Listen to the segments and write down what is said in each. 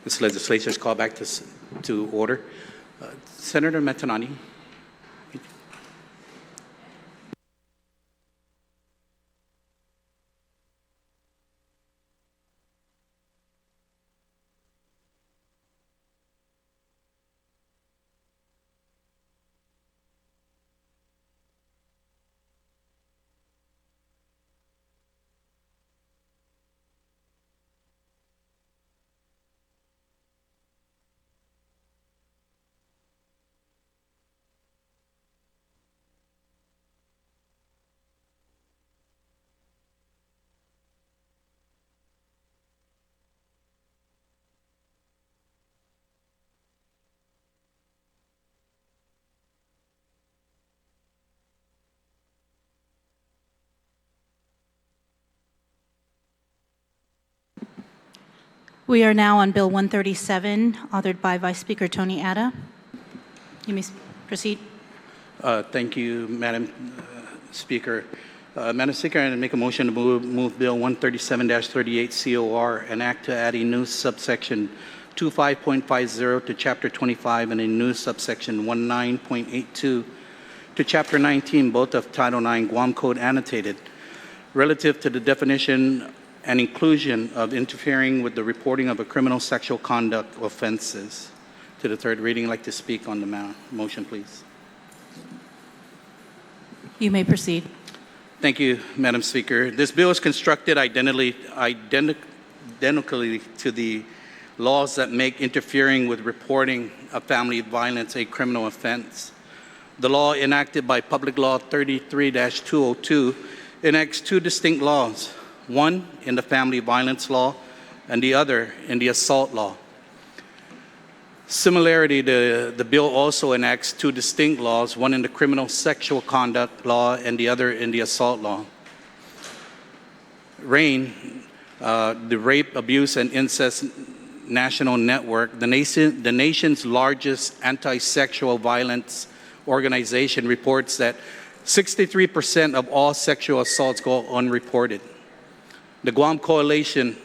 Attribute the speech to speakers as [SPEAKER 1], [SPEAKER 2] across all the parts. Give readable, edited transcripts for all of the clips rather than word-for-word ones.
[SPEAKER 1] This legislature is called back to order. Senator Metanani.
[SPEAKER 2] We are now on Bill 137, authored by Vice Speaker Tony Atta. You may proceed.
[SPEAKER 1] Thank you, Madam Speaker. Madam Speaker, I make a motion to move Bill 137-38 COR, an act to add a new subsection 25.50 to Chapter 25 and a new subsection 19.82 to Chapter 19, both of Title IX Guam Code annotated, relative to the definition and inclusion of interfering with the reporting of a criminal sexual conduct offenses. To the third reading, I'd like to speak on the motion, please.
[SPEAKER 2] You may proceed.
[SPEAKER 1] Thank you, Madam Speaker. This bill is constructed identically to the laws that make interfering with reporting of family violence a criminal offense. The law enacted by Public Law 33-202 enacts two distinct laws, one in the family violence law and the other in the assault law. Similarly, the bill also enacts two distinct laws, one in the criminal sexual conduct law and the other in the assault law. RAIN, the Rape, Abuse, and Incest National Network, the nation's largest anti-sexual violence organization, reports that 63% of all sexual assaults go unreported. The Guam Coalition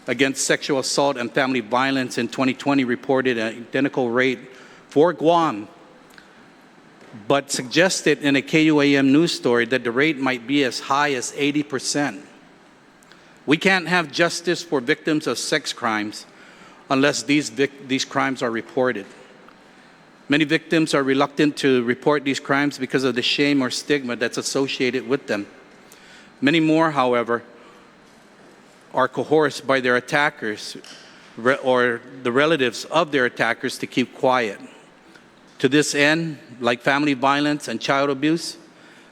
[SPEAKER 1] Against Sexual Assault and Family Violence in 2020 reported an identical rate for Guam, but suggested in a KUAM news story that the rate might be as high as 80%. We can't have justice for victims of sex crimes unless these crimes are reported. Many victims are reluctant to report these crimes because of the shame or stigma that's associated with them. Many more, however, are coerced by their attackers or the relatives of their attackers to keep quiet. To this end, like family violence and child abuse,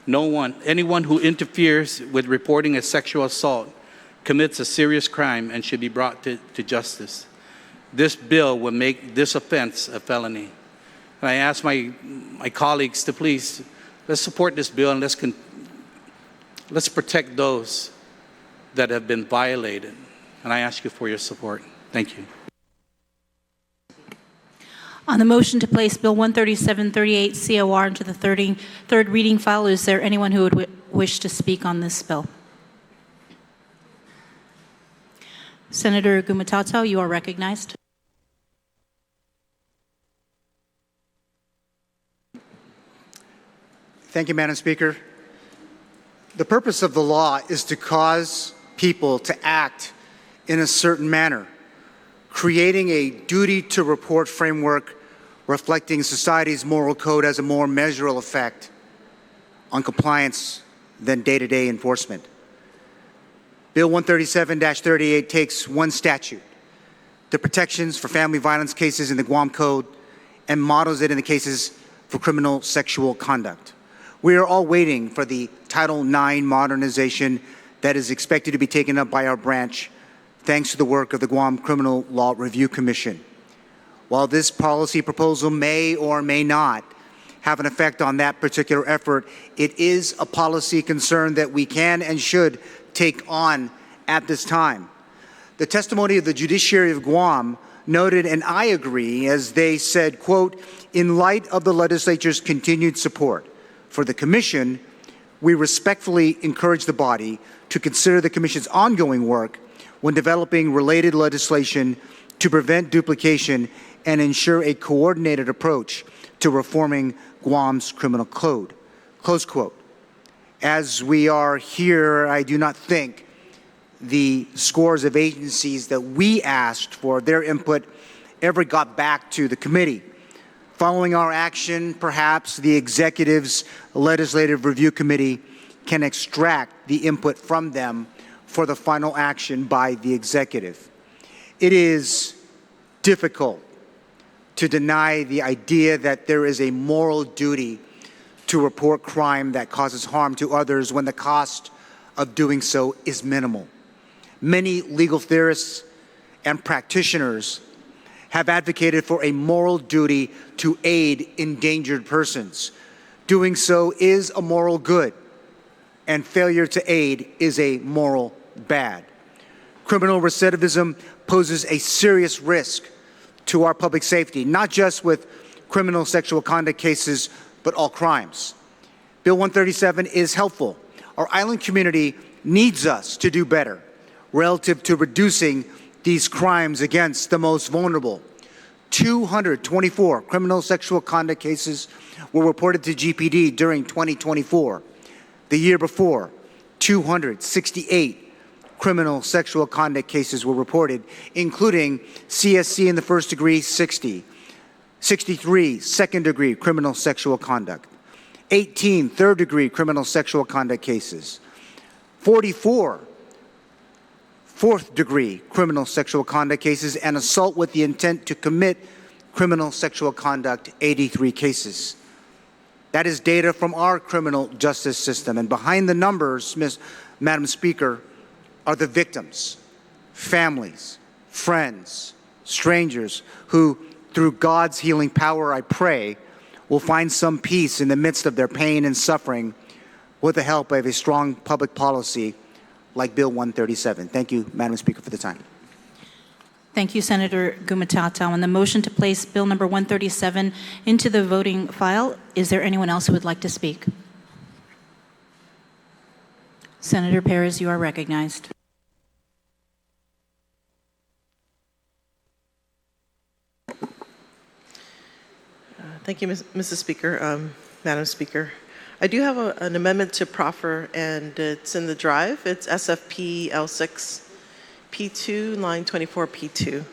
[SPEAKER 1] anyone who interferes with reporting a sexual assault commits a serious crime and should be brought to justice. This bill will make this offense a felony. And I ask my colleagues to please, let's support this bill and let's protect those that have been violated. And I ask you for your support. Thank you.
[SPEAKER 2] On the motion to place Bill 137-38 COR into the third reading file, is there anyone who would wish to speak on this bill? Senator Gumatato, you are recognized.
[SPEAKER 3] Thank you, Madam Speaker. The purpose of the law is to cause people to act in a certain manner, creating a duty to report framework reflecting society's moral code has a more measurable effect on compliance than day-to-day enforcement. Bill 137-38 takes one statute, the protections for family violence cases in the Guam Code, and models it in the cases for criminal sexual conduct. We are all waiting for the Title IX modernization that is expected to be taken up by our branch, thanks to the work of the Guam Criminal Law Review Commission. While this policy proposal may or may not have an effect on that particular effort, it is a policy concern that we can and should take on at this time. The testimony of the Judiciary of Guam noted, and I agree, as they said, quote, "In light of the legislature's continued support for the Commission, we respectfully encourage the body to consider the Commission's ongoing work when developing related legislation to prevent duplication and ensure a coordinated approach to reforming Guam's criminal code. Close quote. As we are here, I do not think the scores of agencies that we asked for their input ever got back to the committee. Following our action, perhaps the executive's legislative review committee can extract the input from them for the final action by the executive. It is difficult to deny the idea that there is a moral duty to report crime that causes harm to others when the cost of doing so is minimal. Many legal theorists and practitioners have advocated for a moral duty to aid endangered persons. Doing so is a moral good, and failure to aid is a moral bad. Criminal recidivism poses a serious risk to our public safety, not just with criminal sexual conduct cases, but all crimes. Bill 137 is helpful. Our island community needs us to do better relative to reducing these crimes against the most vulnerable. 224 criminal sexual conduct cases were reported to GPD during 2024. The year before, 268 criminal sexual conduct cases were reported, including CSC in the first degree, 60, 63 second-degree criminal sexual conduct, 18 third-degree criminal sexual conduct cases, 44 fourth-degree criminal sexual conduct cases, and assault with the intent to commit criminal sexual conduct, 83 cases. That is data from our criminal justice system. And behind the numbers, Madam Speaker, are the victims, families, friends, strangers who, through God's healing power, I pray, will find some peace in the midst of their pain and suffering with the help of a strong public policy like Bill 137. Thank you, Madam Speaker, for the time.
[SPEAKER 2] Thank you, Senator Gumatata. On the motion to place Bill number 137 into the voting file, is there anyone else who would like to speak? Senator Perez, you are recognized.
[SPEAKER 4] Thank you, Mrs. Speaker, Madam Speaker. I do have an amendment to proffer, and it's in the drive. It's SFP L6 P2, line 24 P2.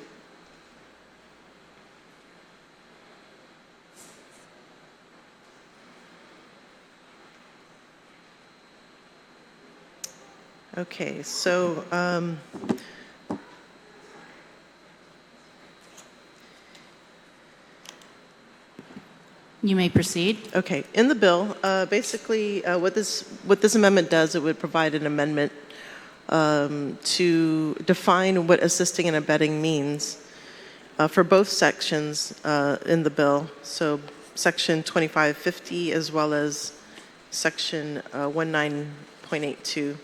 [SPEAKER 4] Okay, so
[SPEAKER 2] you may proceed.
[SPEAKER 4] okay, in the bill, basically what this amendment does, it would provide an amendment to define what assisting and abetting means for both sections in the bill. So section 2550 as well as section 19.82.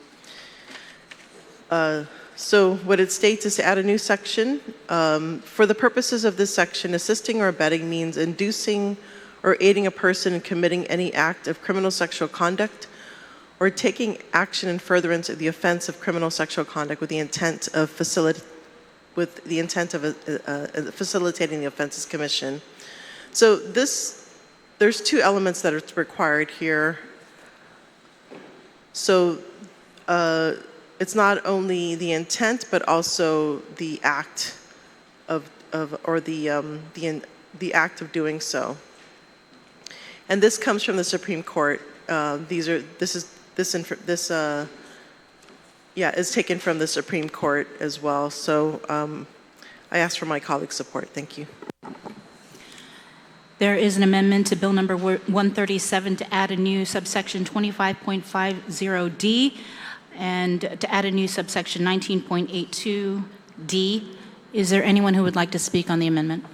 [SPEAKER 4] So what it states is to add a new section. For the purposes of this section, assisting or abetting means inducing or aiding a person in committing any act of criminal sexual conduct or taking action in furtherance of the offense of criminal sexual conduct with the intent of facilitating the offense's commission. So there's two elements that are required here. So it's not only the intent, but also the act the act of doing so. And this comes from the Supreme Court. Is taken from the Supreme Court as well. So I ask for my colleagues' support. Thank you.
[SPEAKER 2] There is an amendment to Bill number 137 to add a new subsection 25.50D and to add a new subsection 19.82D. Is there anyone who would like to speak on the amendment?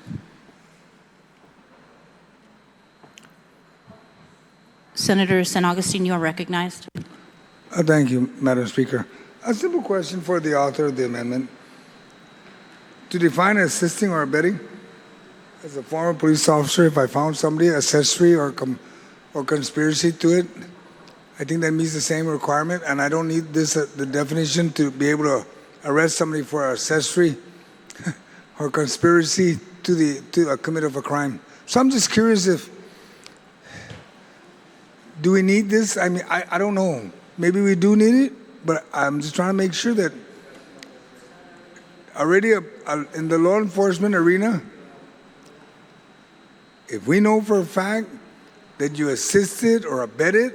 [SPEAKER 2] Senator San Augustine, you are recognized.
[SPEAKER 5] Thank you, Madam Speaker. A simple question for the author of the amendment. To define assisting or abetting, as a former police officer, if I found somebody accessory or conspiracy to it, I think that meets the same requirement, and I don't need the definition to be able to arrest somebody for accessory or conspiracy to commit of a crime. So I'm just curious if, do we need this? I mean, I don't know. Maybe we do need it, but I'm just trying to make sure that already in the law enforcement arena, if we know for a fact that you assisted or abetted,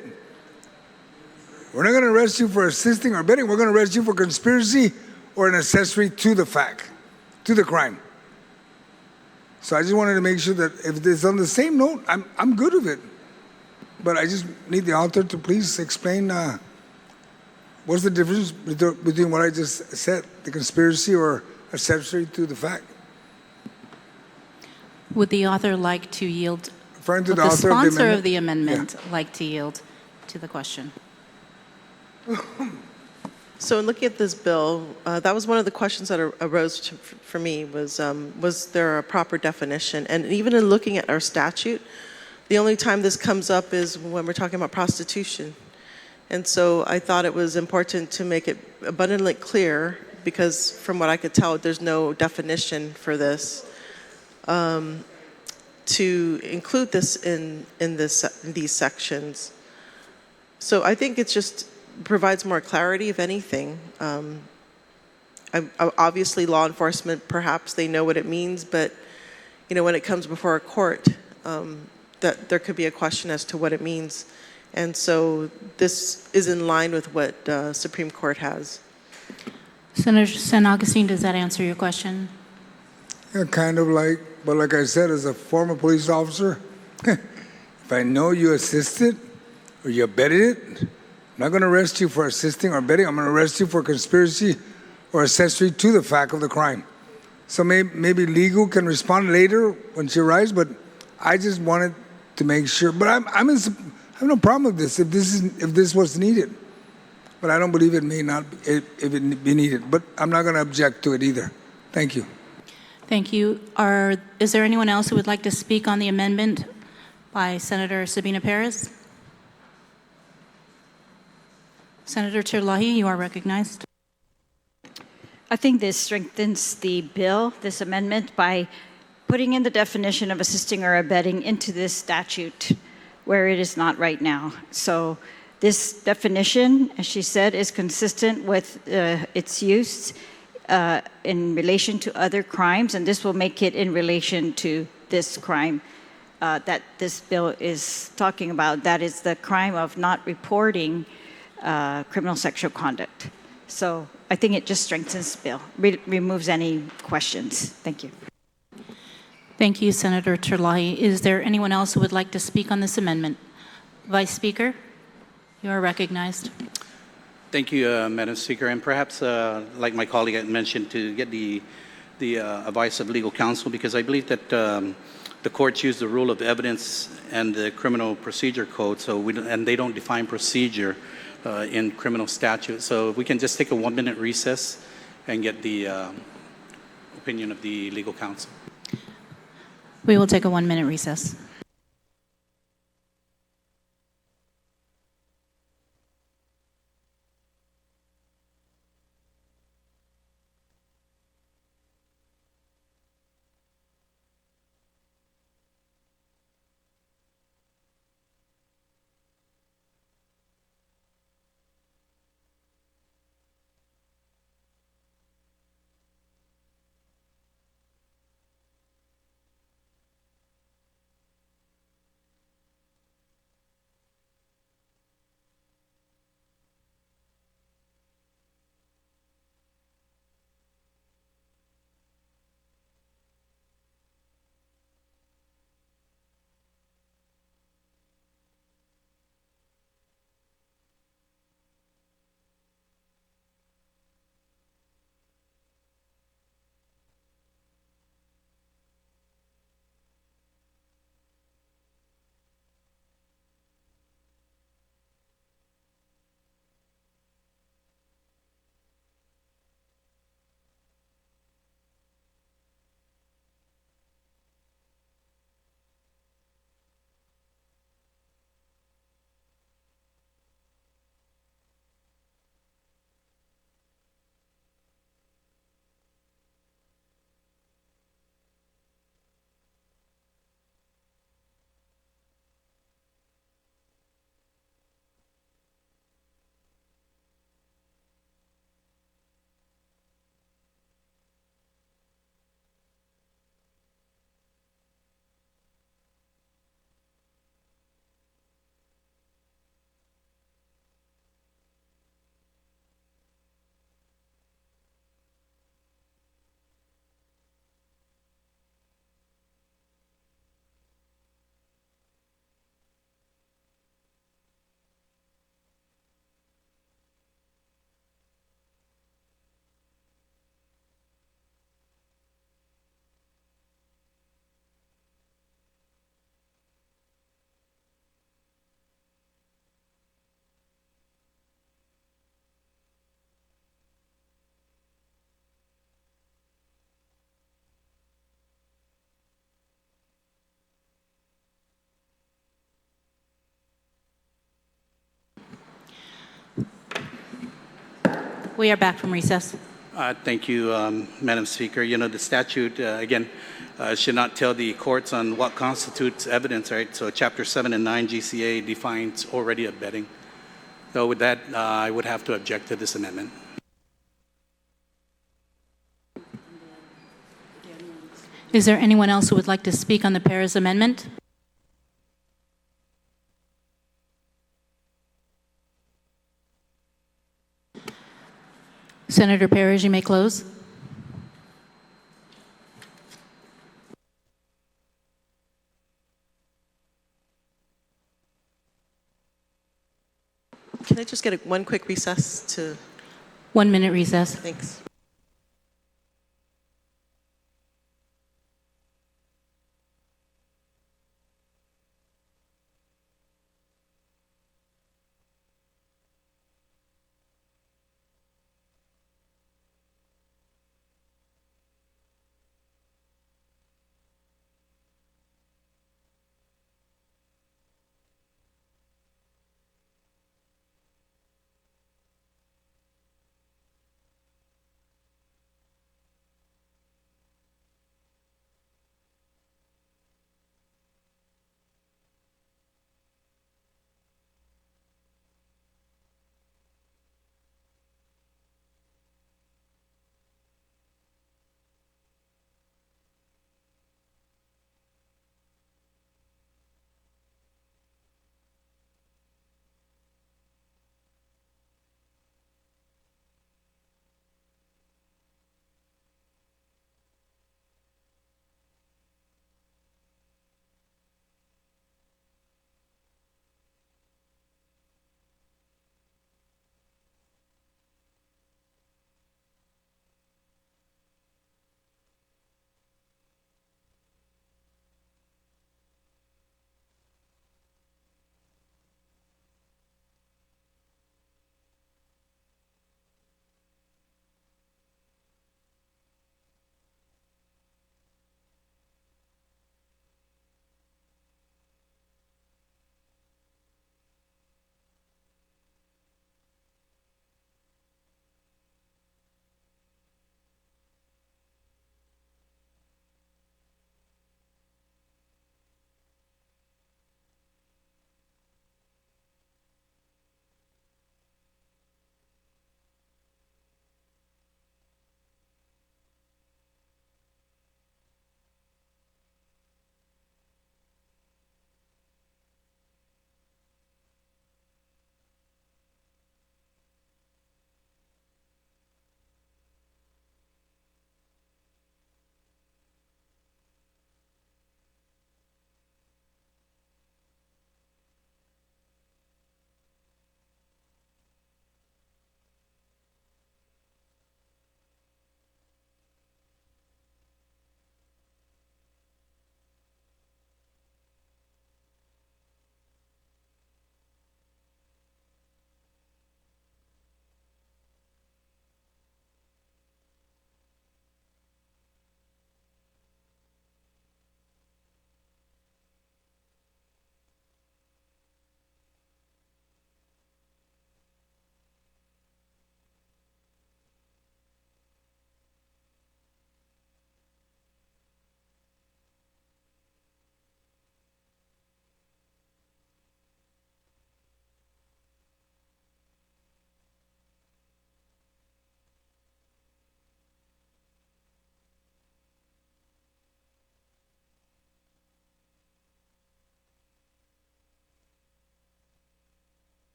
[SPEAKER 5] we're not going to arrest you for assisting or abetting. We're going to arrest you for conspiracy or an accessory to the fact, to the crime. So I just wanted to make sure that if it's on the same note, I'm good with it. But I just need the author to please explain what's the difference between what I just said, the conspiracy or accessory to the fact.
[SPEAKER 2] Would the author like to yield?
[SPEAKER 5] Referring to
[SPEAKER 2] Would
[SPEAKER 5] the
[SPEAKER 2] the
[SPEAKER 5] author
[SPEAKER 2] sponsor
[SPEAKER 5] of
[SPEAKER 2] of the amendment like to yield to the question?
[SPEAKER 4] So in looking at this bill, that was one of the questions that arose for me was there a proper definition? And even in looking at our statute, the only time this comes up is when we're talking about prostitution. And so I thought it was important to make it abundantly clear, because from what I could tell, there's no definition for this, to include this in these sections. So I think it just provides more clarity, if anything. Obviously, law enforcement, perhaps they know what it means, but when it comes before a court, that there could be a question as to what it means. And so this is in line with what Supreme Court has.
[SPEAKER 2] Senator San Augustine, does that answer your question?
[SPEAKER 5] Yeah, kind of like, but like I said, as a former police officer, if I know you assisted or you abetted it, I'm not going to arrest you for assisting or abetting. I'm going to arrest you for conspiracy or accessory to the fact of the crime. So maybe legal can respond later when she arrives, but I just wanted to make sure. But I have no problem with this if this was needed. But I don't believe it may not if it be needed. But I'm not going to object to it either. Thank you.
[SPEAKER 2] Thank you. Is there anyone else who would like to speak on the amendment by Senator Sabina Perez? Senator Terlahi, you are recognized.
[SPEAKER 6] I think this strengthens the bill, this amendment, by putting in the definition of assisting or abetting into this statute where it is not right now. So this definition, as she said, is consistent with its use in relation to other crimes, and this will make it in relation to this crime that this bill is talking about. That is the crime of not reporting criminal sexual conduct. So I think it just strengthens the bill, removes any questions. Thank you.
[SPEAKER 2] Thank you, Senator Terlahi. Is there anyone else who would like to speak on this amendment? Vice Speaker, you are recognized.
[SPEAKER 1] Thank you, Madam Speaker. And perhaps, like my colleague had mentioned, to get the advice of legal counsel, because I believe that the courts use the rule of evidence and the criminal procedure code, and they don't define procedure in criminal statute. So if we can just take a 1-minute recess and get the opinion of the legal counsel.
[SPEAKER 2] We will take a 1-minute recess. We are back from recess.
[SPEAKER 1] Thank you, Madam Speaker. You know, the statute, again, should not tell the courts on what constitutes evidence, right? So Chapter 7 and 9 GCA defines already abetting. So with that, I would have to object to this amendment.
[SPEAKER 2] Is there anyone else who would like to speak on the Perez amendment? Senator Perez, you may close.
[SPEAKER 4] Can I just get one quick recess to,
[SPEAKER 2] 1 minute recess.
[SPEAKER 4] thanks.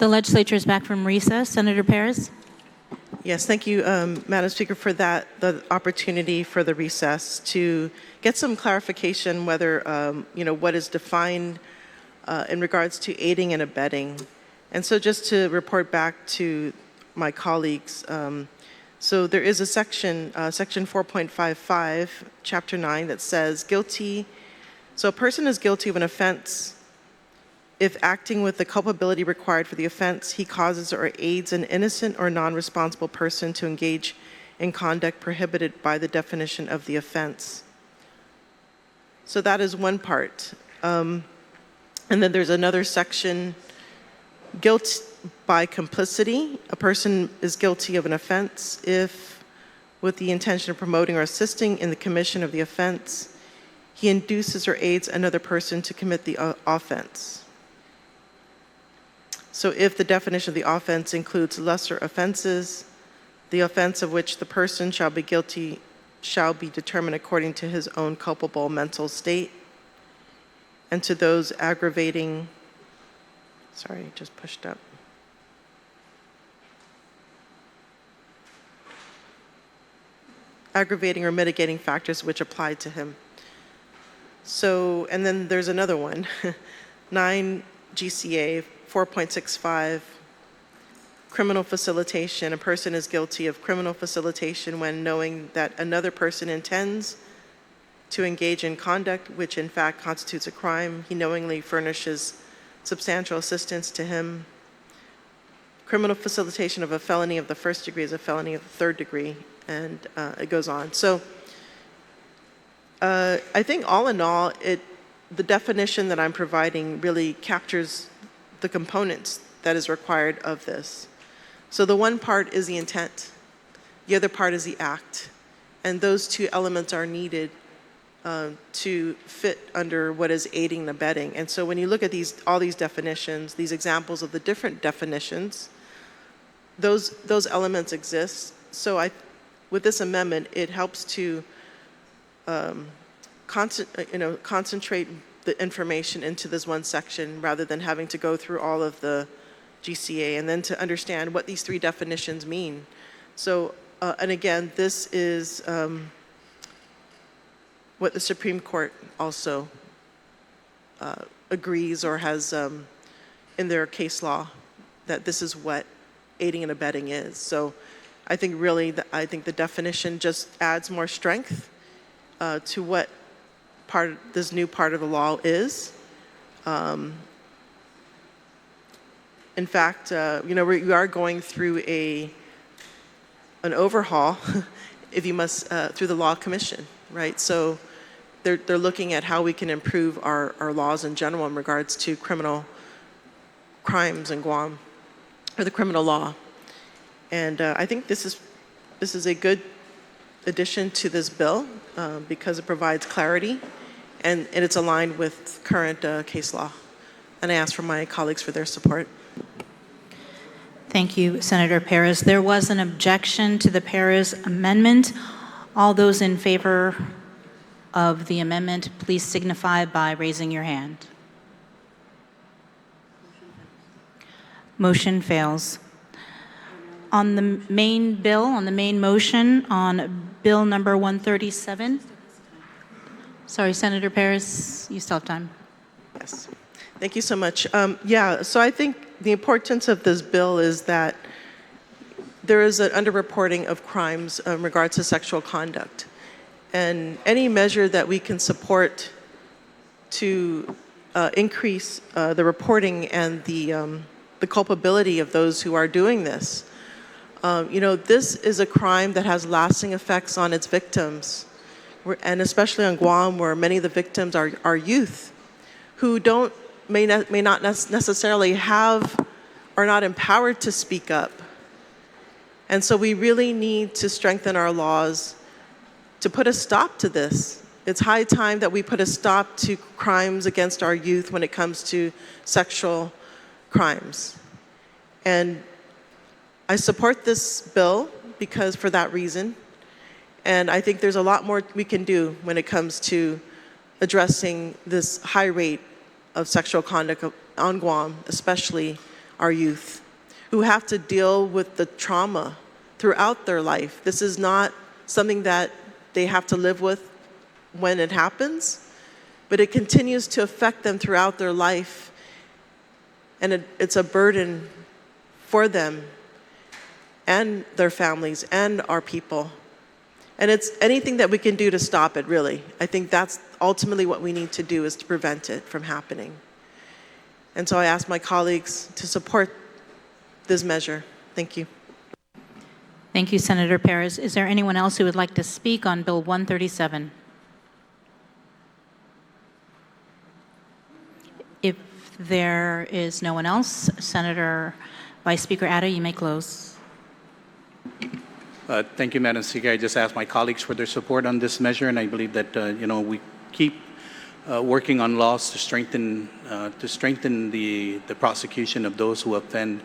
[SPEAKER 2] The legislature is back from recess. Senator Perez?
[SPEAKER 4] Yes, thank you, Madam Speaker, for that, the opportunity for the recess to get some clarification whether, what is defined in regards to aiding and abetting. And so just to report back to my colleagues, so there is a section, section 4.55, chapter 9, that says guilty. So a person is guilty of an offense if acting with the culpability required for the offense, he causes or aids an innocent or non-responsible person to engage in conduct prohibited by the definition of the offense. So that is one part. And then there's another section, guilt by complicity. A person is guilty of an offense if, with the intention of promoting or assisting in the commission of the offense, he induces or aids another person to commit the offense. So if the definition of the offense includes lesser offenses, the offense of which the person shall be guilty shall be determined according to his own culpable mental state, and to those aggravating, just pushed up. Aggravating or mitigating factors which apply to him. So, and then there's another one, 9 GCA 4.65, criminal facilitation. A person is guilty of criminal facilitation when knowing that another person intends to engage in conduct which in fact constitutes a crime. He knowingly furnishes substantial assistance to him. Criminal facilitation of a felony of the first degree is a felony of the third degree, and it goes on. So I think all in all, the definition that I'm providing really captures the components that is required of this. So the one part is the intent, the other part is the act, and those two elements are needed to fit under what is aiding and abetting. And so when you look at all these definitions, these examples of the different definitions, those elements exist. So with this amendment, it helps to concentrate the information into this one section rather than having to go through all of the GCA and then to understand what these three definitions mean. So, and again, this is what the Supreme Court also agrees or has in their case law, that this is what aiding and abetting is. So I think really, I think the definition just adds more strength to what this new part of the law is. In fact, we are going through an overhaul, if you must, through the Law Commission, right? So they're looking at how we can improve our laws in general in regards to criminal crimes in Guam, or the criminal law. And I think this is a good addition to this bill because it provides clarity and it's aligned with current case law. And I ask for my colleagues for their support.
[SPEAKER 2] Thank you, Senator Perez. There was an objection to the Perez amendment. All those in favor of the amendment, please signify by raising your hand. Motion fails. On the main bill, on the main motion, on bill number 137. Sorry, Senator Perez, you still have time.
[SPEAKER 4] Yes. Thank you so much. So I think the importance of this bill is that there is an underreporting of crimes in regards to sexual conduct. And any measure that we can support to increase the reporting and the culpability of those who are doing this. This is a crime that has lasting effects on its victims, and especially on Guam, where many of the victims are youth who may not necessarily are not empowered to speak up. And so we really need to strengthen our laws to put a stop to this. It's high time that we put a stop to crimes against our youth when it comes to sexual crimes. And I support this bill for that reason. And I think there's a lot more we can do when it comes to addressing this high rate of sexual conduct on Guam, especially our youth who have to deal with the trauma throughout their life. This is not something that they have to live with when it happens, but it continues to affect them throughout their life, and it's a burden for them and their families and our people. And it's anything that we can do to stop it, really. I think that's ultimately what we need to do, is to prevent it from happening. And so I ask my colleagues to support this measure. Thank you.
[SPEAKER 2] Thank you, Senator Perez. Is there anyone else who would like to speak on Bill 137? If there is no one else, Senator Vice Speaker Atta, you may close.
[SPEAKER 1] Thank you, Madam Speaker. I just ask my colleagues for their support on this measure, and I believe that we keep working on laws to strengthen the prosecution of those who offend,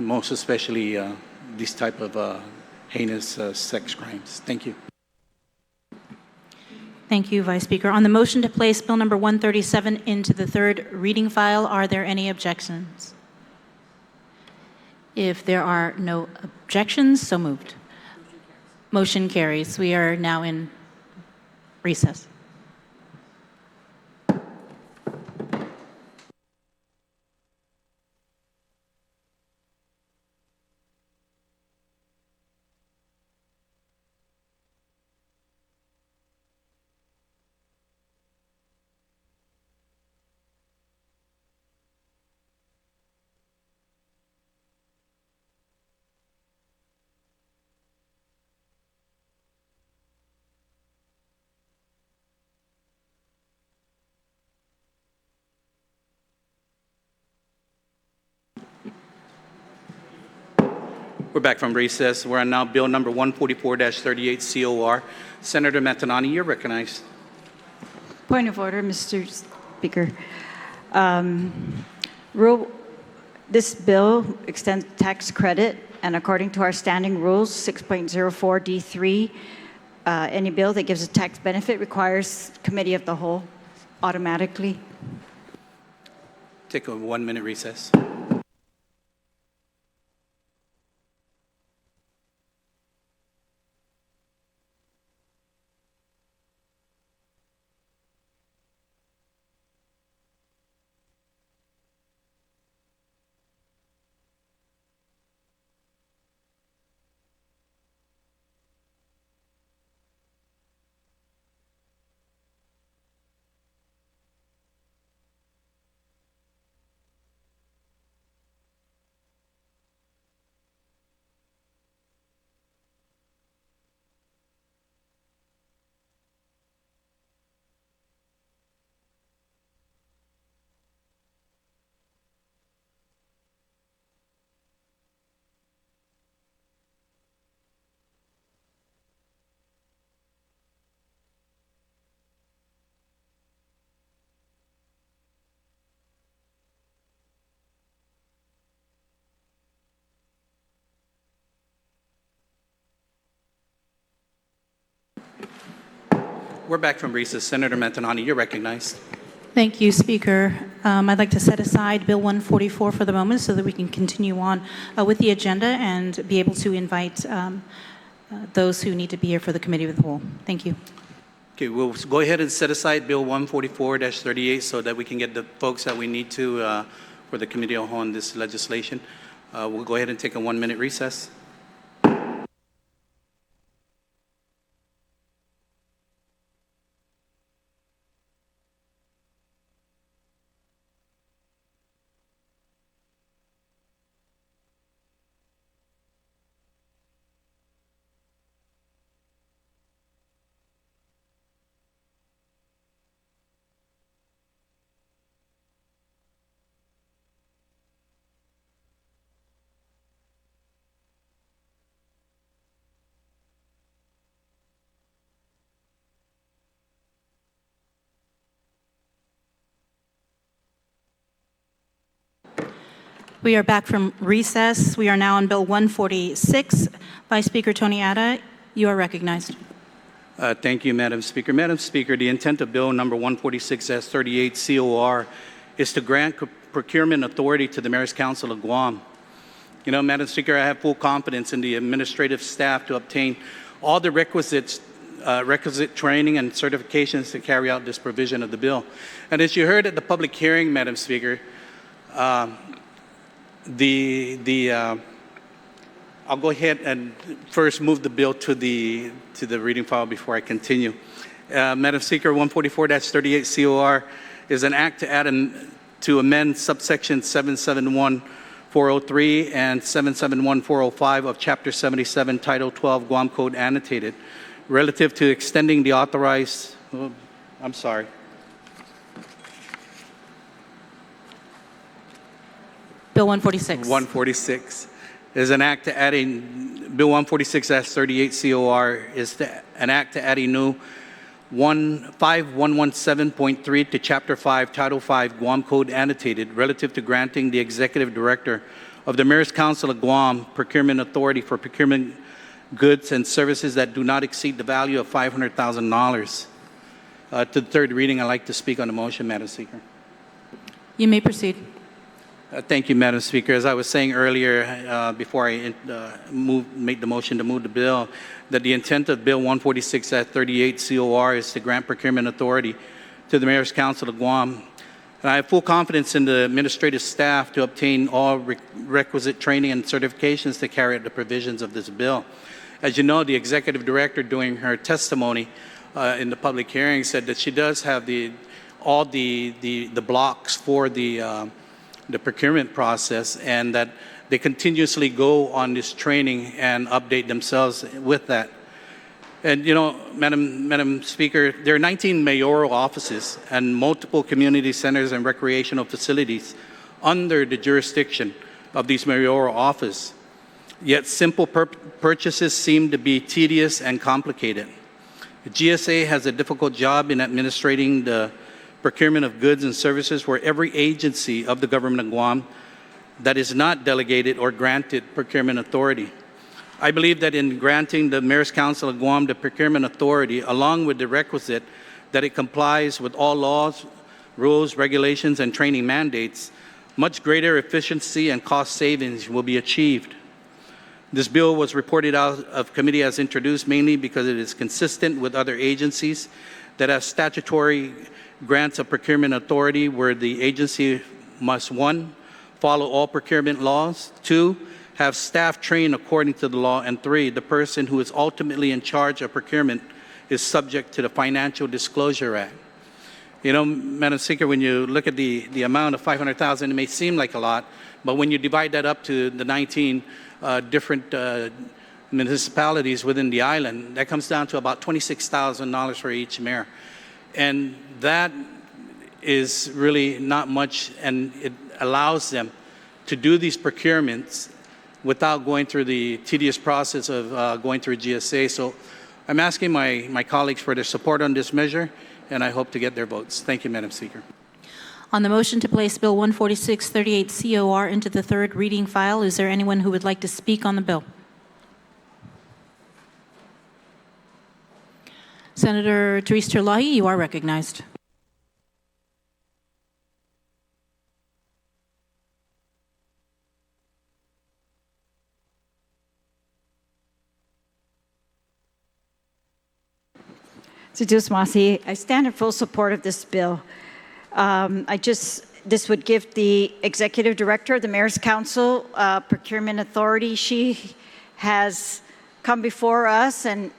[SPEAKER 1] most especially these type of heinous sex crimes. Thank you.
[SPEAKER 2] Thank you, Vice Speaker. On the motion to place Bill number 137 into the third reading file, are there any objections? If there are no objections, so moved. Motion carries. We are now in recess.
[SPEAKER 1] We're back from recess. We're on now Bill number 144-38 COR. Senator Matanani, you're recognized.
[SPEAKER 6] Point of order, Mr. Speaker. This bill extends tax credit, and according to our standing rules, 6.04 D3, any bill that gives a tax benefit requires committee of the whole automatically.
[SPEAKER 1] Take a 1-minute recess. We're back from recess. Senator Matanani, you're recognized.
[SPEAKER 2] Thank you, Speaker. I'd like to set aside Bill 144 for the moment so that we can continue on with the agenda and be able to invite those who need to be here for the Committee of the Whole. Thank you.
[SPEAKER 1] Okay, we'll go ahead and set aside Bill 144-38 so that we can get the folks that we need to for the Committee of the Whole on this legislation. We'll go ahead and take a 1-minute recess.
[SPEAKER 2] We are back from recess. We are now on Bill 146. Vice Speaker Tony Atta, you are recognized.
[SPEAKER 1] Thank you, Madam Speaker. Madam Speaker, the intent of Bill number 146-38 COR is to grant procurement authority to the Mayor's Council of Guam. You know, Madam Speaker, I have full confidence in the administrative staff to obtain all the requisite training and certifications to carry out this provision of the bill. And as you heard at the public hearing, Madam Speaker, I'll go ahead and first move the bill to the reading file before I continue. Madam Speaker, 144-38 COR is an act to amend subsection 771-403 and 771-405 of Chapter 77, Title 12, Guam Code Annotated, relative to extending the authorized, I'm sorry.
[SPEAKER 2] Bill 146.
[SPEAKER 1] 146 is an act to adding, Bill 146-38 COR is an act to add a new 5117.3 to Chapter 5, Title 5, Guam Code Annotated, relative to granting the Executive Director of the Mayor's Council of Guam procurement authority for procurement goods and services that do not exceed the value of $500,000. To the third reading, I'd like to speak on the motion, Madam Speaker.
[SPEAKER 2] You may proceed.
[SPEAKER 1] Thank you, Madam Speaker. As I was saying earlier, before I make the motion to move the bill, that the intent of Bill 146-38 COR is to grant procurement authority to the Mayor's Council of Guam. And I have full confidence in the administrative staff to obtain all requisite training and certifications to carry out the provisions of this bill. As you know, the Executive Director, during her testimony in the public hearing, said that she does have all the blocks for the procurement process, and that they continuously go on this training and update themselves with that. And you know, Madam Speaker, there are 19 mayoral offices and multiple community centers and recreational facilities under the jurisdiction of these mayoral offices. Yet simple purchases seem to be tedious and complicated. The GSA has a difficult job in administrating the procurement of goods and services for every agency of the government of Guam that is not delegated or granted procurement authority. I believe that in granting the Mayor's Council of Guam the procurement authority, along with the requisite that it complies with all laws, rules, regulations, and training mandates, much greater efficiency and cost savings will be achieved. This bill was reported out of committee as introduced mainly because it is consistent with other agencies that have statutory grants of procurement authority, where the agency must, 1, follow all procurement laws, 2, have staff trained according to the law, and 3, the person who is ultimately in charge of procurement is subject to the Financial Disclosure Act. You know, Madam Speaker, when you look at the amount of $500,000, it may seem like a lot, but when you divide that up to the 19 different municipalities within the island, that comes down to about $26,000 for each mayor. And that is really not much, and it allows them to do these procurements without going through the tedious process of going through GSA. So I'm asking my colleagues for their support on this measure, and I hope to get their votes. Thank you, Madam Speaker.
[SPEAKER 2] On the motion to place Bill 146-38 COR into the third reading file, is there anyone who would like to speak on the bill? Senator Therese Terlahi, you are recognized.
[SPEAKER 6] Seduce Masi, I stand in full support of this bill. This would give the Executive Director of the Mayor's Council procurement authority. She has come before us and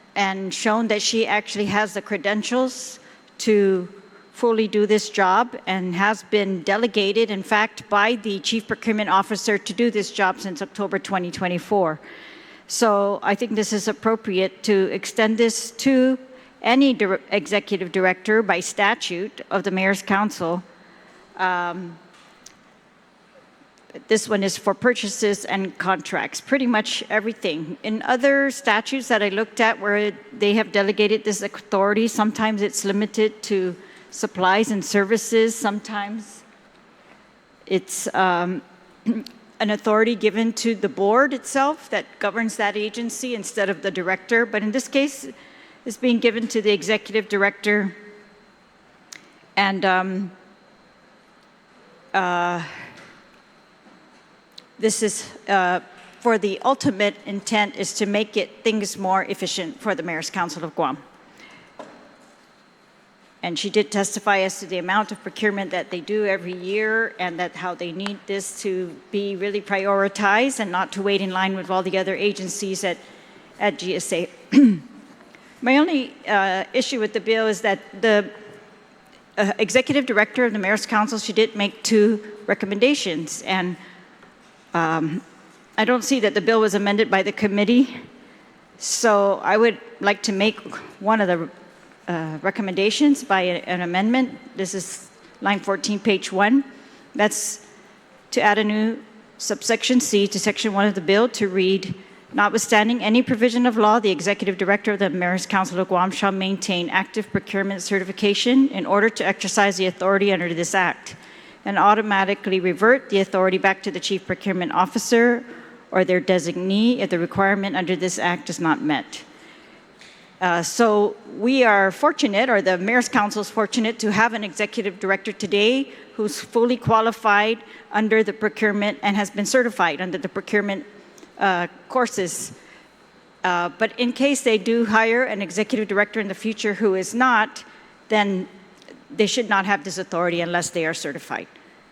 [SPEAKER 6] shown that she actually has the credentials to fully do this job, and has been delegated, in fact, by the Chief Procurement Officer to do this job since October 2024. So I think this is appropriate to extend this to any executive director by statute of the Mayor's Council. This one is for purchases and contracts, pretty much everything. In other statutes that I looked at where they have delegated this authority, sometimes it's limited to supplies and services. Sometimes it's an authority given to the board itself that governs that agency instead of the director. But in this case, it's being given to the executive director. And this is for the ultimate intent is to make things more efficient for the Mayor's Council of Guam. And she did testify as to the amount of procurement that they do every year and that how they need this to be really prioritized and not to wait in line with all the other agencies at GSA. My only issue with the bill is that the executive director of the Mayor's Council, she did make 2 recommendations. And I don't see that the bill was amended by the committee. So I would like to make one of the recommendations by an amendment. This is line 14, page 1. That's to add a new subsection C to section 1 of the bill to read, notwithstanding any provision of law, the executive director of the Mayor's Council of Guam shall maintain active procurement certification in order to exercise the authority under this act and automatically revert the authority back to the chief procurement officer or their designee if the requirement under this act is not met. So we are fortunate, or the Mayor's Council is fortunate, to have an executive director today who's fully qualified under the procurement and has been certified under the procurement courses. But in case they do hire an executive director in the future who is not, then they should not have this authority unless they are certified.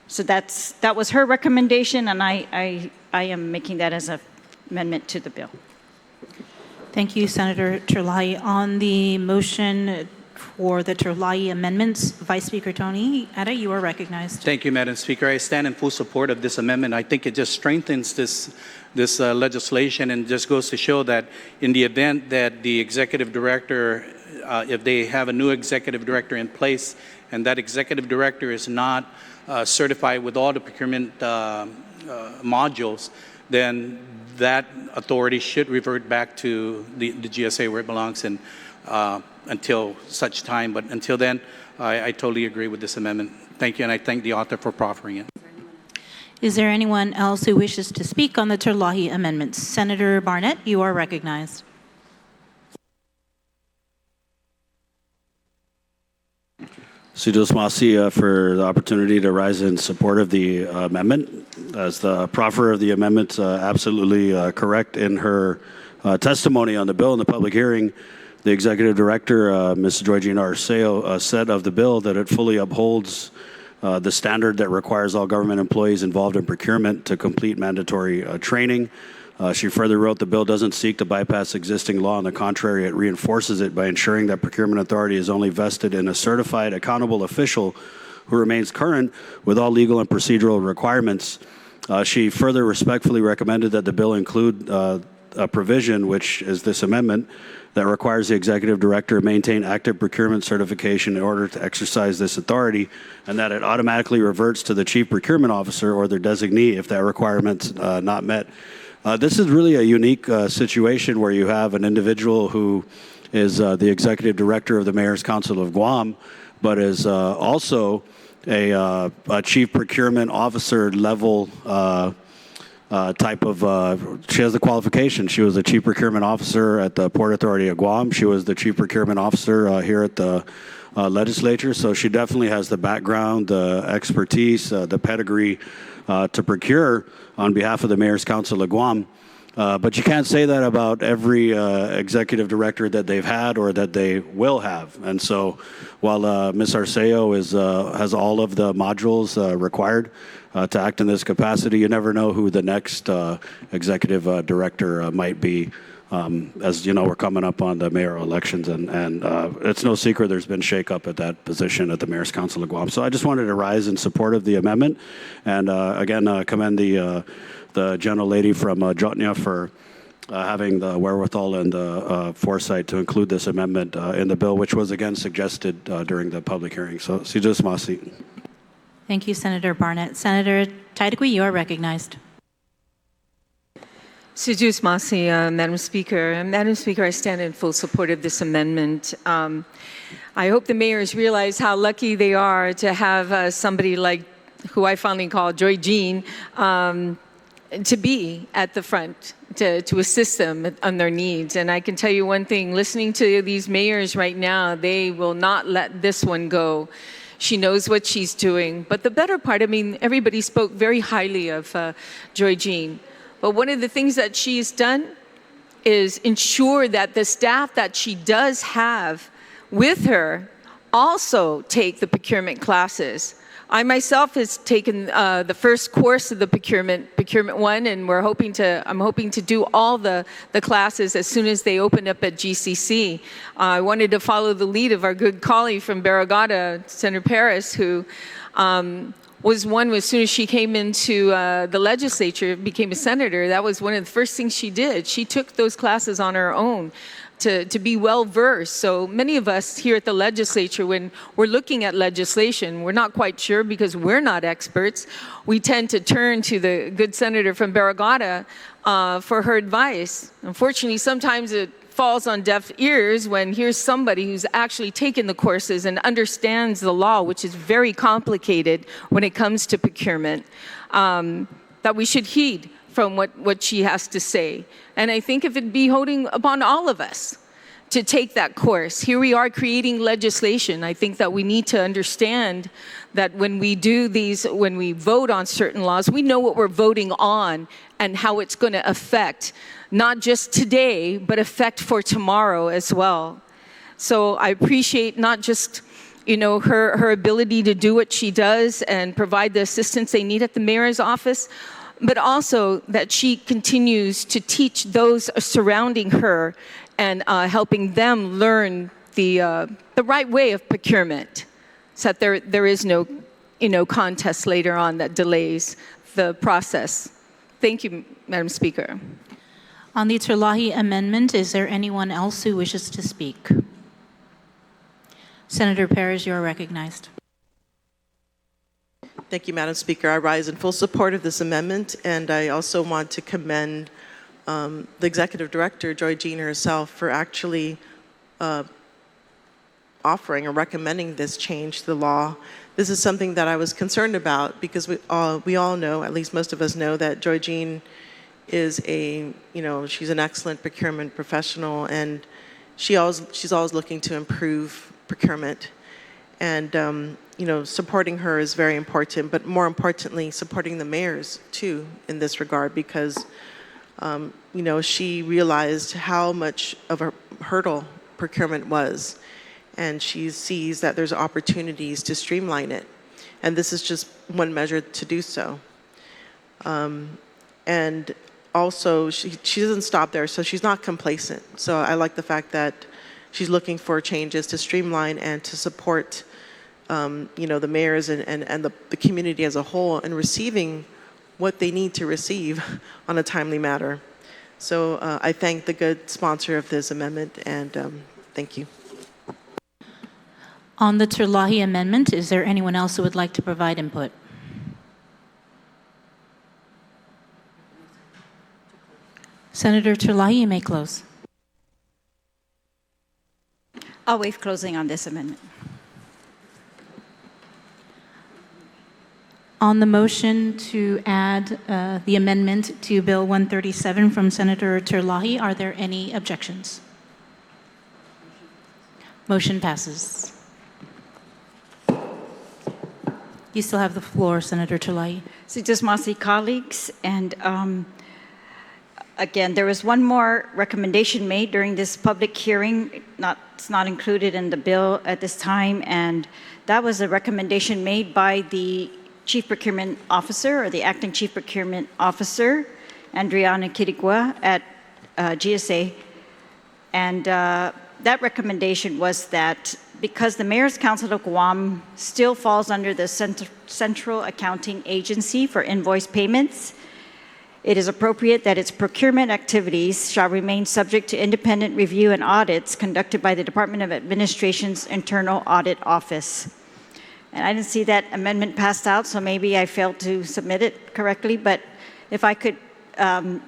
[SPEAKER 6] So that was her recommendation, and I am making that as an amendment to the bill.
[SPEAKER 2] Thank you, Senator Terlahi. On the motion for the Terlahi amendments, Vice Speaker Tony Ada, you are recognized.
[SPEAKER 1] Thank you, Madam Speaker. I stand in full support of this amendment. I think it just strengthens this legislation and just goes to show that in the event that the executive director, if they have a new executive director in place and that executive director is not certified with all the procurement modules, then that authority should revert back to the GSA where it belongs and until such time. But until then, I totally agree with this amendment. Thank you, and I thank the author for proffering it.
[SPEAKER 2] Is there anyone else who wishes to speak on the Terlahi amendments? Senator Barnett, you are recognized.
[SPEAKER 7] Sujos Masi for the opportunity to rise in support of the amendment. As the proffer of the amendment absolutely correct in her testimony on the bill in the public hearing, the executive director, Ms. Georgina Arceo, said of the bill that it fully upholds the standard that requires all government employees involved in procurement to complete mandatory training. She further wrote, the bill doesn't seek to bypass existing law. On the contrary, it reinforces it by ensuring that procurement authority is only vested in a certified, accountable official who remains current with all legal and procedural requirements. She further respectfully recommended that the bill include a provision, which is this amendment, that requires the executive director to maintain active procurement certification in order to exercise this authority, and that it automatically reverts to the chief procurement officer or their designee if that requirement's not met. This is really a unique situation where you have an individual who is the executive director of the Mayor's Council of Guam, but is also a chief procurement officer level type of, she has the qualification. She was a chief procurement officer at the Port Authority of Guam. She was the chief procurement officer here at the legislature. So she definitely has the background, the expertise, the pedigree to procure on behalf of the Mayor's Council of Guam. But you can't say that about every executive director that they've had or that they will have. And so while Ms. Arceo has all of the modules required to act in this capacity, you never know who the next executive director might be. As you know, we're coming up on the mayoral elections, and it's no secret there's been shakeup at that position at the Mayor's Council of Guam. So I just wanted to rise in support of the amendment, and again commend the gentle lady from Jotnia for having the wherewithal and the foresight to include this amendment in the bill, which was again suggested during the public hearing. So, Sijus Masi.
[SPEAKER 2] Thank you, Senator Barnett. Senator Taitagui, you are recognized.
[SPEAKER 8] Sujus Masi, Madam Speaker. Madam Speaker, I stand in full support of this amendment. I hope the mayors realize how lucky they are to have somebody like, who I fondly call Joy Jean, to be at the front, to assist them on their needs. And I can tell you one thing, listening to these mayors right now, they will not let this one go. She knows what she's doing. But the better part, I mean, everybody spoke very highly of Joy Jean. But one of the things that she's done is ensure that the staff that she does have with her also take the procurement classes. I myself has taken the first course of the procurement one, and I'm hoping to do all the classes as soon as they open up at GCC. I wanted to follow the lead of our good colleague from Barragata, Senator Paris, who was one as soon as she came into the legislature, became a senator. That was one of the first things she did. She took those classes on her own to be well-versed. So many of us here at the legislature, when we're looking at legislation, we're not quite sure because we're not experts. We tend to turn to the good senator from Barragata for her advice. Unfortunately, sometimes it falls on deaf ears when here's somebody who's actually taken the courses and understands the law, which is very complicated when it comes to procurement, that we should heed from what she has to say. And I think if it'd be holding upon all of us to take that course. Here we are creating legislation. I think that we need to understand that when we do these, when we vote on certain laws, we know what we're voting on and how it's going to affect not just today, but affect for tomorrow as well. So I appreciate not just her ability to do what she does and provide the assistance they need at the mayor's office, but also that she continues to teach those surrounding her and helping them learn the right way of procurement, so that there is no contest later on that delays the process. Thank you, Madam Speaker.
[SPEAKER 2] On the Terlahi amendment, is there anyone else who wishes to speak? Senator Perez, you are recognized.
[SPEAKER 4] Thank you, Madam Speaker. I rise in full support of this amendment, and I also want to commend the Executive Director, Joy Jean herself, for actually offering or recommending this change to the law. This is something that I was concerned about because we all know, at least most of us know, that Joy Jean is she's an excellent procurement professional, and she's always looking to improve procurement. And supporting her is very important, but more importantly, supporting the mayors too in this regard, because she realized how much of a hurdle procurement was, and she sees that there's opportunities to streamline it, and this is just one measure to do so. And also, she doesn't stop there, so she's not complacent. So I like the fact that she's looking for changes to streamline and to support the mayors and the community as a whole in receiving what they need to receive on a timely matter. So I thank the good sponsor of this amendment, and thank you.
[SPEAKER 2] On the Terlahi amendment, is there anyone else who would like to provide input? Senator Terlahi, you may close.
[SPEAKER 6] I'll waive closing on this amendment.
[SPEAKER 2] On the motion to add the amendment to Bill 137 from Senator Terlahi, are there any objections? Motion passes. You still have the floor, Senator Terlahi.
[SPEAKER 6] Sijasmasi colleagues, and again, there was one more recommendation made during this public hearing. It's not included in the bill at this time, and that was a recommendation made by the Chief Procurement Officer, or the Acting Chief Procurement Officer, Andriana Kirigua at GSA. And that recommendation was that because the Mayor's Council of Guam still falls under the Central Accounting Agency for invoice payments, it is appropriate that its procurement activities shall remain subject to independent review and audits conducted by the Department of Administration's Internal Audit Office. And I didn't see that amendment passed out, so maybe I failed to submit it correctly. But if I could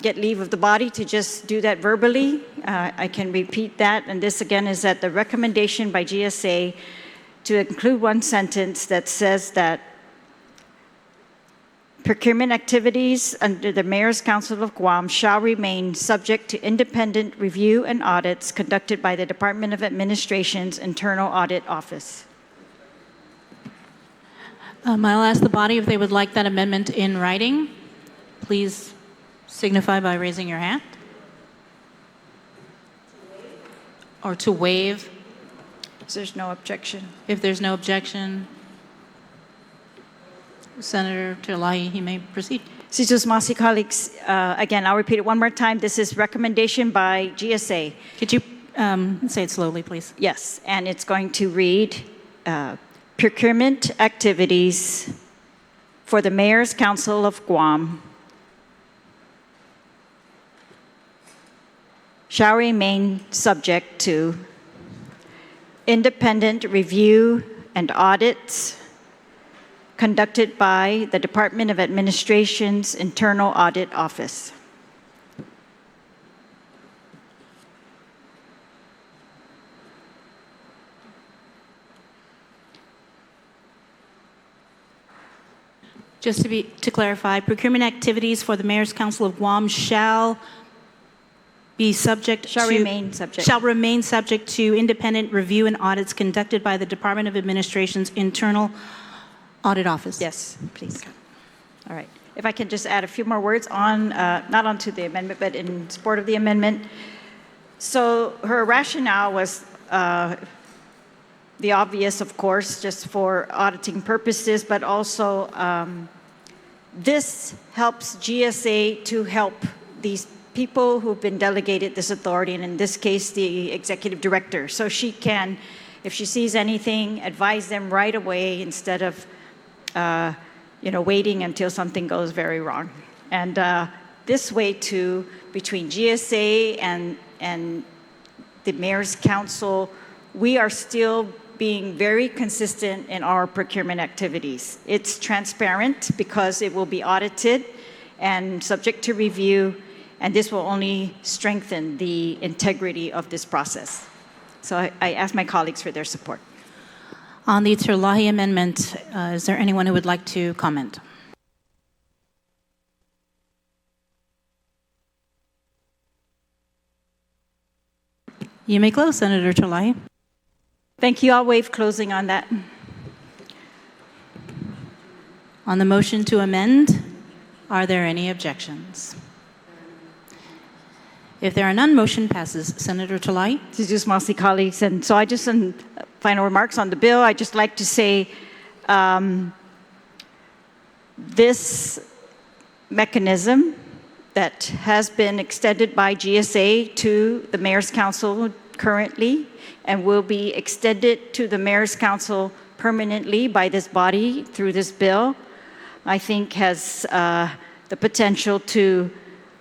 [SPEAKER 6] get leave of the body to just do that verbally, I can repeat that. And this again is that the recommendation by GSA to include one sentence that says that Procurement activities under the Mayor's Council of Guam shall remain subject to independent review and audits conducted by the Department of Administration's Internal Audit Office.
[SPEAKER 2] I'll ask the body if they would like that amendment in writing. Please signify by raising your hand. Or to waive,
[SPEAKER 6] If there's no objection.
[SPEAKER 2] if there's no objection. Senator Terlahi, you may proceed.
[SPEAKER 6] Situs Masi colleagues, again, I'll repeat it one more time. This is recommendation by GSA.
[SPEAKER 2] Could you say it slowly, please?
[SPEAKER 6] Yes, and it's going to read procurement activities for the Mayor's Council of Guam shall remain subject to independent review and audits conducted by the Department of Administration's Internal Audit Office.
[SPEAKER 2] Just to clarify, procurement activities for the Mayor's Council of Guam shall be subject
[SPEAKER 6] Shall
[SPEAKER 2] to
[SPEAKER 6] remain subject.
[SPEAKER 2] shall remain subject to independent review and audits conducted by the Department of Administration's Internal Audit Office.
[SPEAKER 6] Yes, please. All right. If I can just add a few more words on, not onto the amendment, but in support of the amendment. So her rationale was the obvious, of course, just for auditing purposes, but also this helps GSA to help these people who've been delegated this authority, and in this case, the executive director. So she can, if she sees anything, advise them right away instead of waiting until something goes very wrong. And this way, too, between GSA and the Mayor's Council, we are still being very consistent in our procurement activities. It's transparent because it will be audited and subject to review, and this will only strengthen the integrity of this process. So I ask my colleagues for their support.
[SPEAKER 2] On the Terlahi amendment, is there anyone who would like to comment? You may close, Senator Terlahi.
[SPEAKER 6] Thank you. I'll waive closing on that.
[SPEAKER 2] On the motion to amend, are there any objections? If there are none, motion passes. Senator Terlahi?
[SPEAKER 6] Just Masi colleagues, and so I just, some final remarks on the bill. I just like to say this mechanism that has been extended by GSA to the Mayor's Council currently and will be extended to the Mayor's Council permanently by this body through this bill, I think has the potential to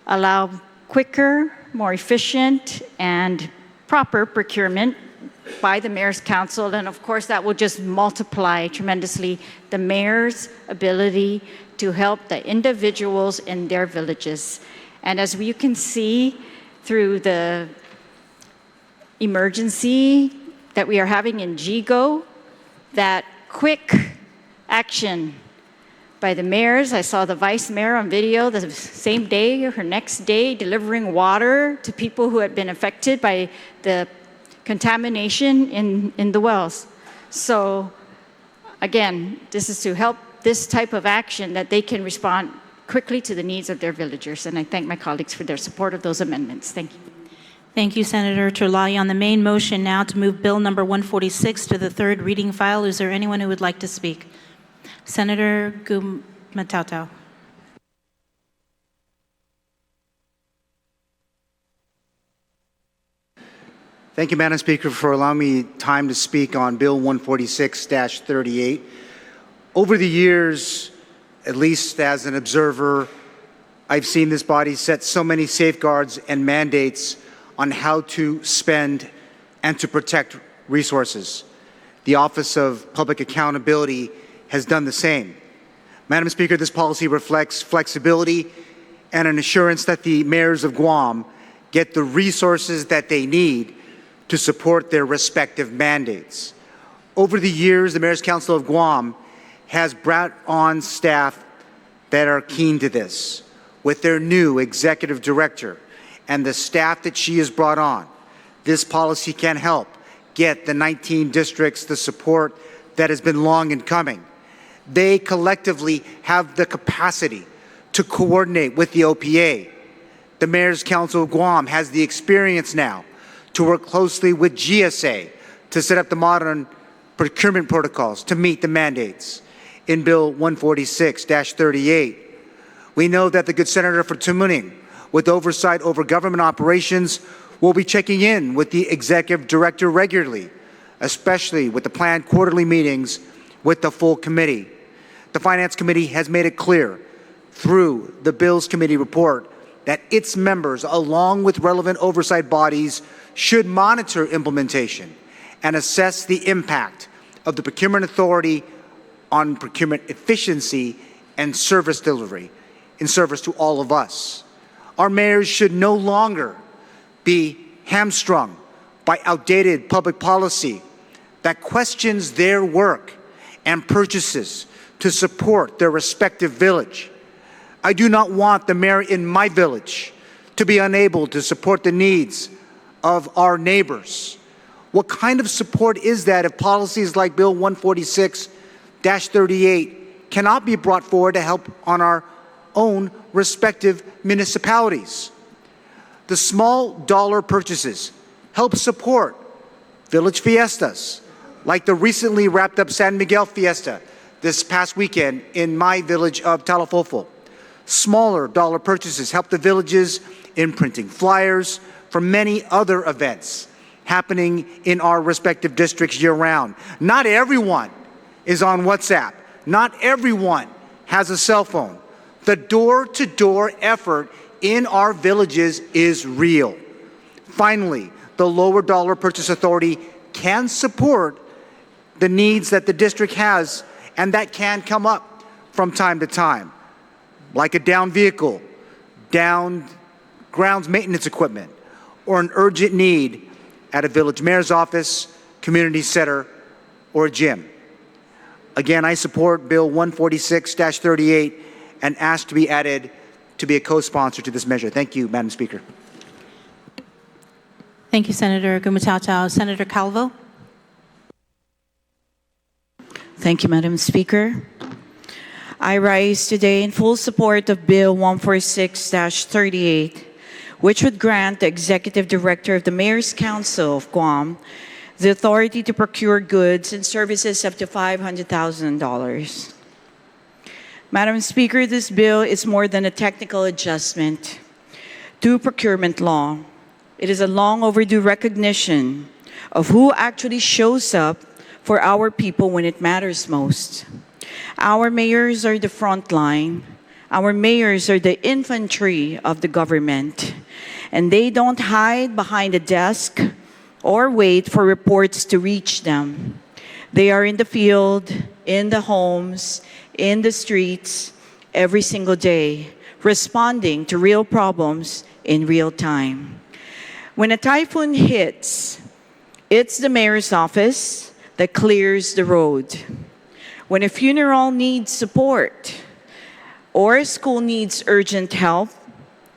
[SPEAKER 6] allow quicker, more efficient, and proper procurement by the Mayor's Council. And of course, that will just multiply tremendously the mayor's ability to help the individuals in their villages. And as you can see through the emergency that we are having in GIGO, that quick action by the mayors. I saw the vice mayor on video the same day or next day delivering water to people who had been affected by the contamination in the wells. So again, this is to help this type of action that they can respond quickly to the needs of their villagers. And I thank my colleagues for their support of those amendments. Thank you.
[SPEAKER 2] Thank you, Senator Terlahi. On the main motion now to move Bill number 146 to the third reading file, is there anyone who would like to speak? Senator Gumatautau.
[SPEAKER 3] Thank you, Madam Speaker, for allowing me time to speak on Bill 146-38. Over the years, at least as an observer, I've seen this body set so many safeguards and mandates on how to spend and to protect resources. The Office of Public Accountability has done the same. Madam Speaker, this policy reflects flexibility and an assurance that the mayors of Guam get the resources that they need to support their respective mandates. Over the years, the Mayor's Council of Guam has brought on staff that are keen to this. With their new executive director and the staff that she has brought on, this policy can help get the 19 districts the support that has been long in coming. They collectively have the capacity to coordinate with the OPA. The Mayor's Council of Guam has the experience now to work closely with GSA to set up the modern procurement protocols to meet the mandates. In Bill 146-38, we know that the good Senator for Tumuning, with oversight over government operations, will be checking in with the executive director regularly, especially with the planned quarterly meetings with the full committee. The Finance Committee has made it clear through the Bills Committee report that its members, along with relevant oversight bodies, should monitor implementation and assess the impact of the procurement authority on procurement efficiency and service delivery in service to all of us. Our mayors should no longer be hamstrung by outdated public policy that questions their work and purchases to support their respective village. I do not want the mayor in my village to be unable to support the needs of our neighbors. What kind of support is that if policies like Bill 146-38 cannot be brought forward to help on our own respective municipalities? The small dollar purchases help support village fiestas, like the recently wrapped up San Miguel Fiesta this past weekend in my village of Talafofo. Smaller dollar purchases help the villages in printing flyers for many other events happening in our respective districts year-round. Not everyone is on WhatsApp. Not everyone has a cell phone. The door-to-door effort in our villages is real. Finally, the lower dollar purchase authority can support the needs that the district has and that can come up from time to time, like a downed vehicle, downed grounds maintenance equipment, or an urgent need at a village mayor's office, community center, or a gym. Again, I support Bill 146-38 and ask to be added to be a co-sponsor to this measure. Thank you, Madam Speaker.
[SPEAKER 2] Thank you, Senator Gumatautau. Senator Calvo.
[SPEAKER 9] Thank you, Madam Speaker. I rise today in full support of Bill 146-38, which would grant the Executive Director of the Mayor's Council of Guam the authority to procure goods and services up to $500,000. Madam Speaker, this bill is more than a technical adjustment to procurement law. It is a long overdue recognition of who actually shows up for our people when it matters most. Our mayors are the front line. Our mayors are the infantry of the government, and they don't hide behind a desk or wait for reports to reach them. They are in the field, in the homes, in the streets, every single day, responding to real problems in real time. When a typhoon hits, it's the mayor's office that clears the road. When a funeral needs support or a school needs urgent help,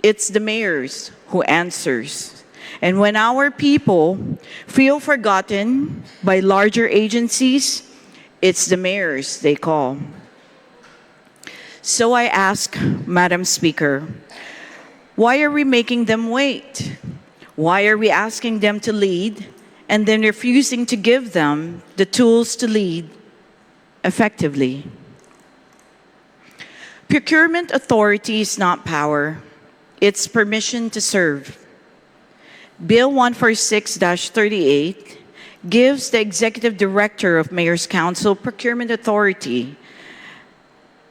[SPEAKER 9] it's the mayors who answers. And when our people feel forgotten by larger agencies, it's the mayors they call. So I ask, Madam Speaker, why are we making them wait? Why are we asking them to lead and then refusing to give them the tools to lead effectively? Procurement authority is not power. It's permission to serve. Bill 146-38 gives the Executive Director of Mayor's Council procurement authority.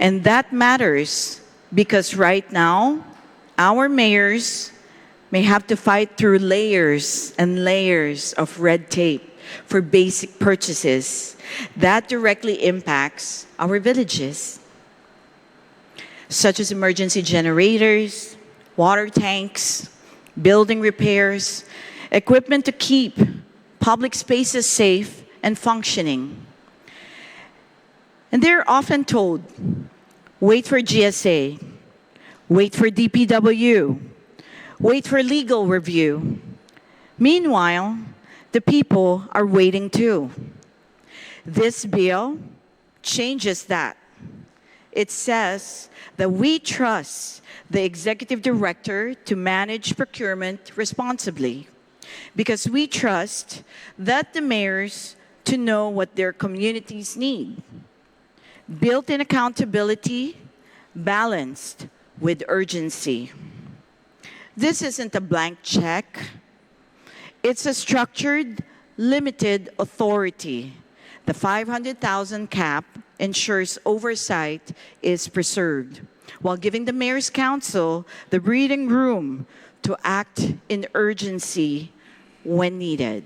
[SPEAKER 9] And that matters because right now, our mayors may have to fight through layers and layers of red tape for basic purchases. That directly impacts our villages, such as emergency generators, water tanks, building repairs, equipment to keep public spaces safe and functioning. And they're often told, wait for GSA, wait for DPW, wait for legal review. Meanwhile, the people are waiting too. This bill changes that. It says that we trust the executive director to manage procurement responsibly because we trust that the mayors to know what their communities need. Built-in accountability, balanced with urgency. This isn't a blank check. It's a structured, limited authority. The 500,000 cap ensures oversight is preserved, while giving the Mayor's Council the breathing room to act in urgency when needed.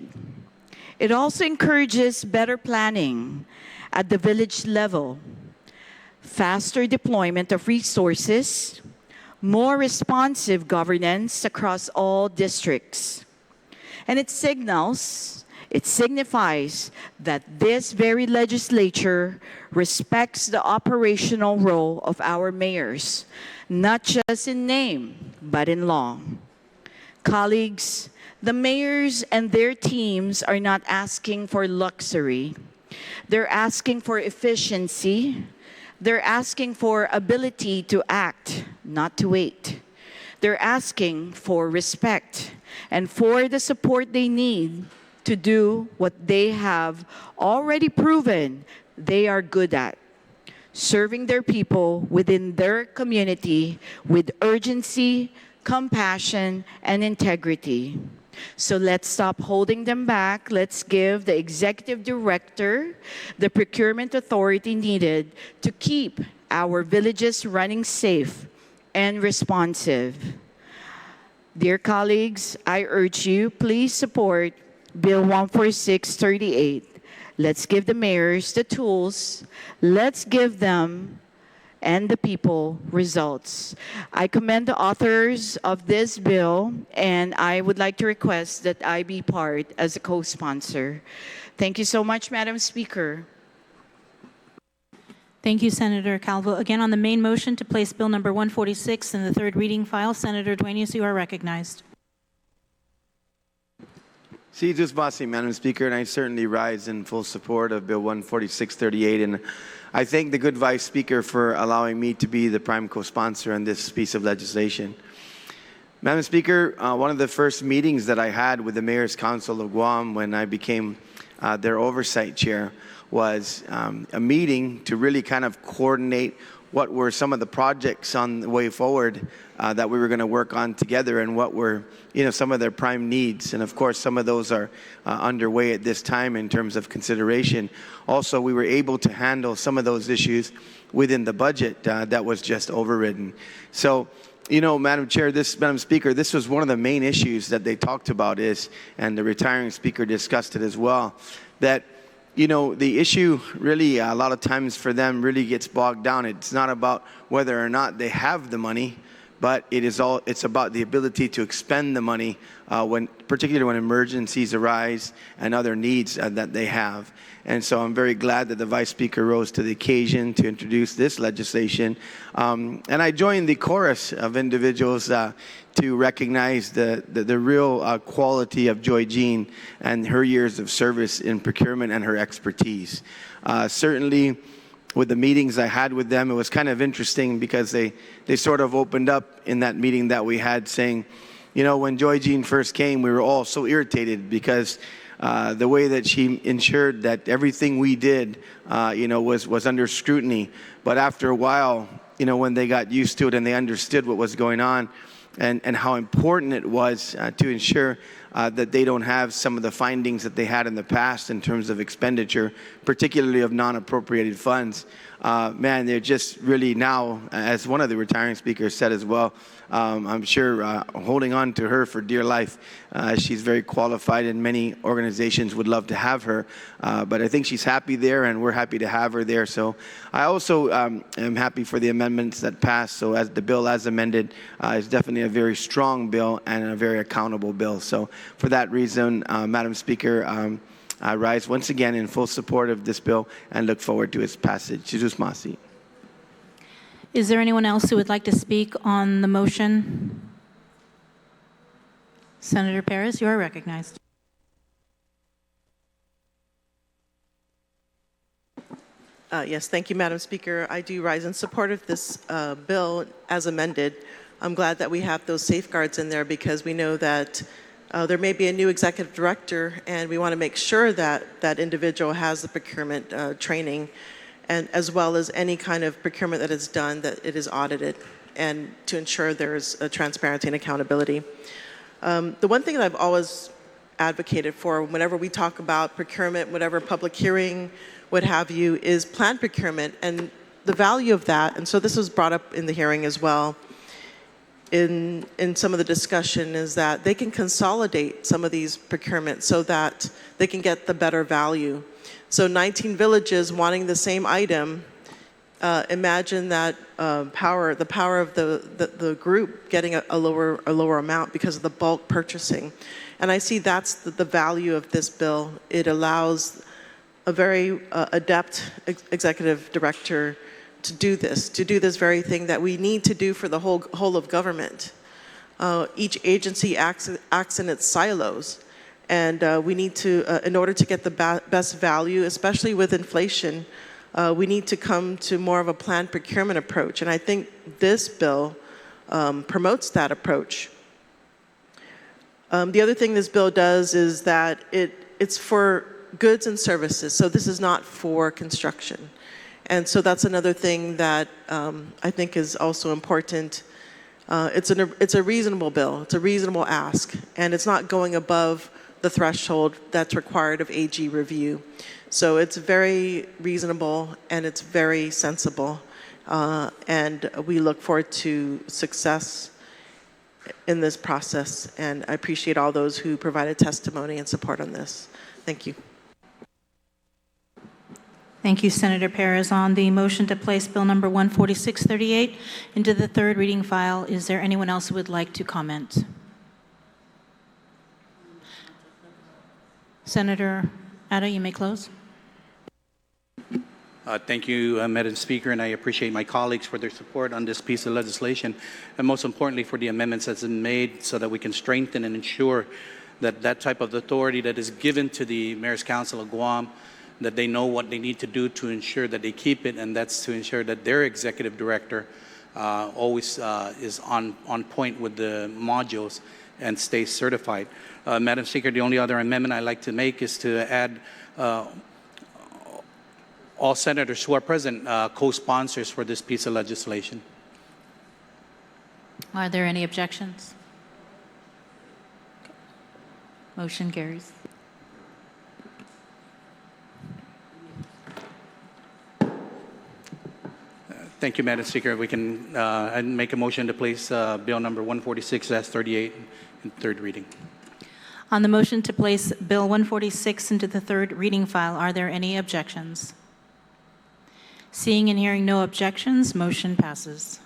[SPEAKER 9] It also encourages better planning at the village level, faster deployment of resources, more responsive governance across all districts. And it signifies that this very legislature respects the operational role of our mayors, not just in name, but in law. Colleagues, the mayors and their teams are not asking for luxury. They're asking for efficiency. They're asking for ability to act, not to wait. They're asking for respect and for the support they need to do what they have already proven they are good at, serving their people within their community with urgency, compassion, and integrity. So let's stop holding them back. Let's give the executive director the procurement authority needed to keep our villages running safe and responsive. Dear colleagues, I urge you, please support Bill 14638. Let's give the mayors the tools. Let's give them and the people results. I commend the authors of this bill, and I would like to request that I be part as a co-sponsor. Thank you so much, Madam Speaker.
[SPEAKER 2] Thank you, Senator Calvo. Again, on the main motion to place Bill number 146 in the third reading file, Senator Dueñas, you are recognized.
[SPEAKER 10] Sí, Basi, Madam Speaker, and I certainly rise in full support of Bill 14638. And I thank the good Vice Speaker for allowing me to be the prime co-sponsor on this piece of legislation. Madam Speaker, one of the first meetings that I had with the Mayor's Council of Guam when I became their oversight chair was a meeting to really kind of coordinate what were some of the projects on the way forward that we were going to work on together, and what were, some of their prime needs. And of course, some of those are underway at this time in terms of consideration. Also, we were able to handle some of those issues within the budget that was just overridden. So, Madam Speaker, this was one of the main issues that they talked about and the retiring speaker discussed it as well, that the issue really a lot of times for them really gets bogged down. It's not about whether or not they have the money, but it's about the ability to expend the money particularly when emergencies arise and other needs that they have. And so I'm very glad that the Vice Speaker rose to the occasion to introduce this legislation. And I joined the chorus of individuals to recognize the real quality of Joy Jean and her years of service in procurement and her expertise. Certainly, with the meetings I had with them, it was kind of interesting because they sort of opened up in that meeting that we had saying, when Joy Jean first came, we were all so irritated because the way that she ensured that everything we did, was under scrutiny. But after a while, when they got used to it and they understood what was going on, and how important it was to ensure that they don't have some of the findings that they had in the past in terms of expenditure, particularly of non-appropriated funds. Man, they're just really now, as one of the retiring speakers said as well, I'm sure holding on to her for dear life. She's very qualified and many organizations would love to have her, but I think she's happy there and we're happy to have her there. So I also am happy for the amendments that passed. So as the bill as amended is definitely a very strong bill and a very accountable bill. So for that reason, Madam Speaker, I rise once again in full support of this bill and look forward to its passage. Jesus Masi.
[SPEAKER 2] Is there anyone else who would like to speak on the motion? Senator Perez, you are recognized.
[SPEAKER 4] Yes, thank you, Madam Speaker. I do rise in support of this bill as amended. I'm glad that we have those safeguards in there because we know that there may be a new executive director, and we want to make sure that that individual has the procurement training, and as well as any kind of procurement that is done, that it is audited, and to ensure there's transparency and accountability. The one thing that I've always advocated for whenever we talk about procurement, whatever public hearing, what have you, is planned procurement and the value of that. And so this was brought up in the hearing as well in some of the discussion, is that they can consolidate some of these procurements so that they can get the better value. So 19 villages wanting the same item, imagine that the power of the group getting a lower amount because of the bulk purchasing. And I see that's the value of this bill. It allows a very adept executive director to do this very thing that we need to do for the whole of government. Each agency acts in its silos, and we need to, in order to get the best value, especially with inflation, we need to come to more of a planned procurement approach. And I think this bill promotes that approach. The other thing this bill does is that it's for goods and services, so this is not for construction. And so that's another thing that I think is also important. It's a reasonable bill, it's a reasonable ask, and it's not going above the threshold that's required of AG review. So it's very reasonable and it's very sensible, and we look forward to success in this process, and I appreciate all those who provided testimony and support on this. Thank you.
[SPEAKER 2] Thank you, Senator Perez. On the motion to place Bill number 14638 into the third reading file, is there anyone else who would like to comment? Senator Atta, you may close.
[SPEAKER 1] Thank you, Madam Speaker, and I appreciate my colleagues for their support on this piece of legislation, and most importantly for the amendments that's been made so that we can strengthen and ensure that that type of authority that is given to the Mayor's Council of Guam, that they know what they need to do to ensure that they keep it, and that's to ensure that their executive director always is on point with the modules and stays certified. Madam Speaker, the only other amendment I'd like to make is to add all senators who are present co-sponsors for this piece of legislation.
[SPEAKER 2] Are there any objections? Motion carries.
[SPEAKER 1] Thank you, Madam Speaker. We can make a motion to place Bill number 146-38 in third reading.
[SPEAKER 2] On the motion to place Bill 146 into the third reading file, are there any objections? Seeing and hearing no objections, motion passes.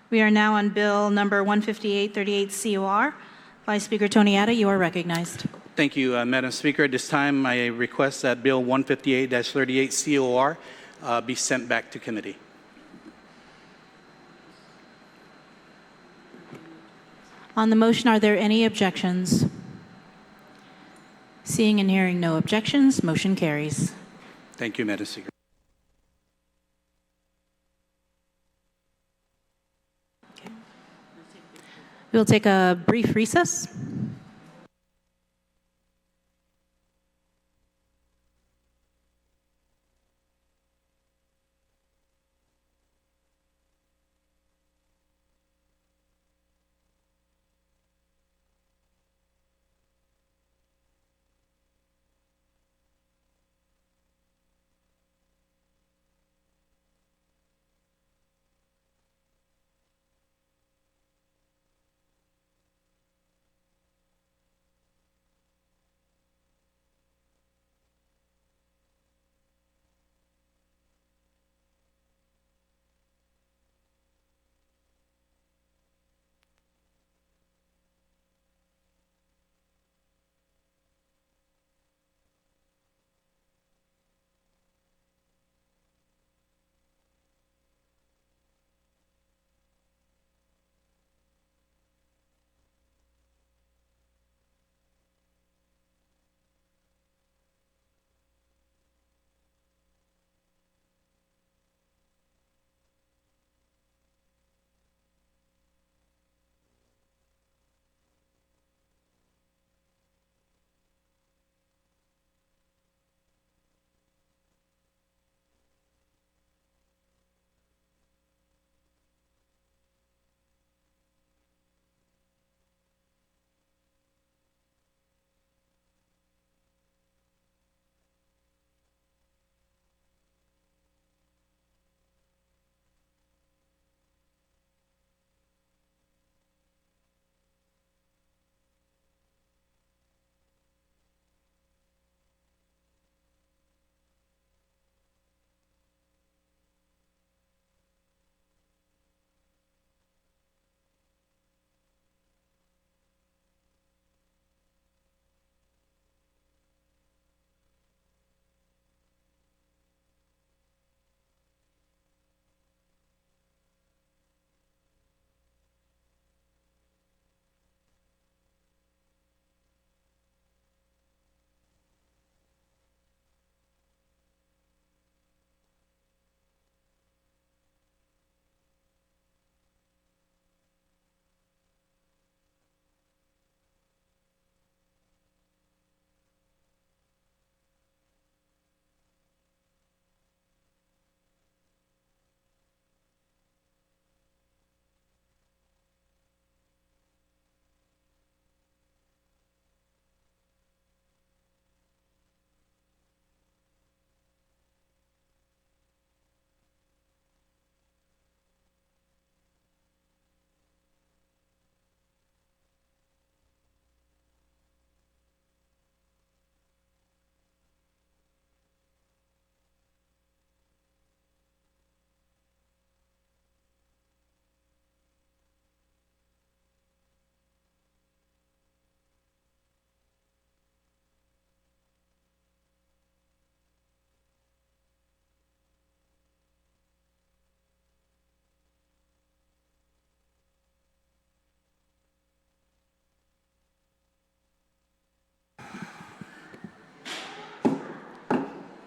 [SPEAKER 2] We are now on Bill number 15838 COR. Vice Speaker Tony Atta, you are recognized.
[SPEAKER 1] Thank you, Madam Speaker. At this time, I request that Bill 158-38 COR be sent back to committee.
[SPEAKER 2] On the motion, are there any objections? Seeing and hearing no objections, motion carries.
[SPEAKER 1] Thank you, Madam Speaker.
[SPEAKER 2] We'll take a brief recess.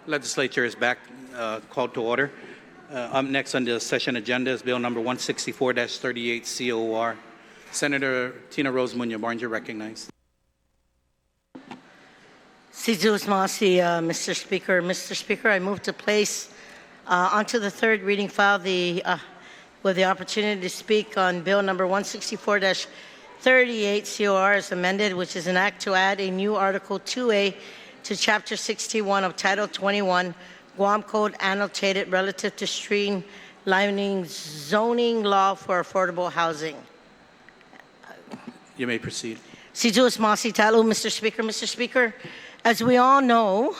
[SPEAKER 1] Legislature is back, called to order. Up next on the session agenda is Bill number 164-38 COR. Senator Tina Rose Munoz Barnes, you're recognized.
[SPEAKER 11] Mr. Speaker. Mr. Speaker, I move to place onto the third reading file with the opportunity to speak on Bill number 164-38 COR as amended, which is an act to add a new Article 2A to Chapter 61 of Title 21, Guam Code annotated relative to streamlining zoning law for affordable housing.
[SPEAKER 1] You may proceed.
[SPEAKER 11] Mr. Speaker. Mr. Speaker, as we all know,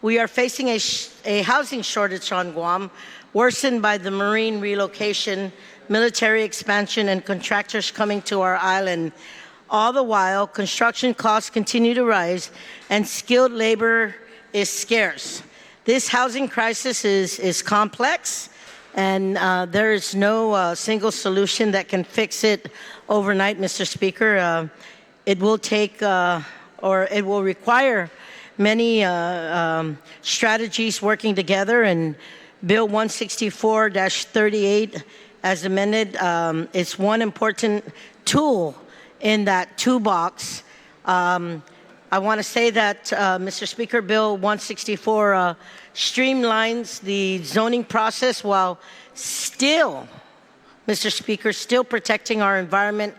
[SPEAKER 11] we are facing a housing shortage on Guam, worsened by the marine relocation, military expansion, and contractors coming to our island. All the while, construction costs continue to rise and skilled labor is scarce. This housing crisis is complex, and there is no single solution that can fix it overnight, Mr. Speaker. It will take, or it will require many strategies working together, and Bill 164-38 as amended is one important tool in that toolbox. I want to say that, Mr. Speaker, Bill 164 streamlines the zoning process while still, Mr. Speaker, still protecting our environment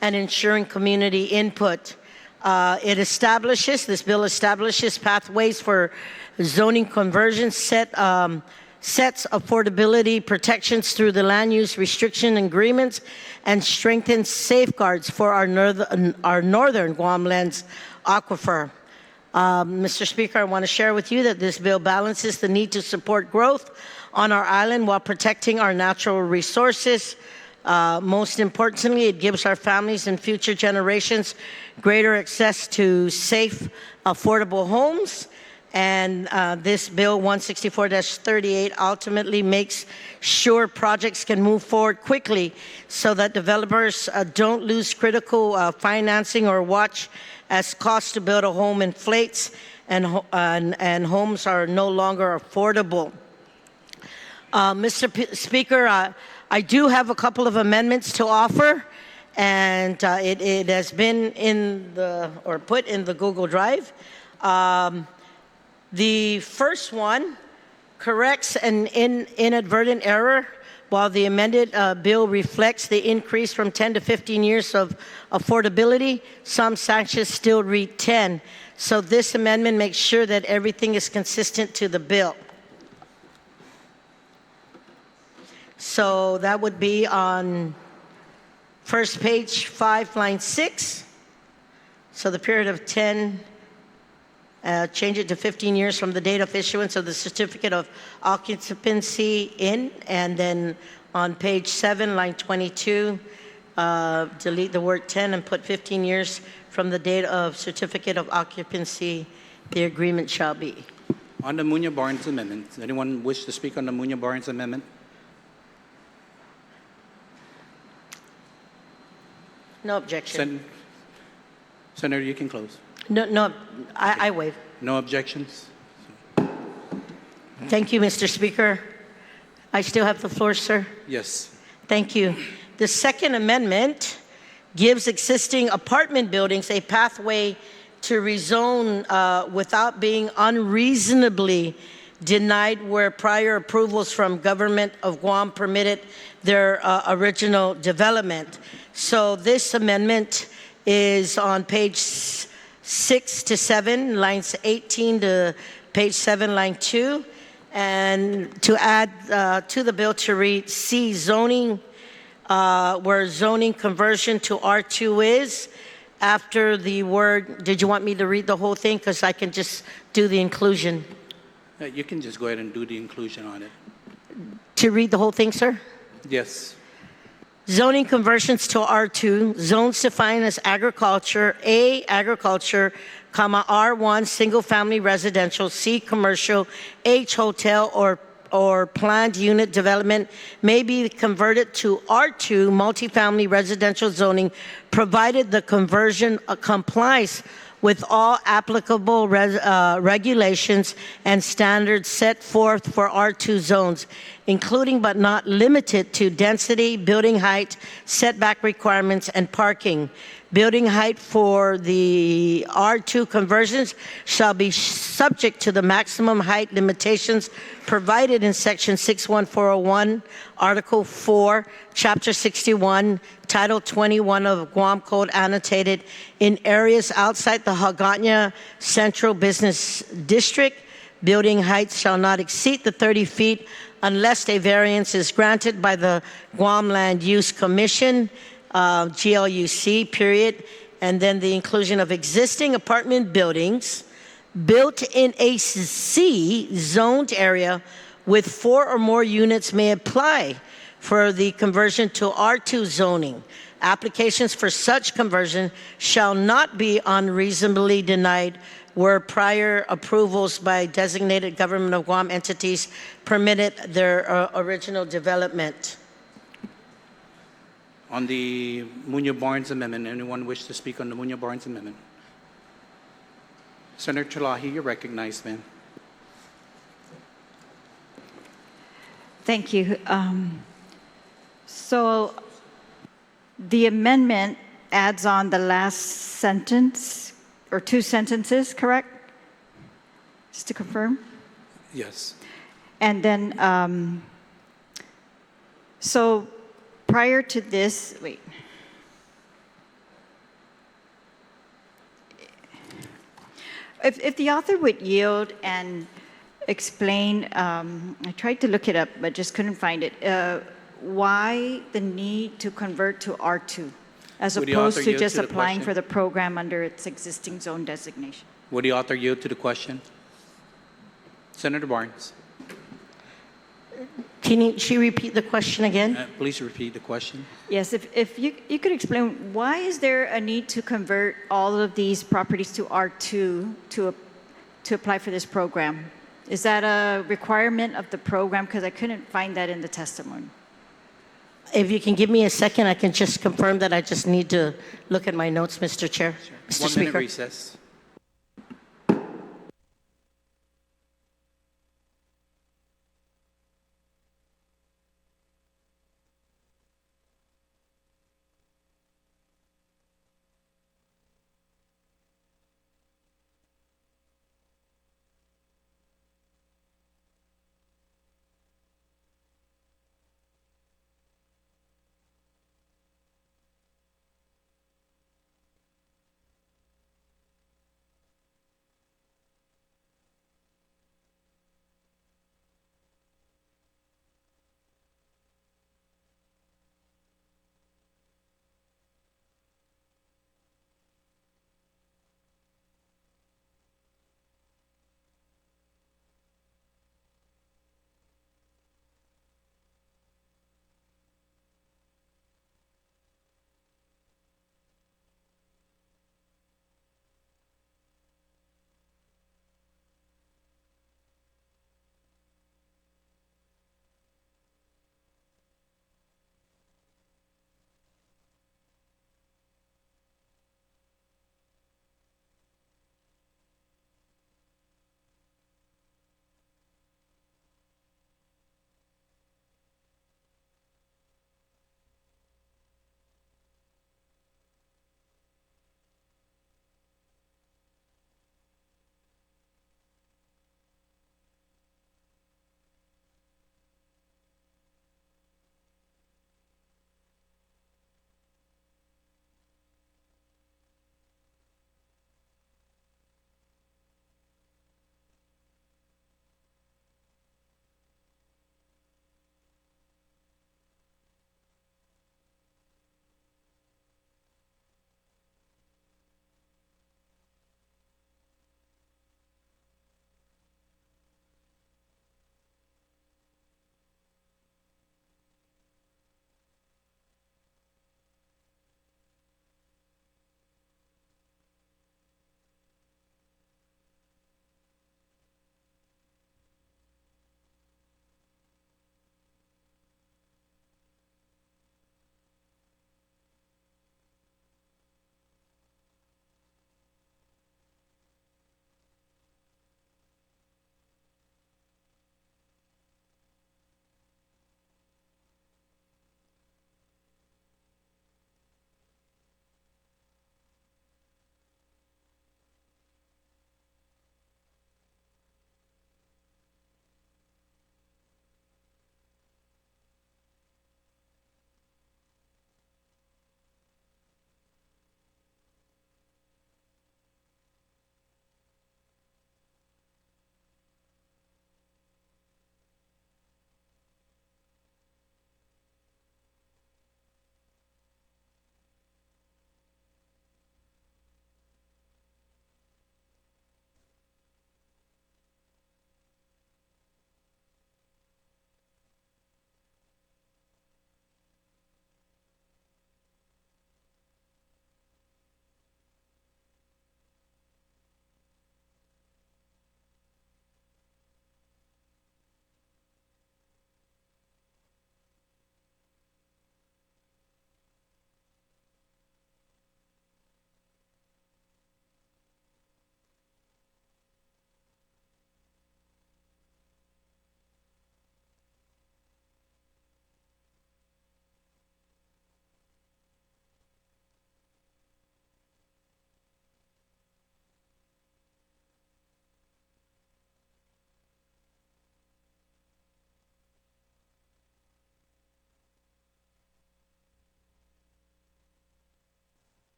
[SPEAKER 11] and ensuring community input. This bill establishes pathways for zoning conversions, sets affordability protections through the land use restriction agreements, and strengthens safeguards for our northern Guam lands aquifer. Mr. Speaker, I want to share with you that this bill balances the need to support growth on our island while protecting our natural resources. Most importantly, it gives our families and future generations greater access to safe, affordable homes. And this Bill 164-38 ultimately makes sure projects can move forward quickly so that developers don't lose critical financing or watch as cost to build a home inflates and homes are no longer affordable. Mr. Speaker, I do have a couple of amendments to offer, and it has been put in the Google Drive. The first one corrects an inadvertent error. While the amended bill reflects the increase from 10 to 15 years of affordability, some sanctions still read 10. So this amendment makes sure that everything is consistent to the bill. So that would be on first page 5, line 6. So the period of 10, change it to 15 years from the date of issuance of the certificate of occupancy and then on page 7, line 22, delete the word 10 and put 15 years from the date of certificate of occupancy, the agreement shall be.
[SPEAKER 1] On the Munoz Barnes amendment, does anyone wish to speak on the Munoz Barnes amendment?
[SPEAKER 11] No objection.
[SPEAKER 1] Senator, you can close.
[SPEAKER 11] No, I waive.
[SPEAKER 1] No objections?
[SPEAKER 11] Thank you, Mr. Speaker. I still have the floor, sir.
[SPEAKER 1] Yes.
[SPEAKER 11] Thank you. The second amendment gives existing apartment buildings a pathway to rezone without being unreasonably denied where prior approvals from government of Guam permitted their original development. So this amendment is on page 6 to 7, lines 18 to page 7, line 2, and to add to the bill to read C, zoning, where zoning conversion to R2 is, after the word, did you want me to read the whole thing? Because I can just do the inclusion.
[SPEAKER 1] You can just go ahead and do the inclusion on it.
[SPEAKER 11] To read the whole thing, sir?
[SPEAKER 1] Yes.
[SPEAKER 11] Zoning conversions to R2, zones defined as agriculture, A, agriculture, comma, R1, single-family residential, C, commercial, H, hotel, or planned unit development may be converted to R2, multifamily residential zoning provided the conversion complies with all applicable regulations and standards set forth for R2 zones, including but not limited to density, building height, setback requirements, and parking. Building height for the R2 conversions shall be subject to the maximum height limitations provided in Section 61401, Article 4, Chapter 61, Title 21 of Guam Code annotated in areas outside the Hagåtña Central Business District. Building heights shall not exceed the 30 feet unless a variance is granted by the Guam Land Use Commission, GLUC, period, and then the inclusion of existing apartment buildings built in a C-zoned area with 4 or more units may apply for the conversion to R2 zoning. Applications for such conversion shall not be unreasonably denied where prior approvals by designated government of Guam entities permitted their original development.
[SPEAKER 1] On the Munoz-Barnes Amendment, anyone wish to speak on the Munoz-Barnes Amendment? Senator Chalahi, you're recognized, ma'am.
[SPEAKER 6] Thank you. So the amendment adds on the last sentence, or 2 sentences, correct? Just to confirm?
[SPEAKER 1] Yes.
[SPEAKER 6] And then, so prior to this, wait. If the author would yield and explain, I tried to look it up, but just couldn't find it, why the need to convert to R2 as
[SPEAKER 1] Would the author
[SPEAKER 6] opposed to
[SPEAKER 1] yield
[SPEAKER 6] just
[SPEAKER 1] to the
[SPEAKER 6] applying
[SPEAKER 1] question?
[SPEAKER 6] for the program under its existing zone designation?
[SPEAKER 1] Would the author yield to the question? Senator Barnes,
[SPEAKER 11] Can she repeat the question again?
[SPEAKER 1] please repeat the question.
[SPEAKER 6] Yes, if you could explain, why is there a need to convert all of these properties to R2 to apply for this program? Is that a requirement of the program? Because I couldn't find that in the testimony.
[SPEAKER 11] If you can give me a second, I can just confirm that I just need to look at my notes, Mr. Chair. Mr.
[SPEAKER 1] 1 minute
[SPEAKER 11] Speaker.
[SPEAKER 1] recess.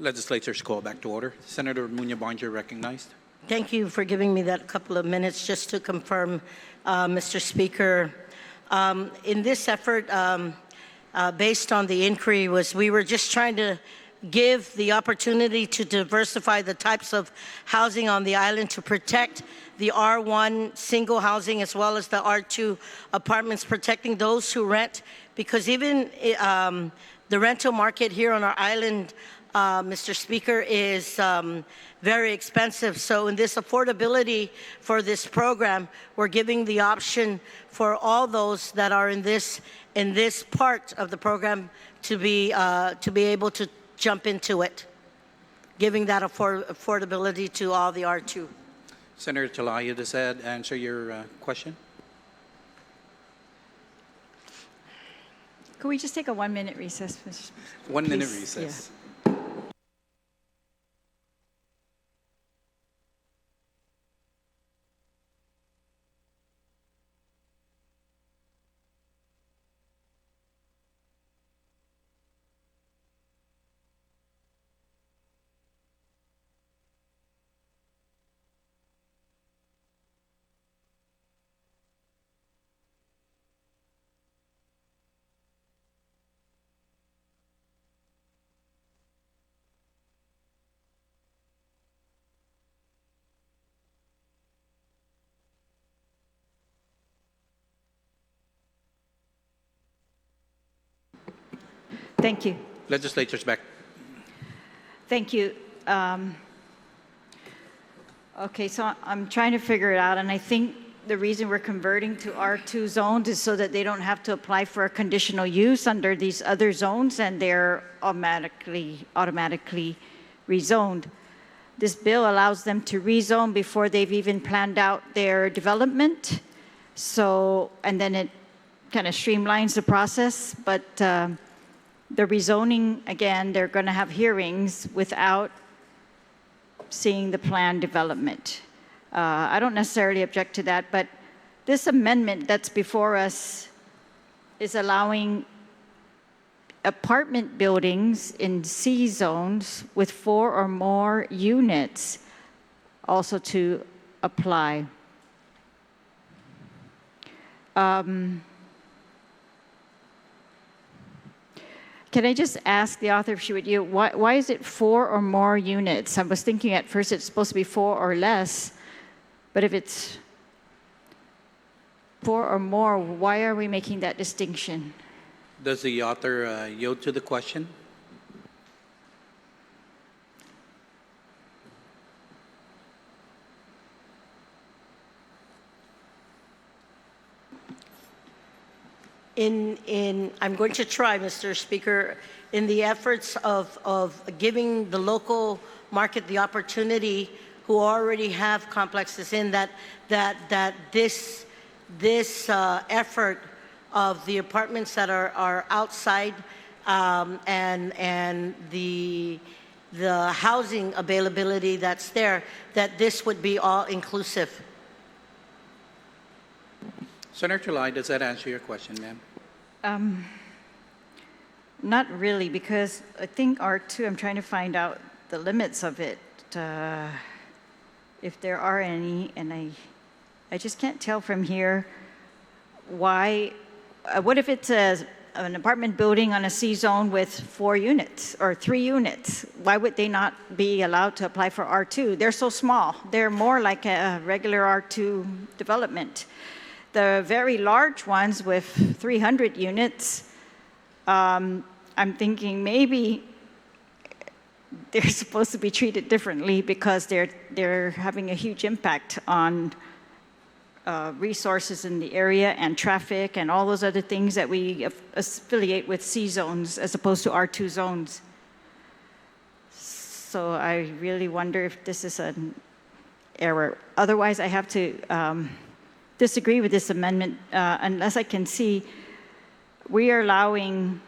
[SPEAKER 1] Legislature's call back to order. Senator Muñoz, you're recognized.
[SPEAKER 11] Thank you for giving me that couple of minutes just to confirm, Mr. Speaker. In this effort, based on the inquiry, we were just trying to give the opportunity to diversify the types of housing on the island to protect the R1 single housing as well as the R2 apartments, protecting those who rent, because even the rental market here on our island, Mr. Speaker, is very expensive. So in this affordability for this program, we're giving the option for all those that are in this part of the program to be able to jump into it, giving that affordability to all the R2.
[SPEAKER 1] Senator Talaya, does that answer your question?
[SPEAKER 6] Could we just take a 1-minute recess, Mr. Speaker?
[SPEAKER 1] 1 minute
[SPEAKER 6] Please.
[SPEAKER 1] recess.
[SPEAKER 6] Yeah. Thank you.
[SPEAKER 1] Legislature's back.
[SPEAKER 6] Thank you. Okay, so I'm trying to figure it out, and I think the reason we're converting to R2 zones is so that they don't have to apply for a conditional use under these other zones, and they're automatically rezoned. This bill allows them to rezone before they've even planned out their development. So, and then it kind of streamlines the process, but the rezoning, again, they're going to have hearings without seeing the plan development. I don't necessarily object to that, but this amendment that's before us is allowing apartment buildings in C zones with 4 or more units also to apply. Can I just ask the author if she would yield, why is it 4 or more units? I was thinking at first it's supposed to be 4 or less, but if it's 4 or more, why are we making that distinction?
[SPEAKER 1] Does the author yield to the question?
[SPEAKER 11] I'm going to try, Mr. Speaker, in the efforts of giving the local market the opportunity who already have complexes in that this effort of the apartments that are outside and the housing availability that's there, that this would be all inclusive.
[SPEAKER 1] Senator Lai, does that answer your question, ma'am?
[SPEAKER 6] Not really, because I think R2, I'm trying to find out the limits of it, if there are any, and I just can't tell from here why. What if it's an apartment building on a C zone with 4 units or 3 units? Why would they not be allowed to apply for R2? They're so small. They're more like a regular R2 development. The very large ones with 300 units, I'm thinking maybe they're supposed to be treated differently because they're having a huge impact on resources in the area and traffic and all those other things that we affiliate with C zones as opposed to R2 zones. So I really wonder if this is an error. Otherwise, I have to disagree with this amendment unless I can see we are allowing,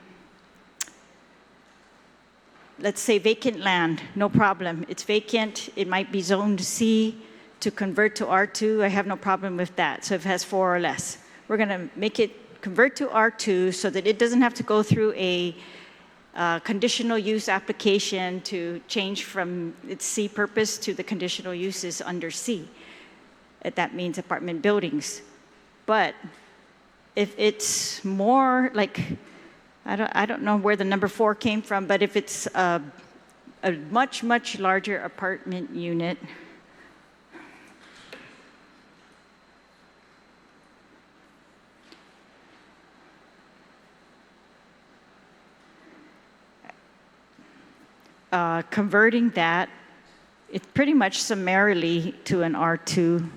[SPEAKER 6] let's say, vacant land, no problem. It's vacant, it might be zoned C to convert to R2, I have no problem with that. So if it has 4 or less. We're gonna make it convert to R2 so that it doesn't have to go through a conditional use application to change from its C purpose to the conditional uses under C. That means apartment buildings. But if it's more like, I don't know where the number 4 came from, but if it's a much, much larger apartment unit, converting that, it's pretty much summarily to an R2.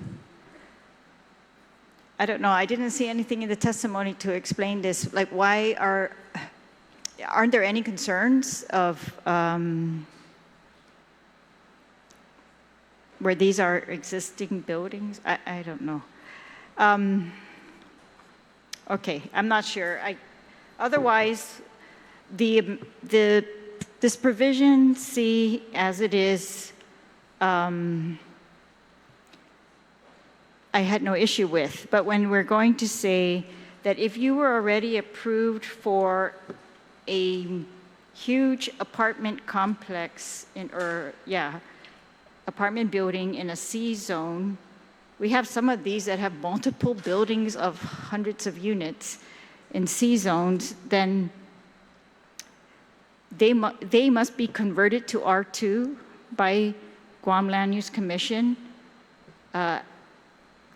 [SPEAKER 6] I don't know, I didn't see anything in the testimony to explain this. Like, why aren't there any concerns of where these are existing buildings? I don't know. Okay, I'm not sure. Otherwise, this provision C as it is, I had no issue with. But when we're going to say that if you were already approved for a huge apartment complex apartment building in a C zone, we have some of these that have multiple buildings of hundreds of units in C zones, then they must be converted to R2 by Guam Land Use Commission.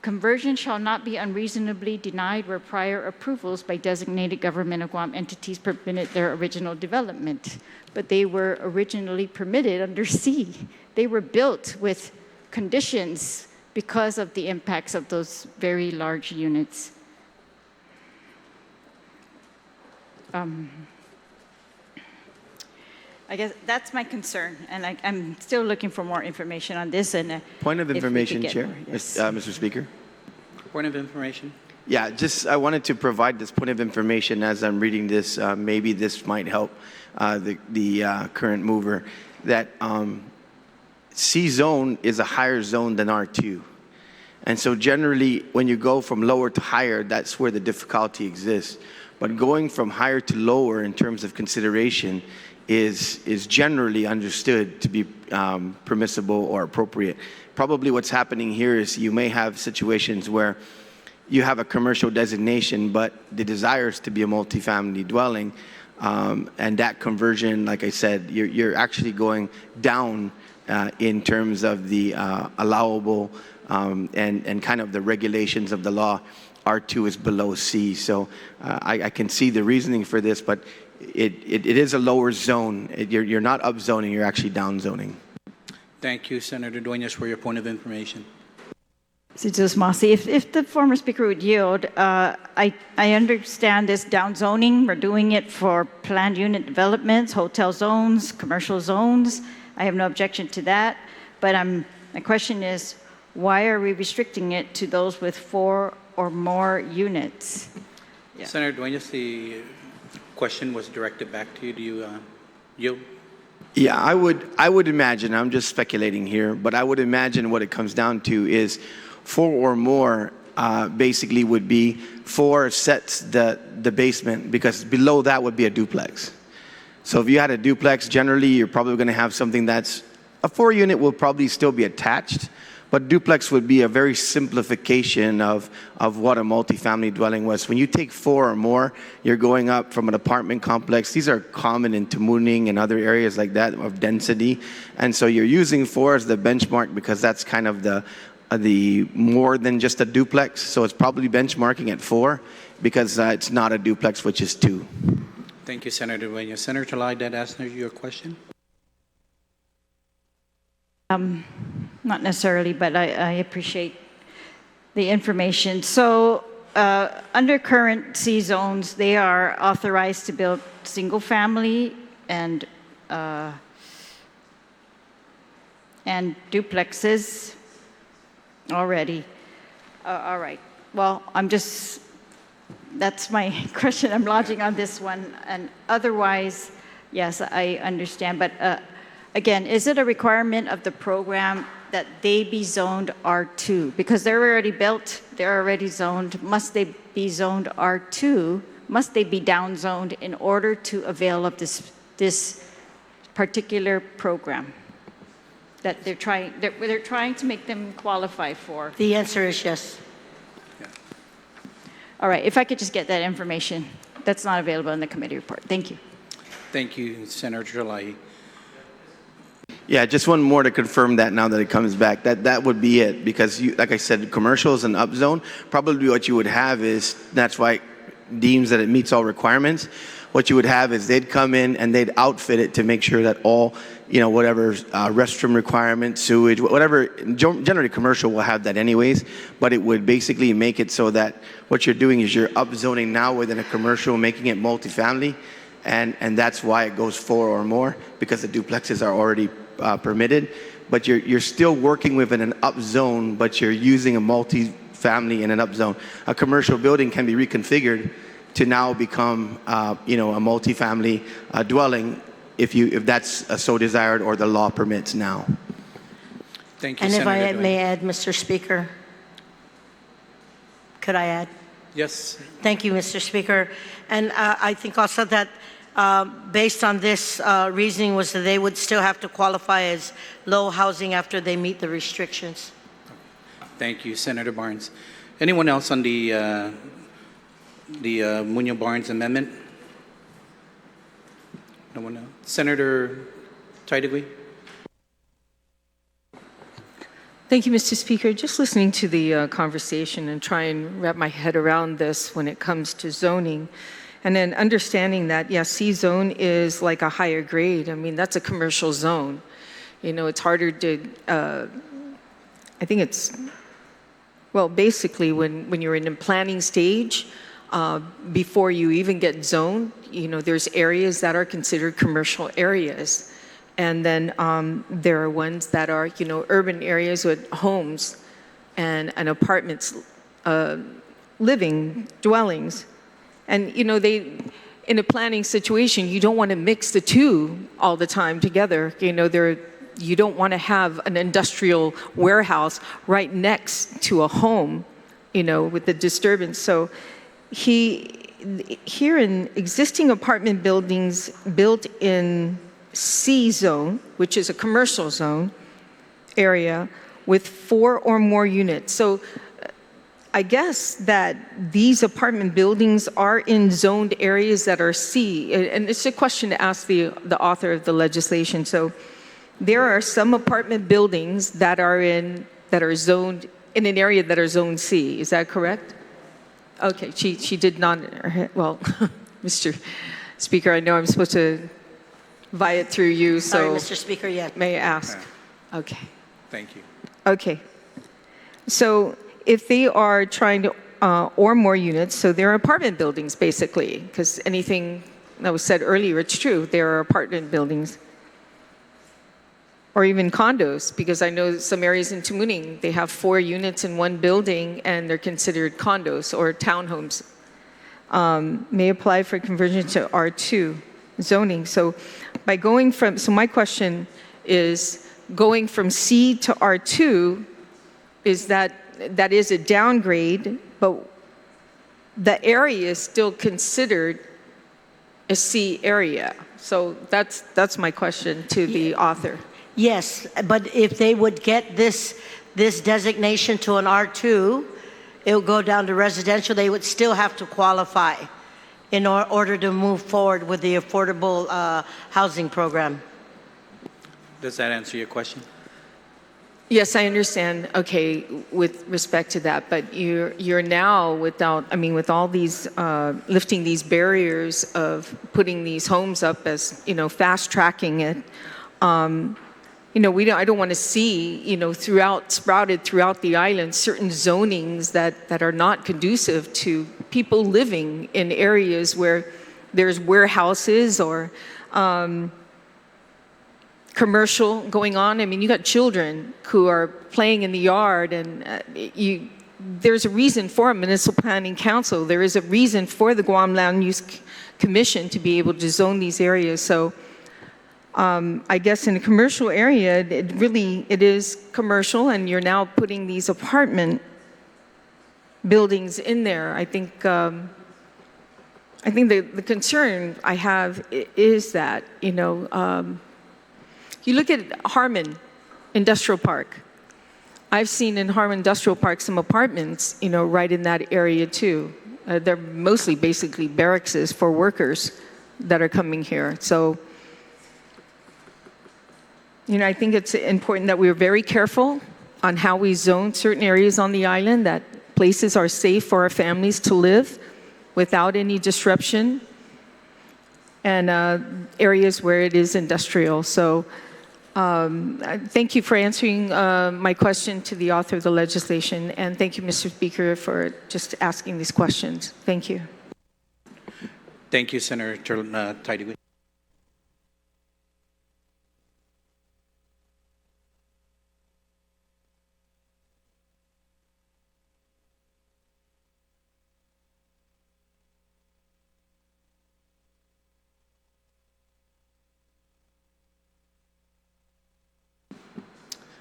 [SPEAKER 6] Conversion shall not be unreasonably denied where prior approvals by designated government of Guam entities permitted their original development. But they were originally permitted under C. They were built with conditions because of the impacts of those very large units. I guess that's my concern, and I'm still looking for more information on this. And
[SPEAKER 10] point of information, Chair,
[SPEAKER 6] yes.
[SPEAKER 10] Mr. Speaker.
[SPEAKER 1] Point of information.
[SPEAKER 10] Yeah, I wanted to provide this point of information as I'm reading this. Maybe this might help the current mover. That C zone is a higher zone than R2. And so generally, when you go from lower to higher, that's where the difficulty exists. But going from higher to lower in terms of consideration is generally understood to be permissible or appropriate. Probably what's happening here is you may have situations where you have a commercial designation, but the desire is to be a multifamily dwelling, and that conversion, like I said, you're actually going down in terms of the allowable and kind of the regulations of the law. R2 is below C, so I can see the reasoning for this, but it is a lower zone. You're not up zoning, you're actually down zoning.
[SPEAKER 1] Thank you, Senator Duenas, for your point of information.
[SPEAKER 6] Senator Masi, if the former speaker would yield, I understand this down zoning. We're doing it for planned unit developments, hotel zones, commercial zones. I have no objection to that. But my question is, why are we restricting it to those with 4 or more units?
[SPEAKER 1] Yeah. Senator Duenas, the question was directed back to you. Do you yield?
[SPEAKER 10] Yeah, I would imagine, I'm just speculating here, but I would imagine what it comes down to is 4 or more basically would be 4 sets the basement, because below that would be a duplex. So if you had a duplex, generally you're probably going to have something that's a 4 unit will probably still be attached, but duplex would be a very simplification of what a multifamily dwelling was. When you take 4 or more, you're going up from an apartment complex. These are common in Tamuning and other areas like that of density. And so you're using 4 as the benchmark because that's kind of the more than just a duplex. So it's probably benchmarking at 4 because it's not a duplex, which is 2.
[SPEAKER 1] Thank you, Senator Duenas. Senator Lai, did I ask your question?
[SPEAKER 6] Not necessarily, but I appreciate the information. So under current C zones, they are authorized to build single family and duplexes already. All right. Well, that's my question I'm lodging on this one. And otherwise, yes, I understand. But again, is it a requirement of the program that they be zoned R2? Because they're already built, they're already zoned. Must they be zoned R2? Must they be down zoned in order to avail of this this particular program that they're trying to make them qualify for?
[SPEAKER 11] The answer is yes.
[SPEAKER 6] All right, if I could just get that information. That's not available in the committee report. Thank you.
[SPEAKER 1] Thank you, Senator Lai.
[SPEAKER 10] Yeah, just one more to confirm that now that it comes back. That would be it, because you, like I said, commercials and upzone, probably what you would have is, that's why it deems that it meets all requirements. What you would have is they'd come in and they'd outfit it to make sure that all, whatever restroom requirements, sewage, whatever, generally commercial will have that anyways, but it would basically make it so that what you're doing is you're upzoning now within a commercial, making it multifamily, and that's why it goes 4 or more, because the duplexes are already permitted, but you're still working within an upzone, but you're using a multifamily in an upzone. A commercial building can be reconfigured to now become, a multifamily dwelling if that's so desired or the law permits now.
[SPEAKER 1] Thank you,
[SPEAKER 11] And if
[SPEAKER 1] Senator
[SPEAKER 11] I
[SPEAKER 1] Dwayne.
[SPEAKER 11] may add, Mr. Speaker, could I add?
[SPEAKER 1] Yes.
[SPEAKER 11] Thank you, Mr. Speaker. And I think also that based on this reasoning was that they would still have to qualify as low housing after they meet the restrictions.
[SPEAKER 1] Thank you, Senator Barnes. Anyone else on the Munoz-Barnes amendment? No one else. Senator Taitigui?
[SPEAKER 8] Thank you, Mr. Speaker. Just listening to the conversation and try and wrap my head around this when it comes to zoning. And then understanding that, yeah, C zone is like a higher grade. I mean, that's a commercial zone. It's harder to, I think it's, well, basically when you're in the planning stage, before you even get zoned, there's areas that are considered commercial areas. And then there are ones that are, urban areas with homes and apartments, living dwellings. And, they, in a planning situation, you don't want to mix the two all the time together. You don't want to have an industrial warehouse right next to a home, with the disturbance. So here in existing apartment buildings built in C zone, which is a commercial zone area with 4 or more units. So I guess that these apartment buildings are in zoned areas that are C, and it's a question to ask the author of the legislation. So there are some apartment buildings that are zoned in an area that are zone C. Is that correct? Okay, she did not. Well, Mr. Speaker, I know I'm supposed to vie it through you, so
[SPEAKER 11] Sorry, Mr. Speaker, yeah.
[SPEAKER 8] may I ask? Okay.
[SPEAKER 1] Thank you.
[SPEAKER 8] Okay. So if they are trying to, or more units, so they're apartment buildings basically, because anything that was said earlier, it's true, there are apartment buildings. Or even condos, because I know some areas in Tumuning, they have 4 units in one building and they're considered condos or townhomes. May apply for conversion to R2 zoning. So by going from, so my question is, going from C to R2, is that is a downgrade, but the area is still considered a C area. So that's my question to the author.
[SPEAKER 11] Yes, but if they would get this designation to an R2, it would go down to residential. They would still have to qualify in order to move forward with the affordable housing program.
[SPEAKER 1] Does that answer your question?
[SPEAKER 8] Yes, I understand. Okay, with respect to that, but you're now with all these lifting these barriers of putting these homes up as fast tracking it. I don't want to see sprouted throughout the island certain zonings that are not conducive to people living in areas where there's warehouses or commercial going on. I mean, you got children who are playing in the yard, and there's a reason for a municipal planning council. There is a reason for the Guam Land Use Commission to be able to zone these areas. So I guess in a commercial area, it is commercial, and you're now putting these apartment buildings in there. I think I think the concern I have is that, you look at Harmon Industrial Park. I've seen in Harmon Industrial Park some apartments, right in that area too. They're mostly basically barracks for workers that are coming here. So, I think it's important that we're very careful on how we zone certain areas on the island, that places are safe for our families to live without any disruption, and areas where it is industrial. So thank you for answering my question to the author of the legislation, and thank you, Mr. Speaker, for just asking these questions. Thank you.
[SPEAKER 1] Thank you, Senator Tidy.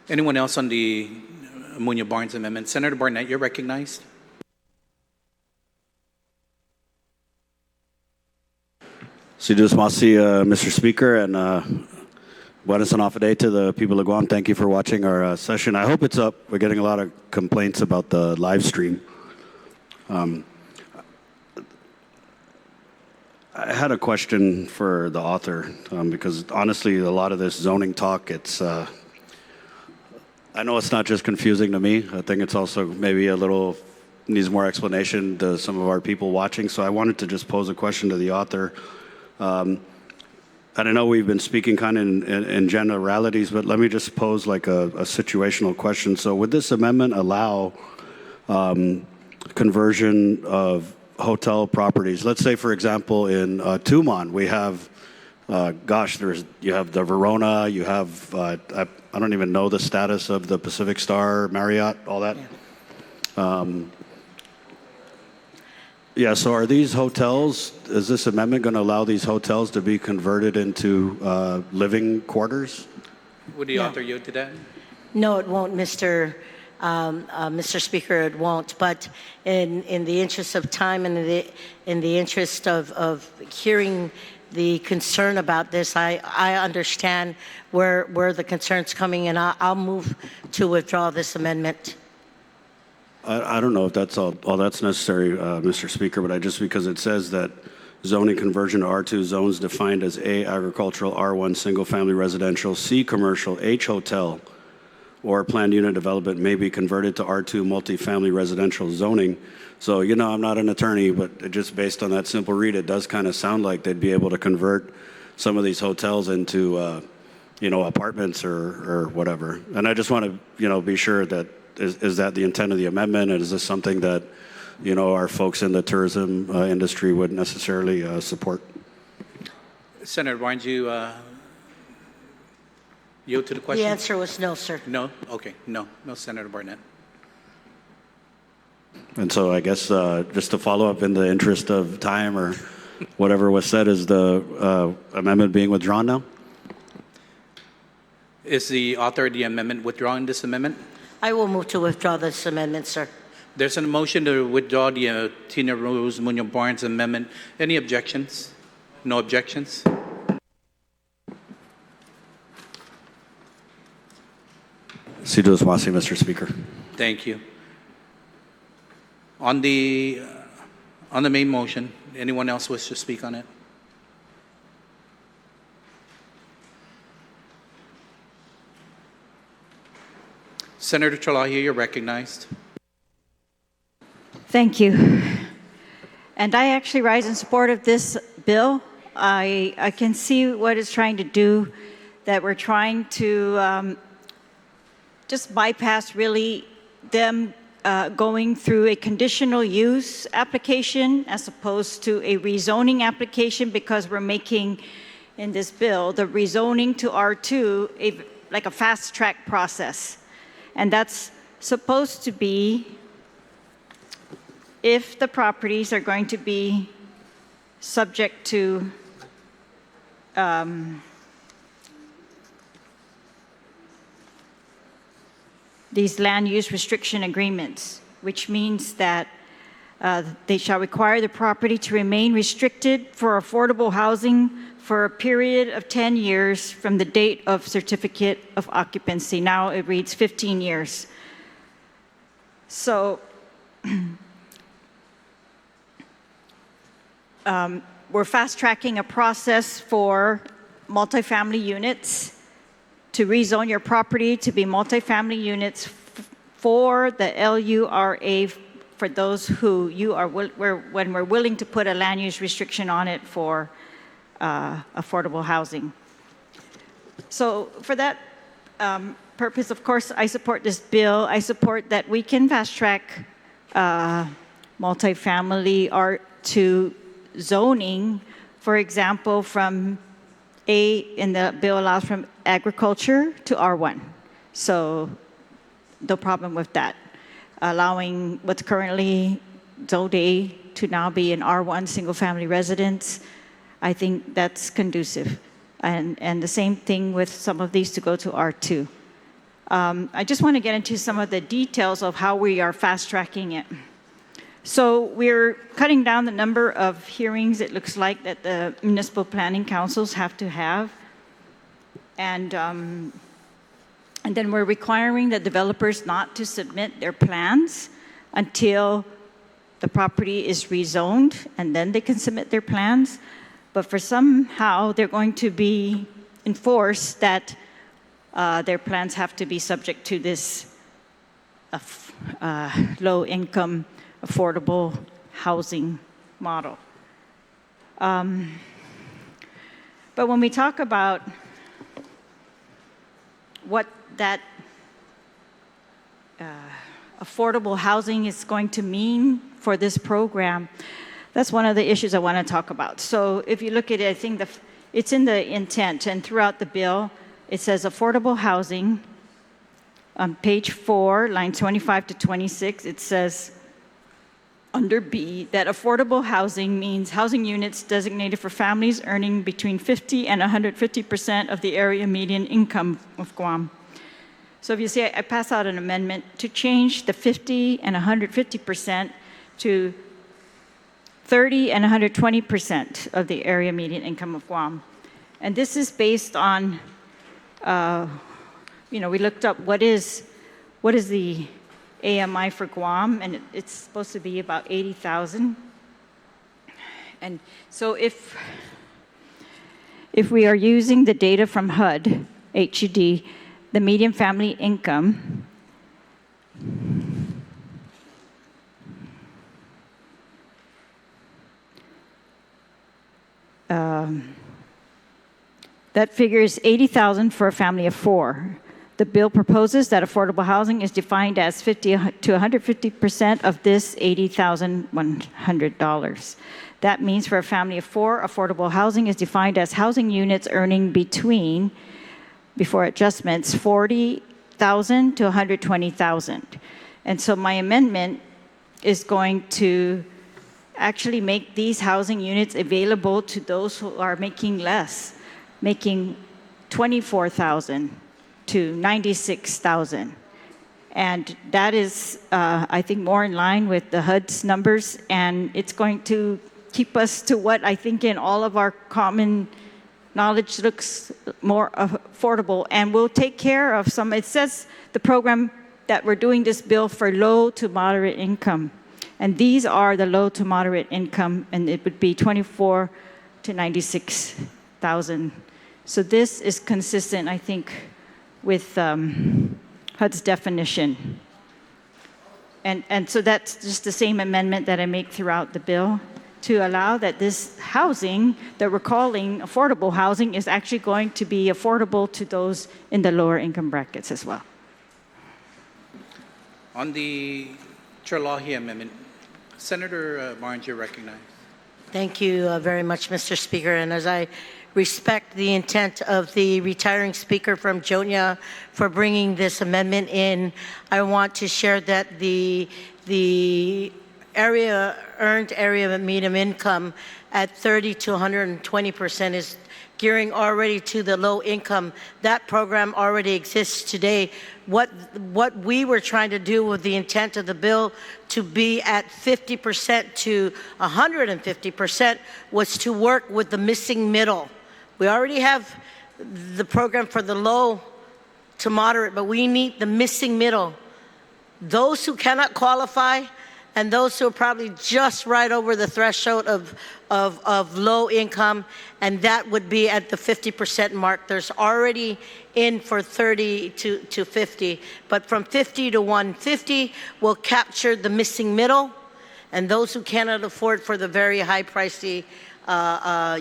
[SPEAKER 1] Anyone else on the Munoz Barnes amendment? Senator Barnett, you're recognized.
[SPEAKER 7] Mr. Speaker, and buenas noches to the people of Guam. Thank you for watching our session. I hope it's up. We're getting a lot of complaints about the live stream. I had a question for the author, because honestly, a lot of this zoning talk, I know it's not just confusing to me. I think it's also maybe needs more explanation to some of our people watching. So I wanted to just pose a question to the author. And I know we've been speaking kind of in generalities, but let me just pose like a situational question. So would this amendment allow conversion of hotel properties? Let's say, for example, in Tumon, we have you have the Verona, you have, I don't even know the status of the Pacific Star, Marriott, all that. So are these hotels, is this amendment going to allow these hotels to be converted into living quarters?
[SPEAKER 1] Would the author yield to that?
[SPEAKER 11] No, it won't, Mr. Speaker, it won't. But in the interest of time and in the interest of hearing the concern about this, I understand where the concern's coming, and I'll move to withdraw this amendment.
[SPEAKER 7] I don't know if that's all that's necessary, Mr. Speaker, but because it says that zoning conversion to R2 zones defined as A, agricultural, R1, single-family residential, C, commercial, H, hotel, or planned unit development may be converted to R2 multifamily residential zoning. So, I'm not an attorney, but just based on that simple read, it does kind of sound like they'd be able to convert some of these hotels into, apartments or whatever. And I just want to, be sure that is that the intent of the amendment, and is this something that, our folks in the tourism industry would necessarily support?
[SPEAKER 1] Senator Barnes, you yield to the question?
[SPEAKER 11] The answer was no, sir.
[SPEAKER 1] No? Okay. No, Senator Barnett.
[SPEAKER 7] And so I guess just to follow up in the interest of time or whatever was said, is the amendment being withdrawn now?
[SPEAKER 1] Is the author of the amendment withdrawing this amendment?
[SPEAKER 11] I will move to withdraw this amendment, sir.
[SPEAKER 1] There's a motion to withdraw the Tina Rose Munoz Barnes amendment. Any objections? No objections?
[SPEAKER 7] Mr. Speaker.
[SPEAKER 1] Thank you. On the main motion, anyone else wish to speak on it? Senator Chalahi, you're recognized.
[SPEAKER 6] Thank you. And I actually rise in support of this bill. I can see what it's trying to do, that we're trying to just bypass really them going through a conditional use application as opposed to a rezoning application, because we're making in this bill the rezoning to R2 like a fast track process. And that's supposed to be if the properties are going to be subject to these land use restriction agreements, which means that They shall require the property to remain restricted for affordable housing for a period of 10 years from the date of certificate of occupancy. Now it reads 15 years. So we're fast tracking a process for multifamily units to rezone your property to be multifamily units for the LURA for those who when we're willing to put a land use restriction on it for affordable housing. So for that purpose, of course, I support this bill. I support that we can fast track multifamily R2 zoning, for example, from in the bill allows from agriculture to R1. So no problem with that. Allowing what's currently zoned A to now be an R1 single family residence, I think that's conducive. And the same thing with some of these to go to R2. I just want to get into some of the details of how we are fast tracking it. So we're cutting down the number of hearings, it looks like, that the municipal planning councils have to have. And then we're requiring the developers not to submit their plans until the property is rezoned, and then they can submit their plans. But for somehow, they're going to be enforced that their plans have to be subject to this low-income, affordable housing model. But when we talk about what that affordable housing is going to mean for this program, that's one of the issues I want to talk about. So if you look at it, I think it's in the intent, and throughout the bill, it says affordable housing. On page 4, line 25 to 26, it says, under B, that affordable housing means housing units designated for families earning between 50 and 150% of the area median income of Guam. So if you see, I pass out an amendment to change the 50 and 150% to 30 and 120% of the area median income of Guam. And this is based on, we looked up what is the AMI for Guam, and it's supposed to be about 80,000. And so if we are using the data from HUD, the median family income that figure is 80,000 for a family of 4. The bill proposes that affordable housing is defined as 50 to 150% of this $80,100. That means for a family of 4, affordable housing is defined as housing units earning between, before adjustments, 40,000 to 120,000. And so my amendment is going to actually make these housing units available to those who are making less, making 24,000 to 96,000. And that is, I think, more in line with the HUD's numbers, and it's going to keep us to what I think in all of our common knowledge looks more affordable, and we'll take care of some. It says the program that we're doing this bill for low to moderate income, and these are the low to moderate income, and it would be 24 to 96,000. So this is consistent, I think, with HUD's definition. And so that's just the same amendment that I make throughout the bill to allow that this housing that we're calling affordable housing is actually going to be affordable to those in the lower income brackets as well.
[SPEAKER 1] On the Chalahi amendment, Senator Barnes, you're recognized.
[SPEAKER 11] Thank you very much, Mr. Speaker. And as I respect the intent of the retiring speaker from Jonia for bringing this amendment in, I want to share that the earned area median income at 30 to 120% is gearing already to the low income. That program already exists today. What we were trying to do with the intent of the bill to be at 50% to 150% was to work with the missing middle. We already have the program for the low to moderate, but we need the missing middle. Those who cannot qualify and those who are probably just right over the threshold of low income, and that would be at the 50% mark. There's already in for 30 to 50, but from 50 to 150 will capture the missing middle and those who cannot afford for the very high pricey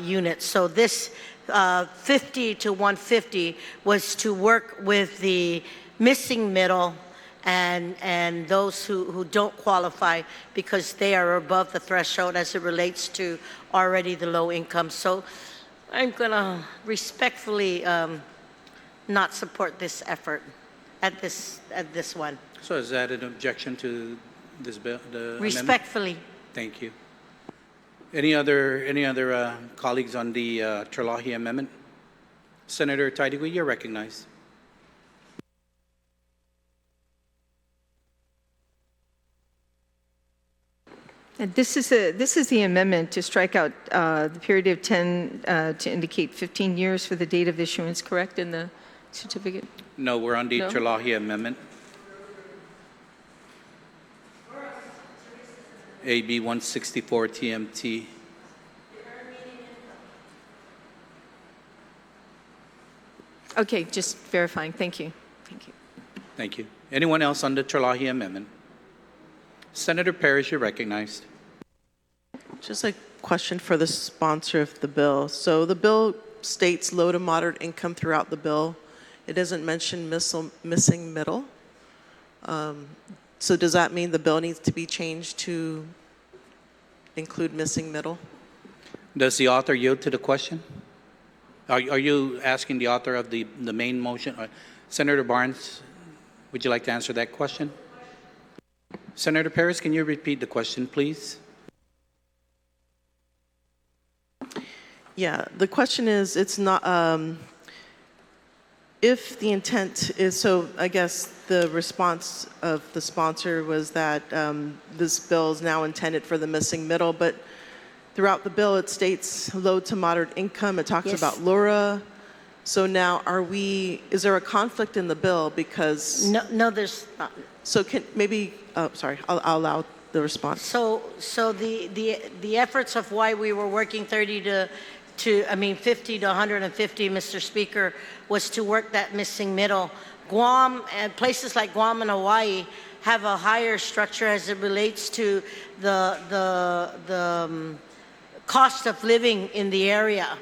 [SPEAKER 11] units. So this 50 to 150 was to work with the missing middle and those who don't qualify because they are above the threshold as it relates to already the low income. So I'm going to respectfully not support this effort at this one.
[SPEAKER 1] So is that an objection to this bill? The amendment?
[SPEAKER 11] Respectfully.
[SPEAKER 1] Thank you. Any other colleagues on the Terlaje amendment? Senator Taidigui, you're recognized.
[SPEAKER 8] And this is the amendment to strike out the period of 10 to indicate 15 years for the date of issuance, correct, in the certificate?
[SPEAKER 1] No, we're on the
[SPEAKER 8] No?
[SPEAKER 1] Terlaje amendment. AB 164 TMT.
[SPEAKER 8] Okay, just verifying. Thank you. Thank you.
[SPEAKER 1] Thank you. Anyone else on the Terlaje amendment? Senator Parrish, you're recognized.
[SPEAKER 4] Just a question for the sponsor of the bill. So the bill states low to moderate income throughout the bill. It doesn't mention missing middle. So does that mean the bill needs to be changed to include missing middle?
[SPEAKER 1] Does the author yield to the question? Are you asking the author of the main motion? Senator Barnes, would you like to answer that question? Senator Parrish, can you repeat the question, please?
[SPEAKER 4] Yeah, the question is, it's not, if the intent is, so I guess the response of the sponsor was that this bill is now intended for the missing middle, but throughout the bill it states low to moderate income, it talks about LURA. So now is there a conflict in the bill because?
[SPEAKER 11] No, there's not.
[SPEAKER 4] So I'll allow the response.
[SPEAKER 11] So the efforts of why we were working 50 to 150, Mr. Speaker, was to work that missing middle. Guam and places like Guam and Hawaii have a higher structure as it relates to the cost of living in the area,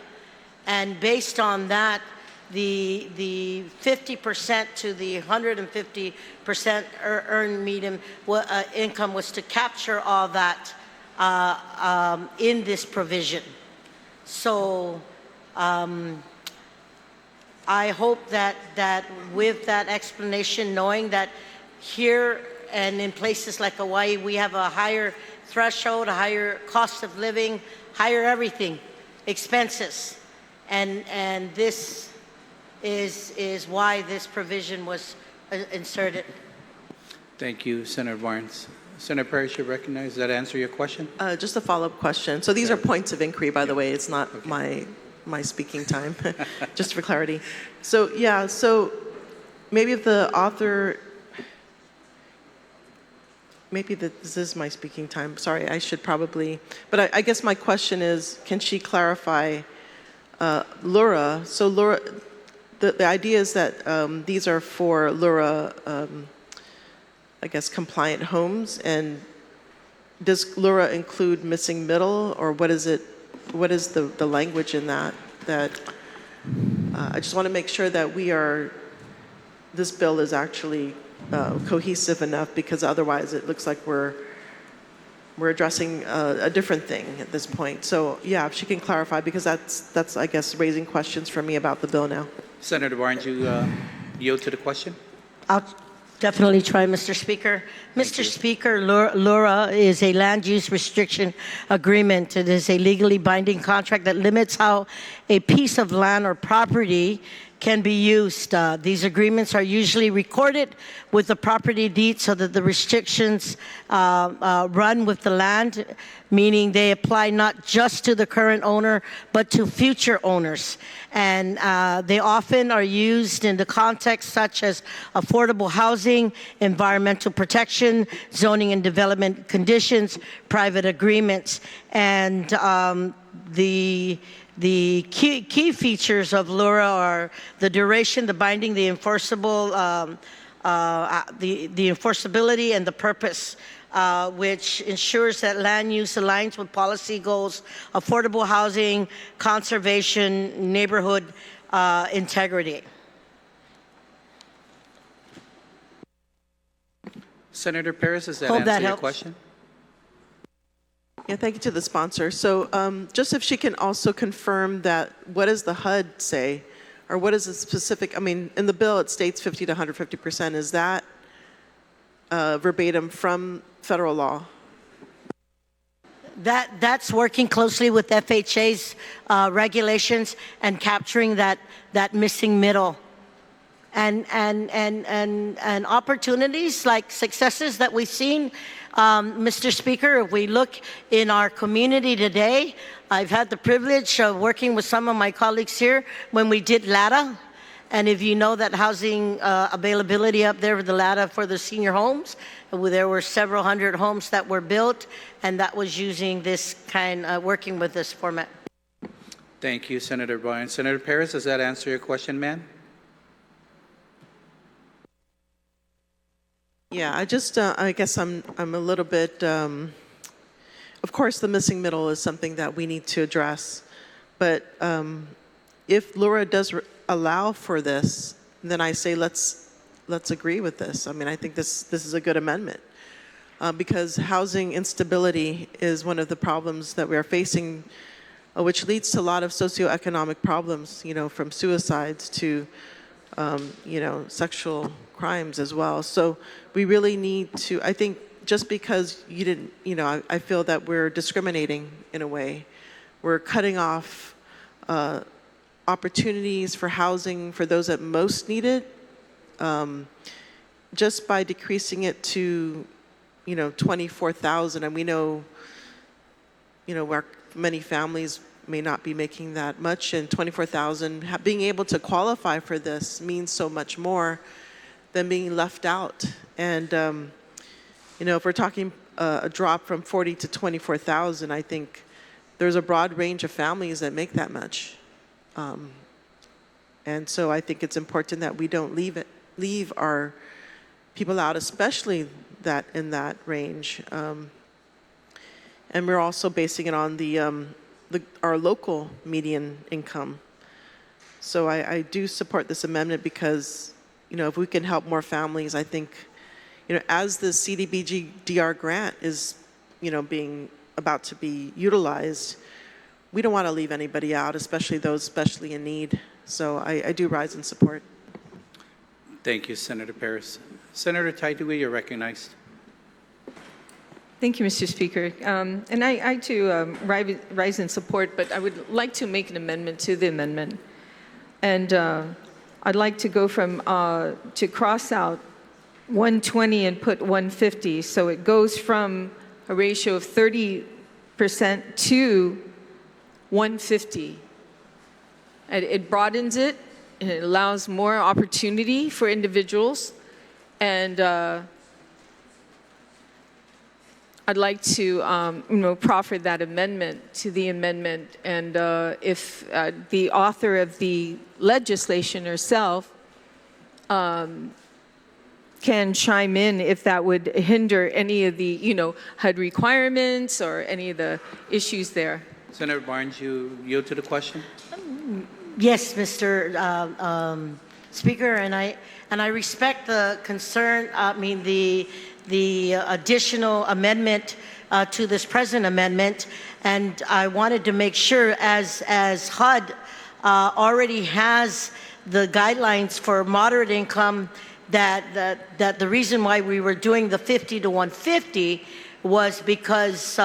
[SPEAKER 11] and based on that, the 50% to the 150% earned median income was to capture all that in this provision. So I hope that with that explanation, knowing that here and in places like Hawaii, we have a higher threshold, a higher cost of living, higher everything, expenses, and this is why this provision was inserted.
[SPEAKER 1] Thank you, Senator Barnes. Senator Parrish, you recognize. Does that answer your question?
[SPEAKER 4] Just a follow-up question. So these are points of inquiry, by the way. It's not my speaking time, just for clarity. So yeah, so maybe if the author, this is my speaking time. Sorry, I should probably, but I guess my question is, can she clarify LURA? So LURA, the idea is that these are for LURA, I guess, compliant homes, and does LURA include missing middle, or what is it? What is the language in that? I just want to make sure that this bill is actually cohesive enough, because otherwise it looks like we're addressing a different thing at this point. So yeah, if she can clarify, because that's I guess raising questions for me about the bill now.
[SPEAKER 1] Senator Barnes, you yield to the question?
[SPEAKER 11] Definitely try, Mr. Speaker. Mr. Speaker, LURA is a land use restriction agreement. It is a legally binding contract that limits how a piece of land or property can be used. These agreements are usually recorded with the property deed so that the restrictions run with the land, meaning they apply not just to the current owner, but to future owners. And they often are used in the context such as affordable housing, environmental protection, zoning and development conditions, private agreements, and the key features of LURA are the duration, the binding, the enforceable, the enforceability, and the purpose, which ensures that land use aligns with policy goals, affordable housing, conservation, neighborhood integrity.
[SPEAKER 1] Senator Perez, does that
[SPEAKER 11] Hope
[SPEAKER 1] answer
[SPEAKER 11] that
[SPEAKER 1] your
[SPEAKER 11] helps.
[SPEAKER 1] question?
[SPEAKER 4] Yeah, thank you to the sponsor. So just if she can also confirm that, what does the HUD say? Or what is the specific, I mean, in the bill it states 50 to 150%. Is that verbatim from federal law?
[SPEAKER 11] That's working closely with FHA's regulations and capturing that missing middle. And opportunities like successes that we've seen, Mr. Speaker, if we look in our community today, I've had the privilege of working with some of my colleagues here when we did LATA. And if you know that housing availability up there with the LATA for the senior homes, there were several hundred homes that were built, and that was using this kind of working with this format.
[SPEAKER 1] Thank you, Senator Bryan. Senator Perez, does that answer your question, ma'am?
[SPEAKER 4] Yeah, I guess I'm a little bit, of course the missing middle is something that we need to address, but if LURA does allow for this, then I say let's agree with this. I mean, I think this is a good amendment because housing instability is one of the problems that we are facing, which leads to a lot of socioeconomic problems, you know, from suicides to, you know, sexual crimes as well. So we really need to, I think just because you didn't, you know, I feel that we're discriminating in a way. We're cutting off opportunities for housing for those that most need it, just by decreasing it to, you know, 24,000. And we know, you know, where many families may not be making that much, and 24,000, being able to qualify for this means so much more than being left out. And, you know, if we're talking a drop from 40 to 24,000, I think there's a broad range of families that make that much. And so I think it's important that we don't leave our people out, especially that in that range. And we're also basing it on our local median income. So I do support this amendment because, you know, if we can help more families, I think, you know, as the CDBG-DR grant is, you know, about to be utilized, we don't want to leave anybody out, especially those especially in need. So I do rise in support.
[SPEAKER 1] Thank you, Senator Perez. Senator Taidui, you're recognized.
[SPEAKER 8] Thank you, Mr. Speaker. And I too rise in support, but I would like to make an amendment to the amendment. And I'd like to go from, to cross out 120 and put 150. So it goes from a ratio of 30% to 150. And it broadens it, and it allows more opportunity for individuals. And I'd like to, you know, proffer that amendment to the amendment. And if the author of the legislation herself can chime in if that would hinder any of the, you know, HUD requirements or any of the issues there.
[SPEAKER 1] Senator Barnes, you yield to the question?
[SPEAKER 11] Yes, Mr. Speaker, and I respect the concern. I mean the additional amendment to this present amendment, and I wanted to make sure as HUD already has the guidelines for moderate income that the reason why we were doing the 50 to 150 was because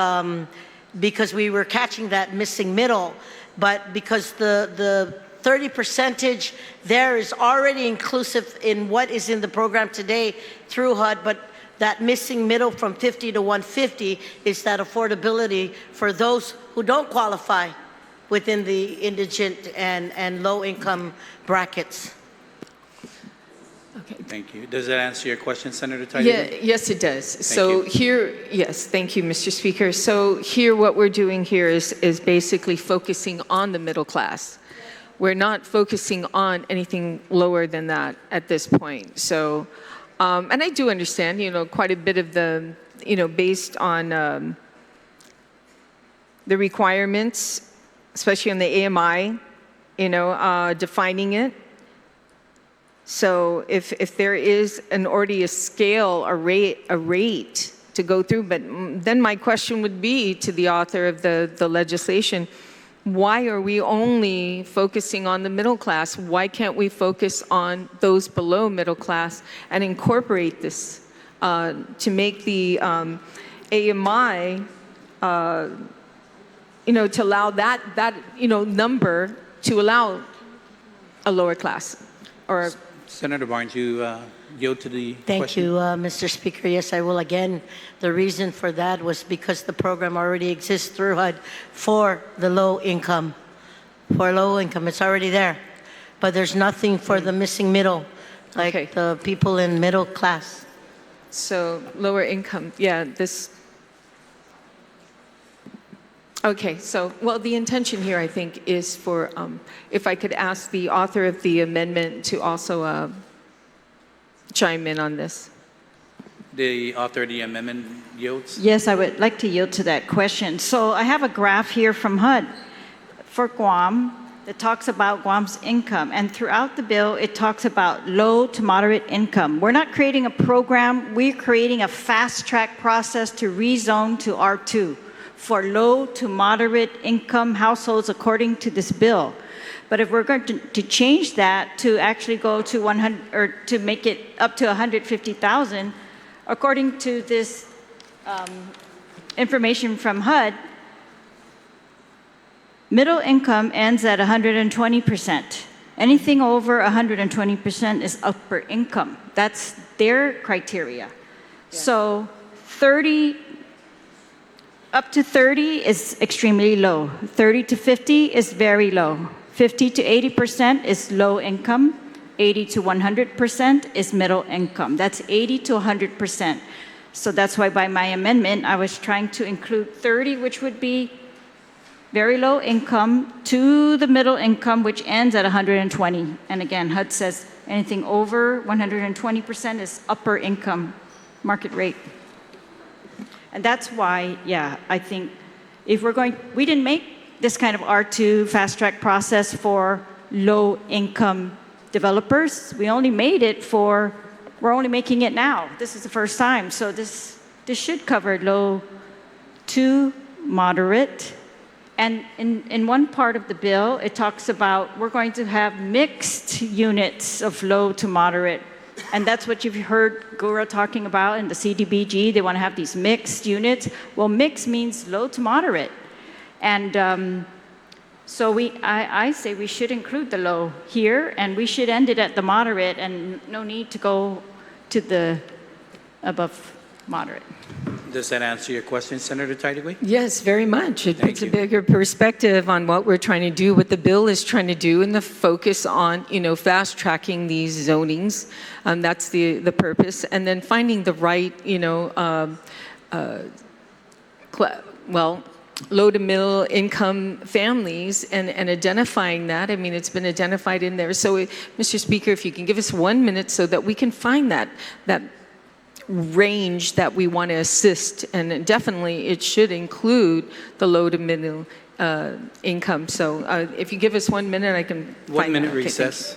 [SPEAKER 11] we were catching that missing middle, but because the 30 percentage there is already inclusive in what is in the program today through HUD, but that missing middle from 50 to 150 is that affordability for those who don't qualify within the indigent and low income brackets.
[SPEAKER 8] Okay.
[SPEAKER 1] Thank you. Does that answer your question, Senator Tidy?
[SPEAKER 8] Yeah, yes, it does. So
[SPEAKER 1] you.
[SPEAKER 8] here, yes, thank you, Mr. Speaker. So here, what we're doing here is basically focusing on the middle class. We're not focusing on anything lower than that at this point. So, and I do understand, quite a bit of the, based on the requirements, especially on the AMI, defining it. So if there is already a scale, a rate to go through, but then my question would be to the author of the legislation, why are we only focusing on the middle class? Why can't we focus on those below middle class and incorporate this to make the AMI, to allow that number to allow a lower class or
[SPEAKER 1] Senator Barnes, you yield to the
[SPEAKER 11] Thank
[SPEAKER 1] question.
[SPEAKER 11] you, Mr. Speaker. Yes, I will. Again, the reason for that was because the program already exists through HUD for the low income. For low income, it's already there. But there's nothing for the missing middle, like
[SPEAKER 8] Okay.
[SPEAKER 11] the people in middle class.
[SPEAKER 8] So lower income, yeah, this. Okay, so, well, the intention here, I think, is for, if I could ask the author of the amendment to also chime in on this.
[SPEAKER 1] The author of the amendment yields.
[SPEAKER 6] Yes, I would like to yield to that question. So I have a graph here from HUD for Guam that talks about Guam's income. And throughout the bill, it talks about low to moderate income. We're not creating a program, we're creating a fast track process to rezone to R2 for low to moderate income households according to this bill. But if we're going to change that to actually go to 100, or to make it up to 150,000, according to this information from HUD, middle income ends at 120%. Anything over 120% is upper income. That's their criteria. Yeah. So 30, up to 30 is extremely low. 30 to 50 is very low. 50 to 80% is low income. 80 to 100% is middle income. That's 80 to 100%. So that's why by my amendment, I was trying to include 30, which would be very low income, to the middle income, which ends at 120. And again, HUD says anything over 120% is upper income market rate. And that's why, yeah, I think if we're going, we didn't make this kind of R2 fast track process for low income developers. We only made it for, we're only making it now. This is the first time. So this should cover low to moderate. And in one part of the bill, it talks about we're going to have mixed units of low to moderate. And that's what you've heard Gura talking about in the CDBG. They want to have these mixed units. Well, mixed means low to moderate. And so I say we should include the low here, and we should end it at the moderate, and no need to go to the above moderate.
[SPEAKER 1] Does that answer your question, Senator Tideway?
[SPEAKER 8] Yes, very much. It puts a
[SPEAKER 1] you.
[SPEAKER 8] bigger perspective on what we're trying to do, what the bill is trying to do, and the focus on, fast tracking these zonings. That's the purpose. And then finding the right, low to middle income families and identifying that. I mean, it's been identified in there. So, Mr. Speaker, if you can give us 1 minute so that we can find that range that we want to assist, and definitely it should include the low to middle income. So if you give us 1 minute, I can find
[SPEAKER 1] 1 minute
[SPEAKER 8] that. Okay,
[SPEAKER 1] recess.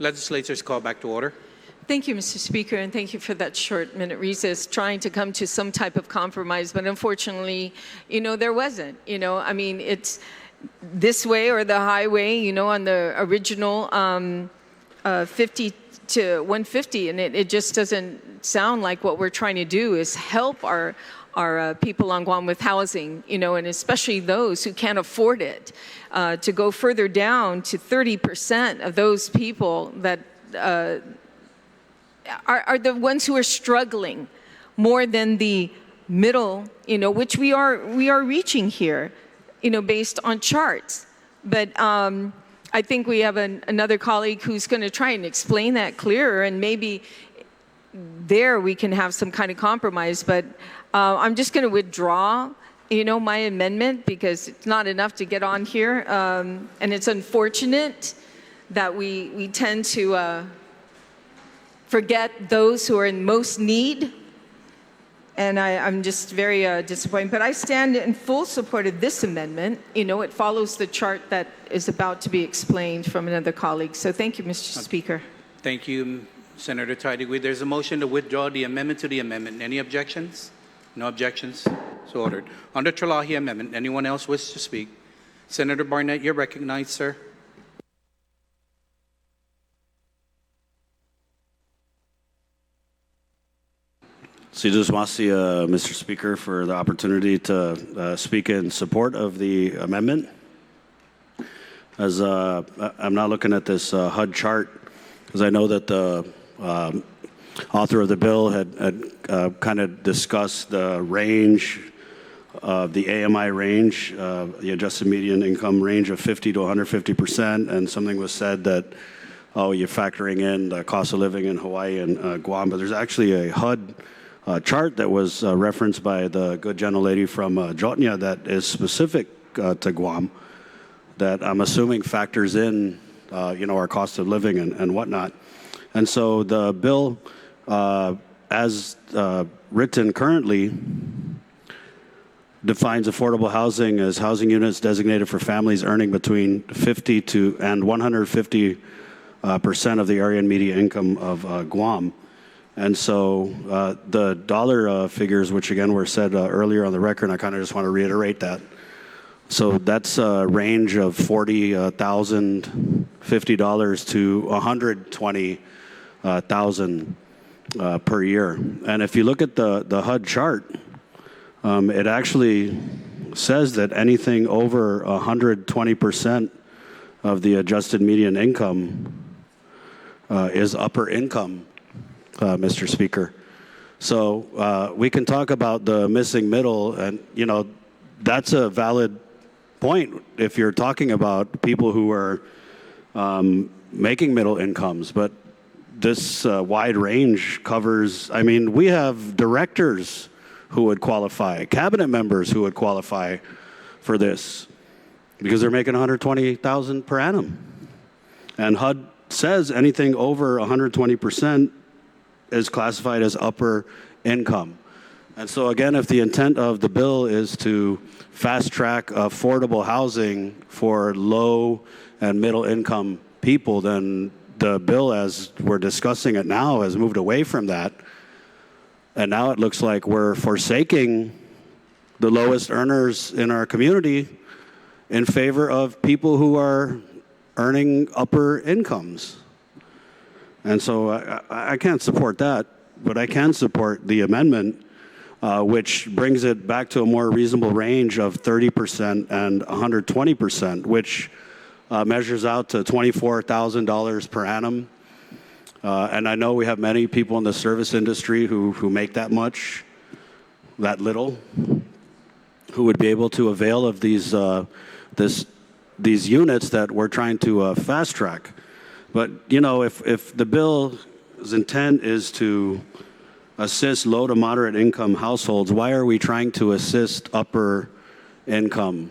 [SPEAKER 1] Legislature is called back to order.
[SPEAKER 8] Thank you, Mr. Speaker, and thank you for that short-minute recess, trying to come to some type of compromise. But unfortunately, there wasn't. I mean, it's this way or the highway, on the original 50 to 150, and it just doesn't sound like what we're trying to do is help our people on Guam with housing, and especially those who can't afford it, to go further down to 30% of those people that are the ones who are struggling more than the middle, which we are reaching here, based on charts. But I think we have another colleague who's going to try and explain that clearer, and maybe there we can have some kind of compromise. But I'm just going to withdraw, my amendment, because it's not enough to get on here, and it's unfortunate that we tend to forget those who are in most need. And I'm just very disappointed. But I stand in full support of this amendment. It follows the chart that is about to be explained from another colleague. So thank you, Mr. Speaker.
[SPEAKER 1] Thank you, Senator Teidigui. There's a motion to withdraw the amendment to the amendment. Any objections? No objections? So ordered. On the Trelawney Amendment, anyone else wish to speak? Senator Barnett, you're recognized, sir.
[SPEAKER 7] Mr. Speaker, for the opportunity to speak in support of the amendment. As I'm not looking at this HUD chart, because I know that the author of the bill had kind of discussed the range of the AMI range, the adjusted median income range of 50 to 150%, and something was said that, oh, you're factoring in the cost of living in Hawaii and Guam, but there's actually a HUD chart that was referenced by the good gentlelady from Jotnia that is specific to Guam, that I'm assuming factors in, our cost of living and whatnot. And so the bill, as written currently, defines affordable housing as housing units designated for families earning between 50 to and 150% of the area and median income of Guam. And so the dollar figures, which again were said earlier on the record, and I kind of just want to reiterate that. So that's a range of $40,050 to $120,000 per year. And if you look at the HUD chart, it actually says that anything over 120% of the adjusted median income is upper income. Mr. Speaker. So we can talk about the missing middle, and that's a valid point if you're talking about people who are making middle incomes, but this wide range covers, we have directors who would qualify, cabinet members who would qualify for this because they're making $120,000 per annum. And HUD says anything over 120% is classified as upper income. And so again, if the intent of the bill is to fast track affordable housing for low and middle income people, then the bill as we're discussing it now has moved away from that. And now it looks like we're forsaking the lowest earners in our community in favor of people who are earning upper incomes. And so I can't support that, but I can support the amendment, which brings it back to a more reasonable range of 30% and 120%, which measures out to $24,000 per annum. And I know we have many people in the service industry who make that much, that little, who would be able to avail of these units that we're trying to fast track. But, if the bill's intent is to assist low to moderate income households, why are we trying to assist upper income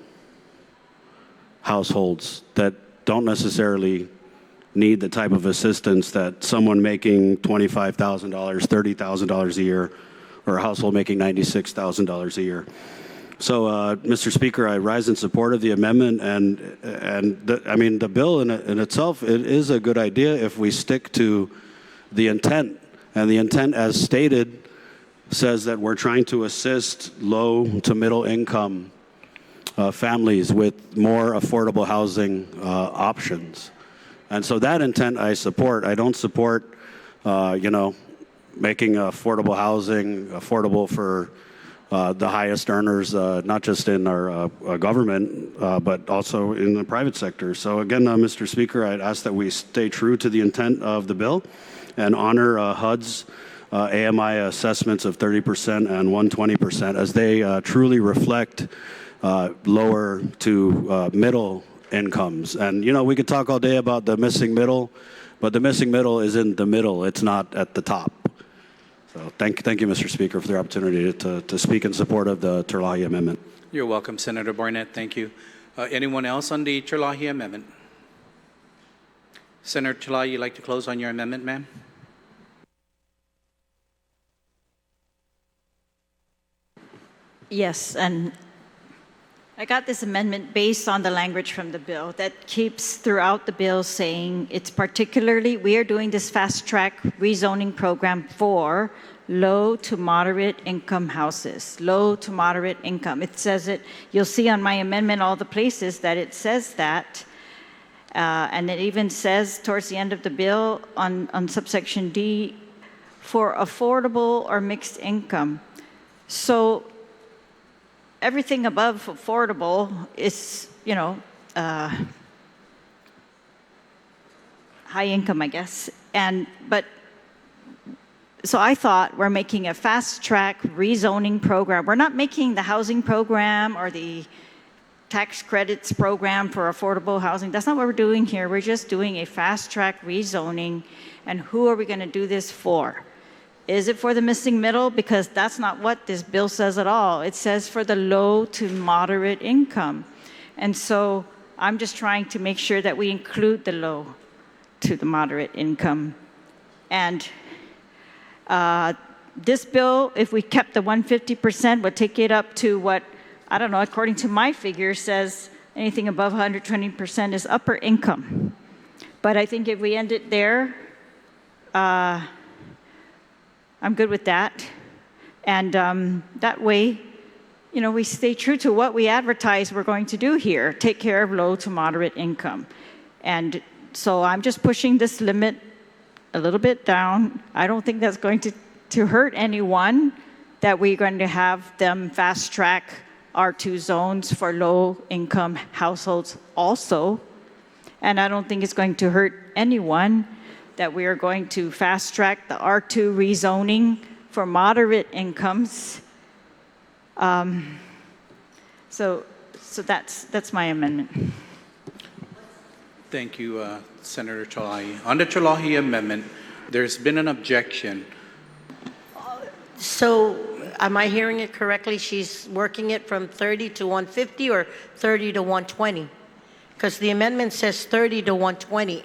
[SPEAKER 7] households that don't necessarily need the type of assistance that someone making $25,000, $30,000 a year, or a household making $96,000 a year So, Mr. Speaker, I rise in support of the amendment, I mean, the bill in itself, it is a good idea if we stick to the intent. And the intent, as stated, says that we're trying to assist low to middle income families with more affordable housing options. And so that intent I support. I don't support, making affordable housing affordable for the highest earners, not just in our government, but also in the private sector. So again, Mr. Speaker, I'd ask that we stay true to the intent of the bill and honor HUD's AMI assessments of 30% and 120% as they truly reflect lower to middle incomes. And, we could talk all day about the missing middle, but the missing middle is in the middle. It's not at the top. So thank you, Mr. Speaker, for the opportunity to speak in support of the Terlahi Amendment.
[SPEAKER 1] You're welcome, Senator Barnett. Thank you. Anyone else on the Terlahi Amendment? Senator Terlahi, you'd like to close on your amendment, ma'am?
[SPEAKER 6] Yes, and I got this amendment based on the language from the bill that keeps throughout the bill saying it's particularly, we are doing this fast track rezoning program for low to moderate income houses, low to moderate income. It says it, you'll see on my amendment all the places that it says that. And it even says towards the end of the bill on subsection D, for affordable or mixed income. So everything above affordable is, high income, I guess. So I thought we're making a fast track rezoning program. We're not making the housing program or the tax credits program for affordable housing. That's not what we're doing here. We're just doing a fast track rezoning. And who are we going to do this for? Is it for the missing middle? Because that's not what this bill says at all. It says for the low to moderate income. And so I'm just trying to make sure that we include the low to the moderate income. And this bill, if we kept the 150%, would take it up to what, I don't know, according to my figure, says anything above 120% is upper income. But I think if we end it there, I'm good with that. And that way, we stay true to what we advertise we're going to do here, take care of low to moderate income. And so I'm just pushing this limit a little bit down. I don't think that's going to hurt anyone, that we're going to have them fast track R2 zones for low income households also. And I don't think it's going to hurt anyone that we are going to fast track the R2 rezoning for moderate incomes. So that's my amendment.
[SPEAKER 1] Thank you, Senator Terlahi. On the Terlahi Amendment, there's been an objection.
[SPEAKER 11] So am I hearing it correctly? She's working it from 30 to 150 or 30 to 120? Because the amendment says 30 to 120.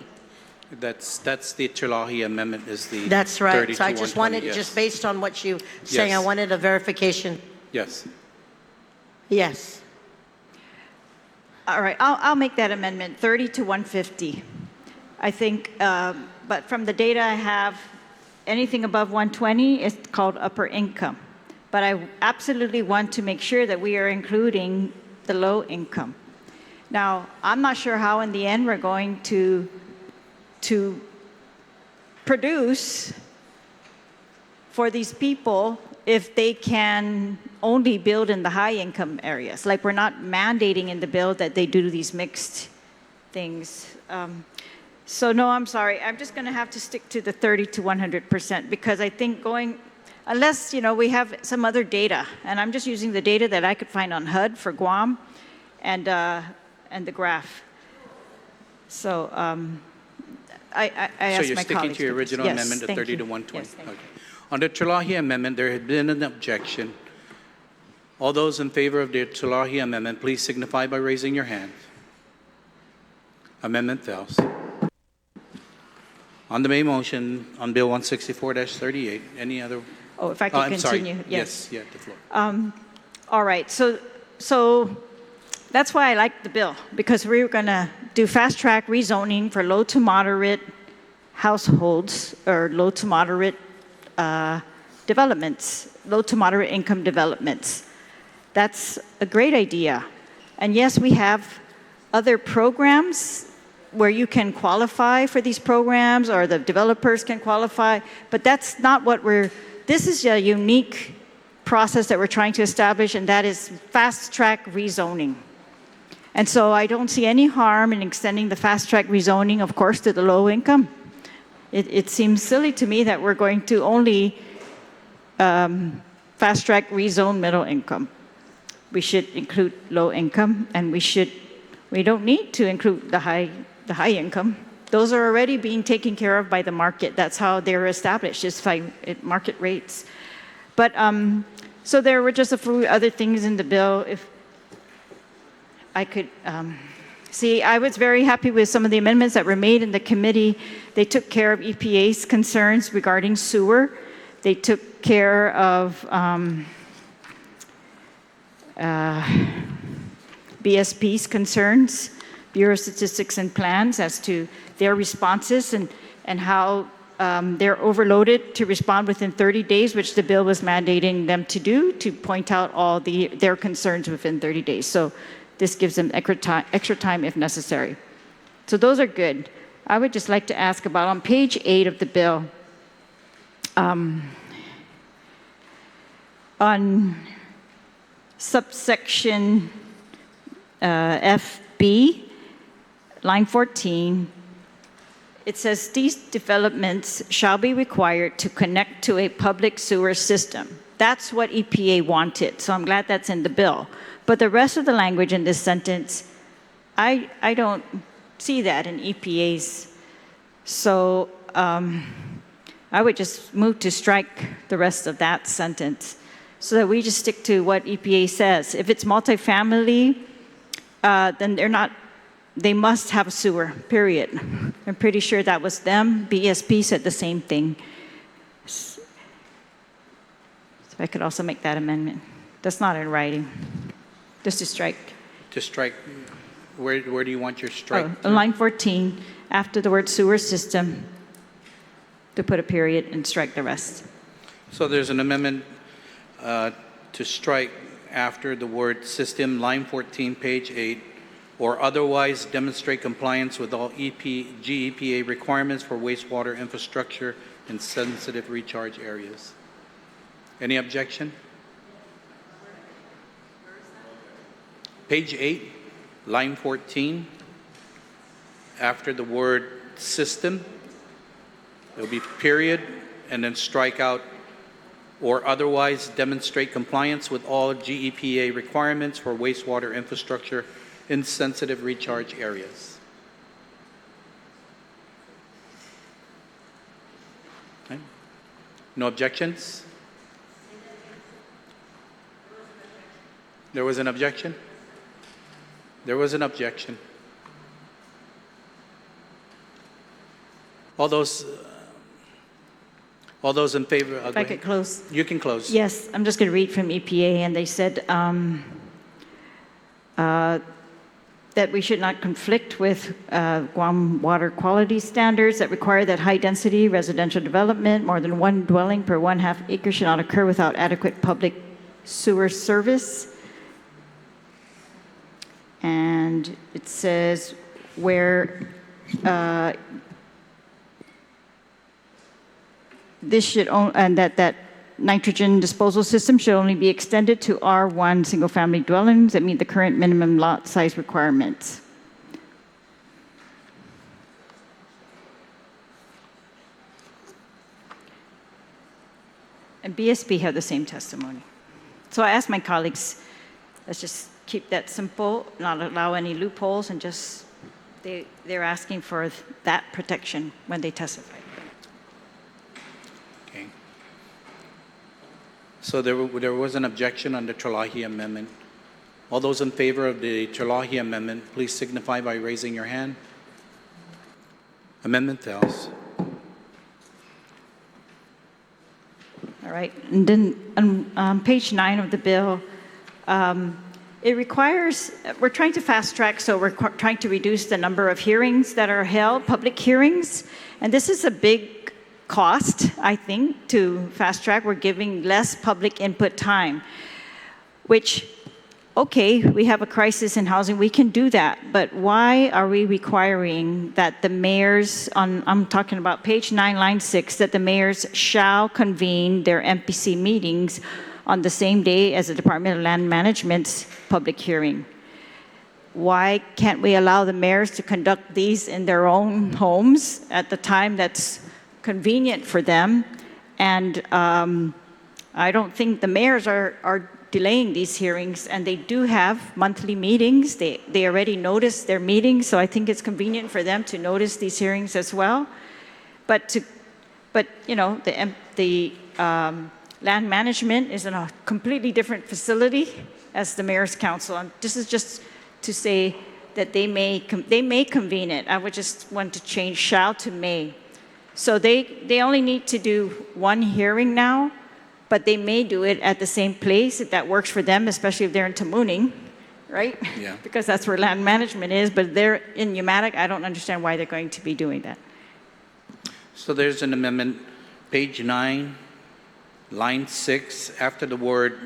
[SPEAKER 1] That's the Terlahi Amendment is the
[SPEAKER 11] That's
[SPEAKER 1] 30
[SPEAKER 11] right.
[SPEAKER 1] to
[SPEAKER 11] So I just
[SPEAKER 1] 120,
[SPEAKER 11] wanted,
[SPEAKER 1] yes.
[SPEAKER 11] just based on what you saying, I
[SPEAKER 1] Yes.
[SPEAKER 11] wanted a verification.
[SPEAKER 1] Yes.
[SPEAKER 11] Yes.
[SPEAKER 6] All right, I'll make that amendment, 30 to 150. I think, but from the data I have, anything above 120 is called upper income. But I absolutely want to make sure that we are including the low income. Now, I'm not sure how in the end we're going to produce for these people if they can only build in the high income areas. Like, we're not mandating in the bill that they do these mixed things. So no, I'm sorry. I'm just going to have to stick to the 30 to 100% because I think unless, we have some other data, and I'm just using the data that I could find on HUD for Guam and the graph. So I
[SPEAKER 1] So
[SPEAKER 6] asked
[SPEAKER 1] you're
[SPEAKER 6] my
[SPEAKER 1] sticking
[SPEAKER 6] colleagues
[SPEAKER 1] to your
[SPEAKER 6] to-
[SPEAKER 1] original
[SPEAKER 6] yes,
[SPEAKER 1] amendment of
[SPEAKER 6] thank
[SPEAKER 1] 30
[SPEAKER 6] you.
[SPEAKER 1] to 120?
[SPEAKER 6] Yes, thank you.
[SPEAKER 1] Okay. On the Terlahi Amendment, there had been an objection. All those in favor of the Terlahi Amendment, please signify by raising your hand. Amendment fails. On the main motion on Bill 164-38, any other?
[SPEAKER 6] Oh, if I could
[SPEAKER 1] I'm sorry.
[SPEAKER 6] continue.
[SPEAKER 1] Yes, yeah, the floor.
[SPEAKER 6] All right. So so that's why I like the bill, because we were going to do fast-track rezoning for low to moderate households or low to moderate developments, low to moderate income developments. That's a great idea. And yes, we have other programs where you can qualify for these programs, or the developers can qualify, but that's not what this is a unique process that we're trying to establish, and that is fast-track rezoning. And so I don't see any harm in extending the fast-track rezoning, of course, to the low income. It seems silly to me that we're going to only fast-track rezone middle income. We should include low income, and we don't need to include the high income. Those are already being taken care of by the market. That's how they're established, just by market rates. But so there were just a few other things in the bill. If I could see, I was very happy with some of the amendments that were made in the committee. They took care of EPA's concerns regarding sewer. They took care of BSP's concerns, Bureau of Statistics and Plans, as to their responses and how they're overloaded to respond within 30 days, which the bill was mandating them to do, to point out all their concerns within 30 days. So this gives them extra time if necessary. So those are good. I would just like to ask about, on page 8 of the bill, on subsection FB, line 14, it says these developments shall be required to connect to a public sewer system. That's what EPA wanted, so I'm glad that's in the bill. But the rest of the language in this sentence, I don't see that in EPA's. So I would just move to strike the rest of that sentence so that we just stick to what EPA says. If it's multifamily, then they must have a sewer, period. I'm pretty sure that was them. BSP said the same thing. So I could also make that amendment. That's not in writing. Just to strike.
[SPEAKER 1] To strike, where do you want your strike?
[SPEAKER 6] Line 14, after the word sewer system, to put a period and strike the rest.
[SPEAKER 1] So there's an amendment to strike after the word system, line 14, page 8, or otherwise demonstrate compliance with all GEPA requirements for wastewater infrastructure in sensitive recharge areas. Any objection? Page 8, line 14, after the word system, there'll be period, and then strike out or otherwise demonstrate compliance with all GEPA requirements for wastewater infrastructure in sensitive recharge areas. Okay. No objections? There was an objection? There was an objection. All those in favor?
[SPEAKER 6] If I could close.
[SPEAKER 1] You can close.
[SPEAKER 6] Yes, I'm just going to read from EPA, and they said that we should not conflict with Guam water quality standards that require that high-density residential development, more than one dwelling per 1/2 acre, should not occur without adequate public sewer service. And it says where this should and that nitrogen disposal system should only be extended to R1 single-family dwellings that meet the current minimum lot size requirements. And BSP had the same testimony. So I asked my colleagues, let's just keep that simple, not allow any loopholes, and just, they're asking for that protection when they testify.
[SPEAKER 1] Okay. So there was an objection on the Trelahi Amendment. All those in favor of the Trelahi Amendment, please signify by raising your hand. Amendment fails.
[SPEAKER 6] All right, and then on page 9 of the bill, it requires, we're trying to fast track, so we're trying to reduce the number of hearings that are held, public hearings. And this is a big cost, I think, to fast track. We're giving less public input time, which, okay, we have a crisis in housing, we can do that. But why are we requiring that the mayors, I'm talking about page 9, line 6, that the mayors shall convene their MPC meetings on the same day as the Department of Land Management's public hearing? Why can't we allow the mayors to conduct these in their own homes at the time that's convenient for them? And I don't think the mayors are delaying these hearings, and they do have monthly meetings. They already noticed their meetings, so I think it's convenient for them to notice these hearings as well. But you know, the land management is in a completely different facility as the mayor's council. And this is just to say that they may convene it. I would just want to change shall to may. So they only need to do one hearing now, but they may do it at the same place if that works for them, especially if they're in Tamuning, right?
[SPEAKER 1] Yeah.
[SPEAKER 6] Because that's where land management is, but they're in Pneumatic. I don't understand why they're going to be doing that.
[SPEAKER 1] So there's an amendment, page 9, line 6, after the word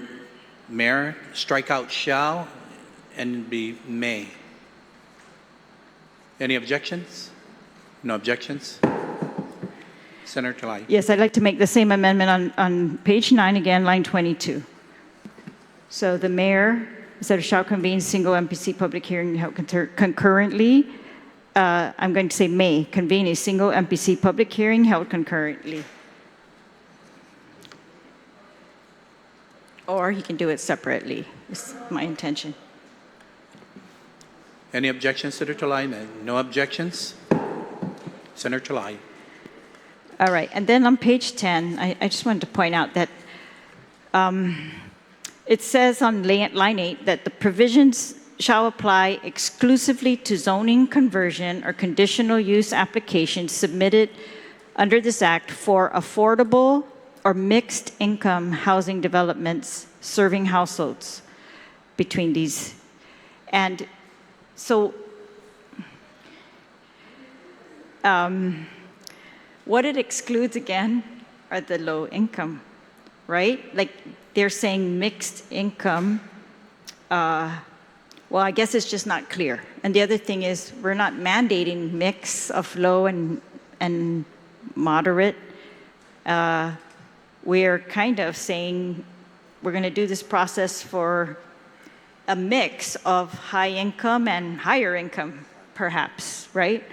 [SPEAKER 1] mayor, strike out shall and be may. Any objections? No objections? Senator Talai.
[SPEAKER 6] Yes, I'd like to make the same amendment on page 9 again, line 22. So the mayor, instead of shall convene single MPC public hearing held concurrently, I'm going to say may convene a single MPC public hearing held concurrently. Or he can do it separately, is my intention.
[SPEAKER 1] Any objections, Senator Talai? No objections? Senator Talai.
[SPEAKER 6] All right, and then on page 10, I just wanted to point out that it says on line 8 that the provisions shall apply exclusively to zoning conversion or conditional use applications submitted under this act for affordable or mixed income housing developments serving households between these. And so what it excludes again are the low income, right? Like they're saying mixed income. Well, I guess it's just not clear. And the other thing is we're not mandating mix of low and moderate. We're kind of saying we're going to do this process for a mix of high income and higher income, perhaps, right?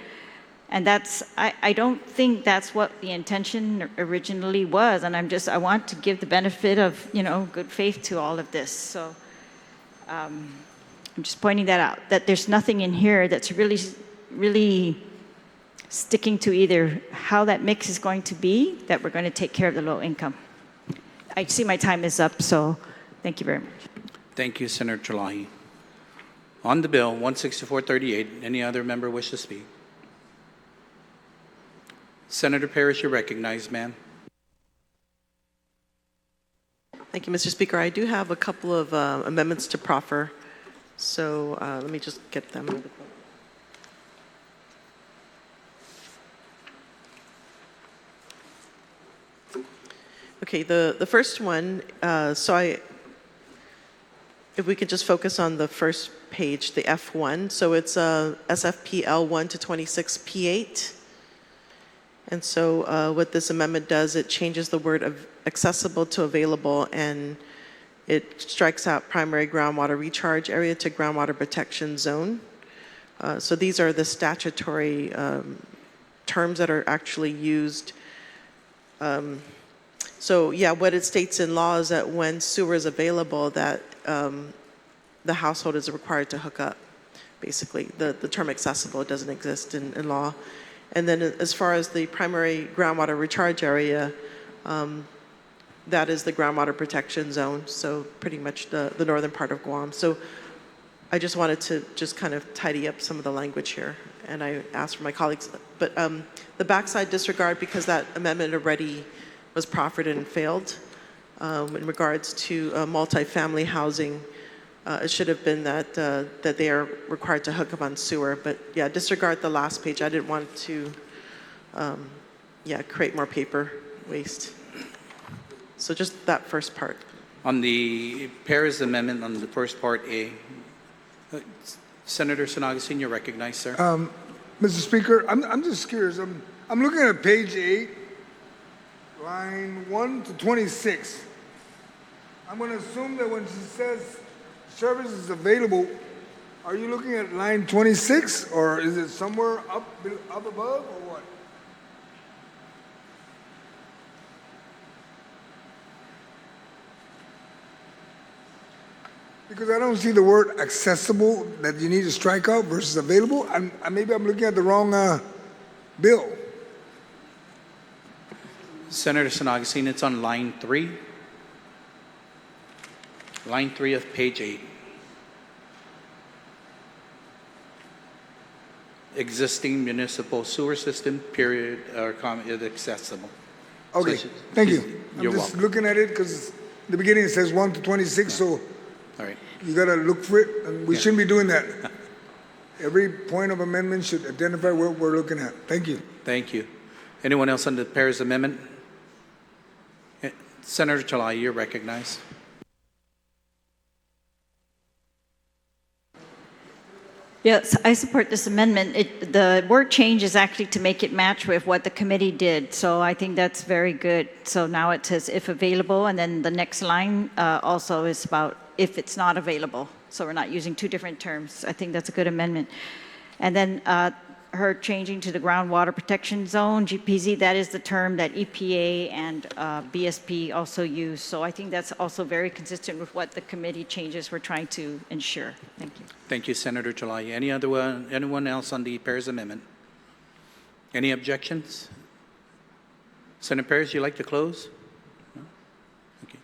[SPEAKER 6] And that's, I don't think that's what the intention originally was. And I want to give the benefit of, you know, good faith to all of this. So I'm just pointing that out, that there's nothing in here that's really sticking to either how that mix is going to be, that we're going to take care of the low income. I see my time is up, so thank you very much.
[SPEAKER 1] Thank you, Senator Talai. On the bill, 16438, any other member wish to speak? Senator Parrish, you're recognized, ma'am.
[SPEAKER 4] Thank you, Mr. Speaker. I do have a couple of amendments to proffer, so let me just get them. Okay, the first one, if we could just focus on the first page, the F1. So it's SFP L1 to 26P8. And so what this amendment does, it changes the word of accessible to available, and it strikes out primary groundwater recharge area to groundwater protection zone. So these are the statutory terms that are actually used. So yeah, what it states in law is that when sewer is available, that the household is required to hook up, basically. The term accessible doesn't exist in law. And then as far as the primary groundwater recharge area, that is the groundwater protection zone, so pretty much the northern part of Guam. So I just wanted to just kind of tidy up some of the language here, and I asked for my colleagues. But the backside disregard, because that amendment already was proffered and failed in regards to multifamily housing. It should have been that they are required to hook up on sewer. But yeah, disregard the last page. I didn't want to, create more paper waste. So just that first part.
[SPEAKER 1] On the Paris Amendment, on the first part A, Senator Sinagasing, you're recognized, sir.
[SPEAKER 5] Mr. Speaker, I'm just curious. I'm looking at page 8, line 1 to 26. I'm going to assume that when she says service is available, are you looking at line 26, or is it somewhere up above, or what? Because I don't see the word accessible that you need to strike out versus available. Maybe I'm looking at the wrong bill.
[SPEAKER 1] Senator Sinagasing, it's on line 3. Line 3 of page 8. Existing municipal sewer system, period, or comma, is accessible.
[SPEAKER 5] Okay,
[SPEAKER 1] So
[SPEAKER 5] thank you. I'm
[SPEAKER 1] you're
[SPEAKER 5] just
[SPEAKER 1] welcome.
[SPEAKER 5] looking at it because the beginning it says 1 to 26, so
[SPEAKER 1] All right.
[SPEAKER 5] you got to look for it, and we shouldn't be doing that. Every point of amendment should identify what we're looking at. Thank you.
[SPEAKER 1] Thank you. Anyone else on the Paris Amendment? Senator Chalai, you're recognized.
[SPEAKER 6] Yes, I support this amendment. The word change is actually to make it match with what the committee did. So I think that's very good. So now it says if available, and then the next line also is about if it's not available. So we're not using two different terms. I think that's a good amendment. And then her changing to the groundwater protection zone, GPZ, that is the term that EPA and BSP also use. So I think that's also very consistent with what the committee changes we're trying to ensure. Thank you.
[SPEAKER 1] Thank you, Senator Chalai. Anyone else on the Paris Amendment? Any objections? Senator Paris, you like to close? No? Okay.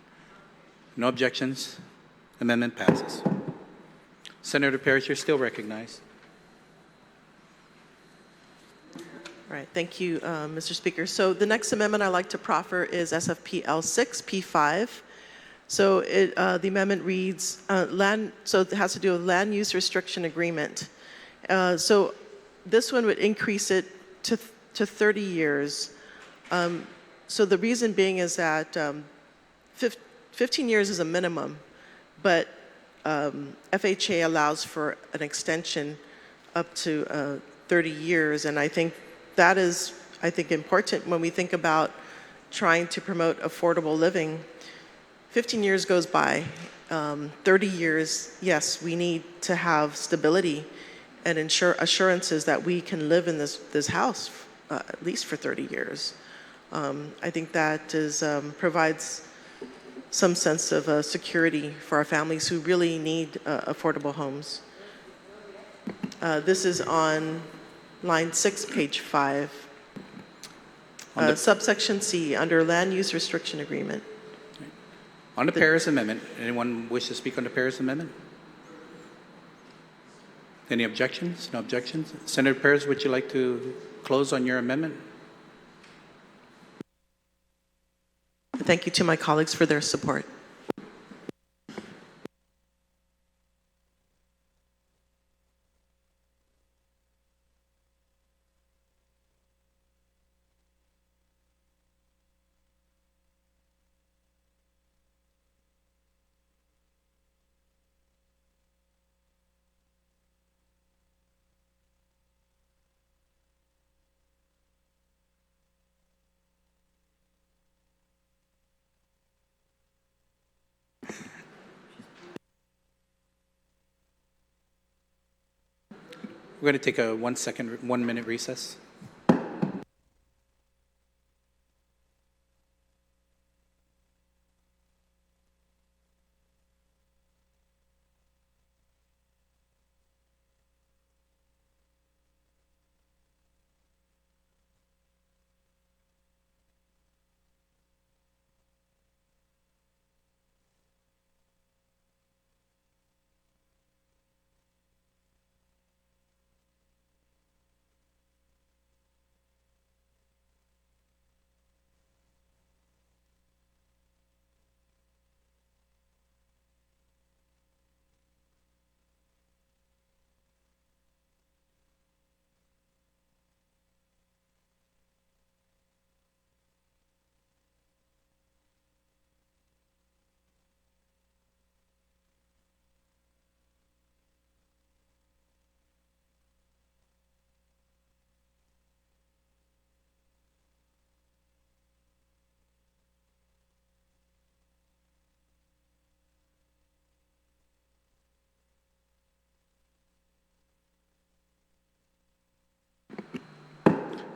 [SPEAKER 1] No objections. Amendment passes. Senator Paris, you're still recognized.
[SPEAKER 4] All right, thank you, Mr. Speaker. So the next amendment I'd like to proffer is SFP L6 P5. So the amendment reads, so it has to do with land use restriction agreement. So this one would increase it to 30 years. So the reason being is that 15 years is a minimum, but FHA allows for an extension up to 30 years, and I think that is, important when we think about trying to promote affordable living. 15 years goes by, 30 years, yes, we need to have stability and ensure assurances that we can live in this house at least for 30 years. I think that provides some sense of security for our families who really need affordable homes. This is on line 6, page 5. Subsection C, under land use restriction agreement.
[SPEAKER 1] On the Paris Amendment, anyone wish to speak on the Paris Amendment? Any objections? No objections? Senator Paris, would you like to close on your amendment?
[SPEAKER 4] Thank you to my colleagues for their support.
[SPEAKER 1] We're going to take a 1 minute recess.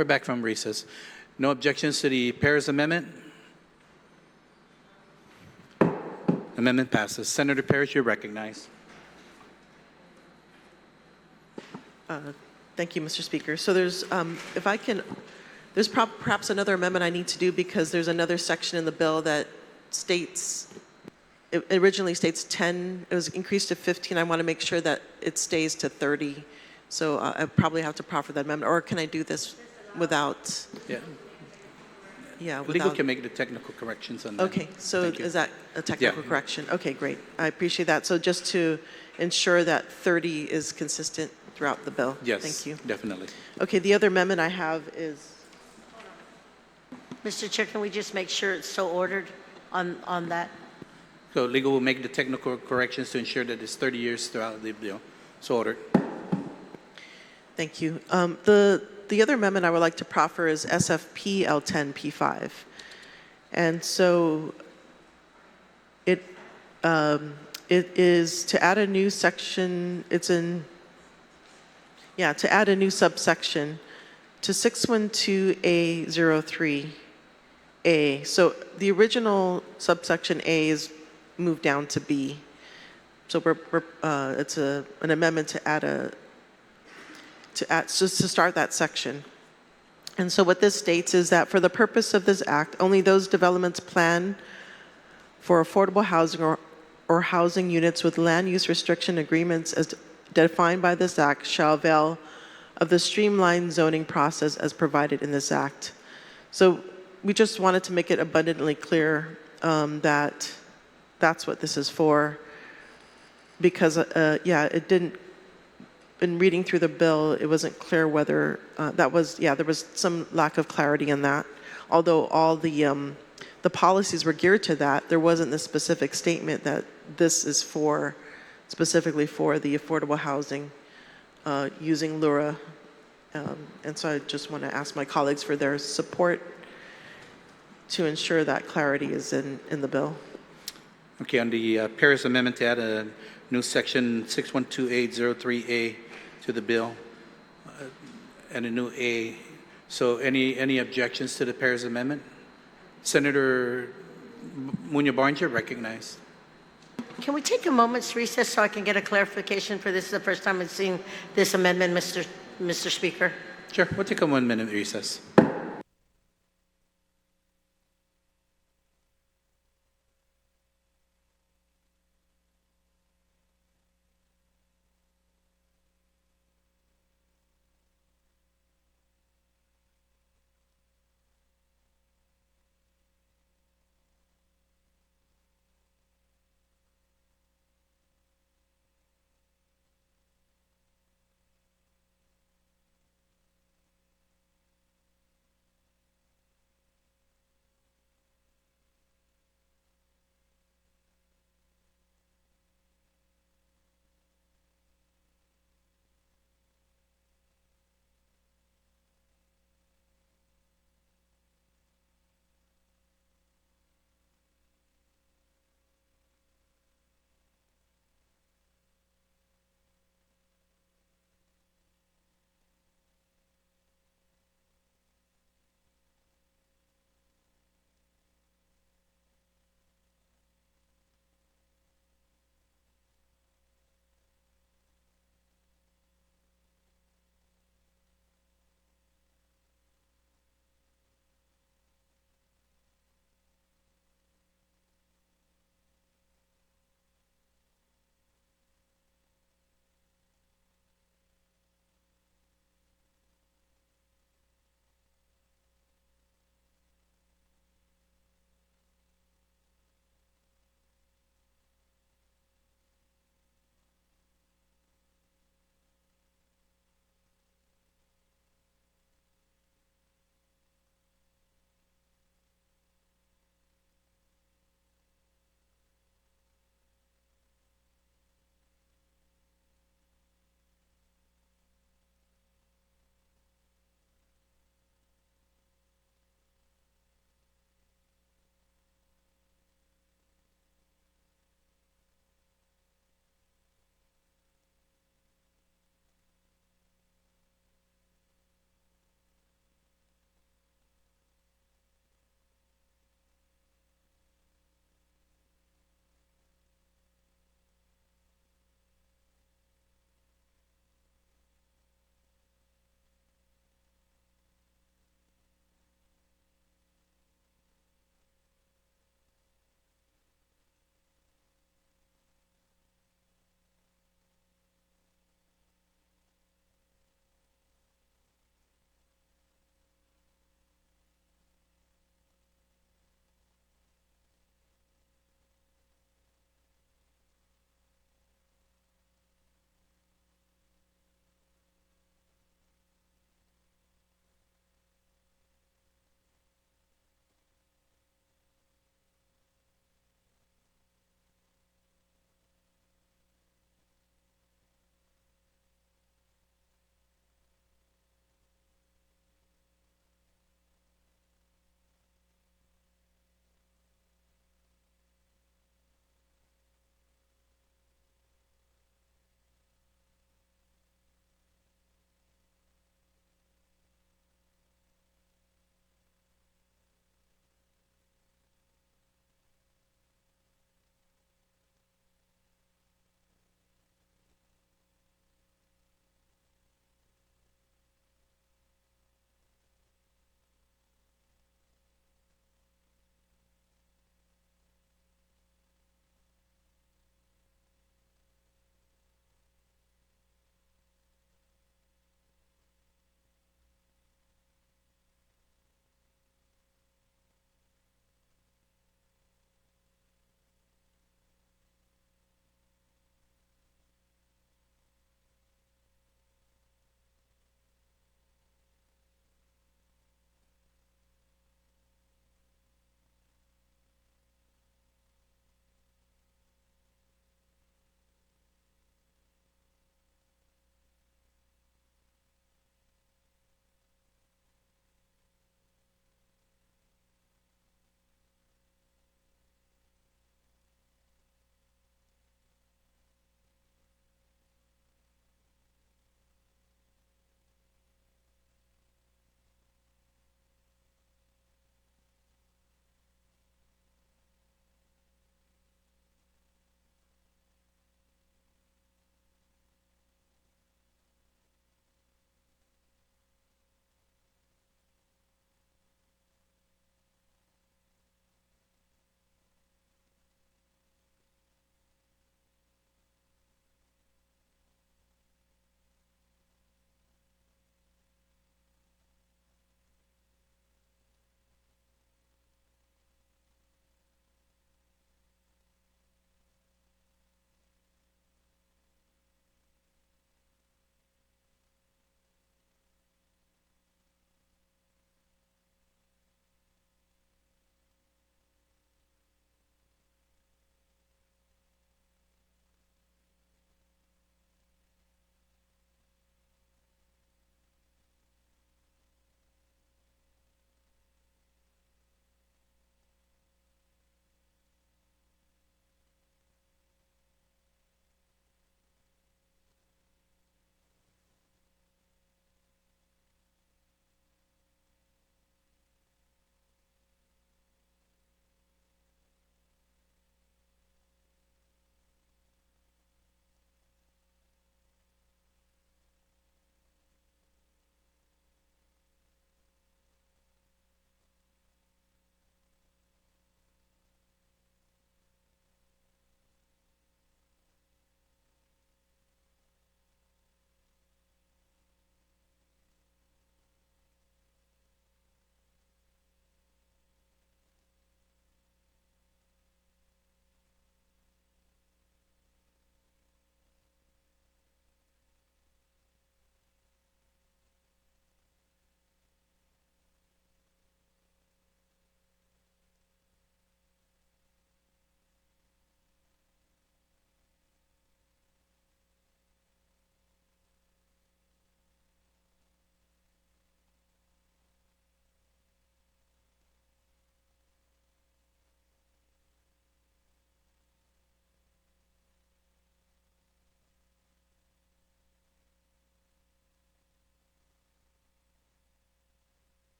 [SPEAKER 1] We're back from recess. No objections to the Paris Amendment? Amendment passes. Senator Paris, you're recognized.
[SPEAKER 4] Thank you, Mr. Speaker. So there's, if I can, there's perhaps another amendment I need to do because there's another section in the bill that states, it originally states 10, it was increased to 15. I want to make sure that it stays to 30. So I probably have to proffer that amendment, or can I do this without?
[SPEAKER 1] Yeah.
[SPEAKER 4] Yeah,
[SPEAKER 1] Legal
[SPEAKER 4] without.
[SPEAKER 1] can make the technical corrections on that.
[SPEAKER 4] Okay, so
[SPEAKER 1] Thank you.
[SPEAKER 4] is that a technical
[SPEAKER 1] Yeah.
[SPEAKER 4] correction? Okay, great. I appreciate that. So just to ensure that 30 is consistent throughout the bill.
[SPEAKER 1] Yes,
[SPEAKER 4] Thank you.
[SPEAKER 1] definitely.
[SPEAKER 4] Okay, the other amendment I have is,
[SPEAKER 11] Mr. Chair, can we just make sure it's so ordered on that?
[SPEAKER 1] So legal will make the technical corrections to ensure that it's 30 years throughout the bill. So ordered.
[SPEAKER 4] thank you. The other amendment I would like to proffer is SFP L10P5. And so it is to add a new section, to add a new subsection to 612A03A. So the original subsection A is moved down to B. So it's an amendment to add to start that section. And so what this states is that for the purpose of this act, only those developments planned for affordable housing or housing units with land use restriction agreements as defined by this act shall avail of the streamlined zoning process as provided in this act. So we just wanted to make it abundantly clear that that's what this is for, because it didn't. In reading through the bill, it wasn't clear whether there was some lack of clarity in that. Although all the policies were geared to that, there wasn't the specific statement that this is specifically for the affordable housing using LURA. And so I just want to ask my colleagues for their support to ensure that clarity is in the bill.
[SPEAKER 1] Okay, on the Paris Amendment to add a new section 612803A to the bill and a new A. So any objections to the Paris Amendment? Senator Muñoz-Barnes, you're recognized.
[SPEAKER 11] Can we take a moment's recess so I can get a clarification for this? Is the first time I'm seeing this amendment, Mr. Speaker.
[SPEAKER 1] Sure, we'll take a 1 minute recess.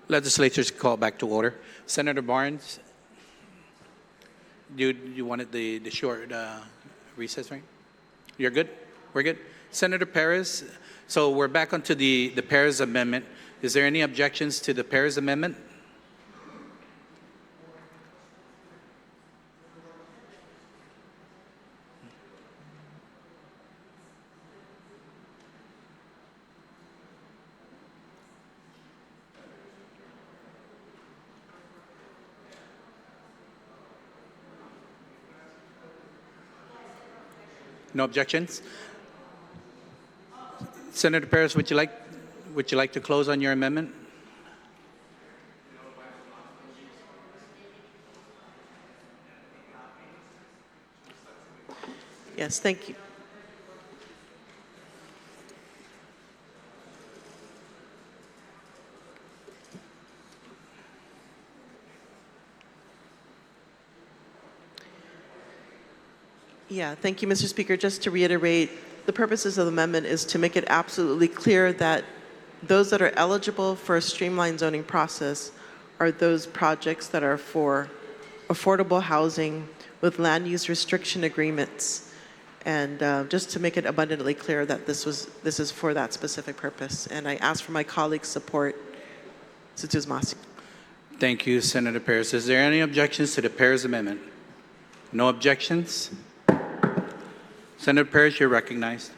[SPEAKER 1] Legislature's called back to order. Senator Barnes, you wanted the short recess, right? You're good? We're good? Senator Perez, so we're back onto the Perez Amendment. Is there any objections to the Perez Amendment? No objections? Senator Perez, would you like to close on your amendment?
[SPEAKER 4] Yes, thank you. Yeah, thank you, Mr. Speaker. Just to reiterate, the purposes of the amendment is to make it absolutely clear that those that are eligible for a streamlined zoning process are those projects that are for affordable housing with land use restriction agreements. And just to make it abundantly clear that this is for that specific purpose. And I ask for my colleagues' support. Situz Masi.
[SPEAKER 1] Thank you, Senator Perez. Is there any objections to the Perez Amendment? No objections? Senator Perez, you're recognized.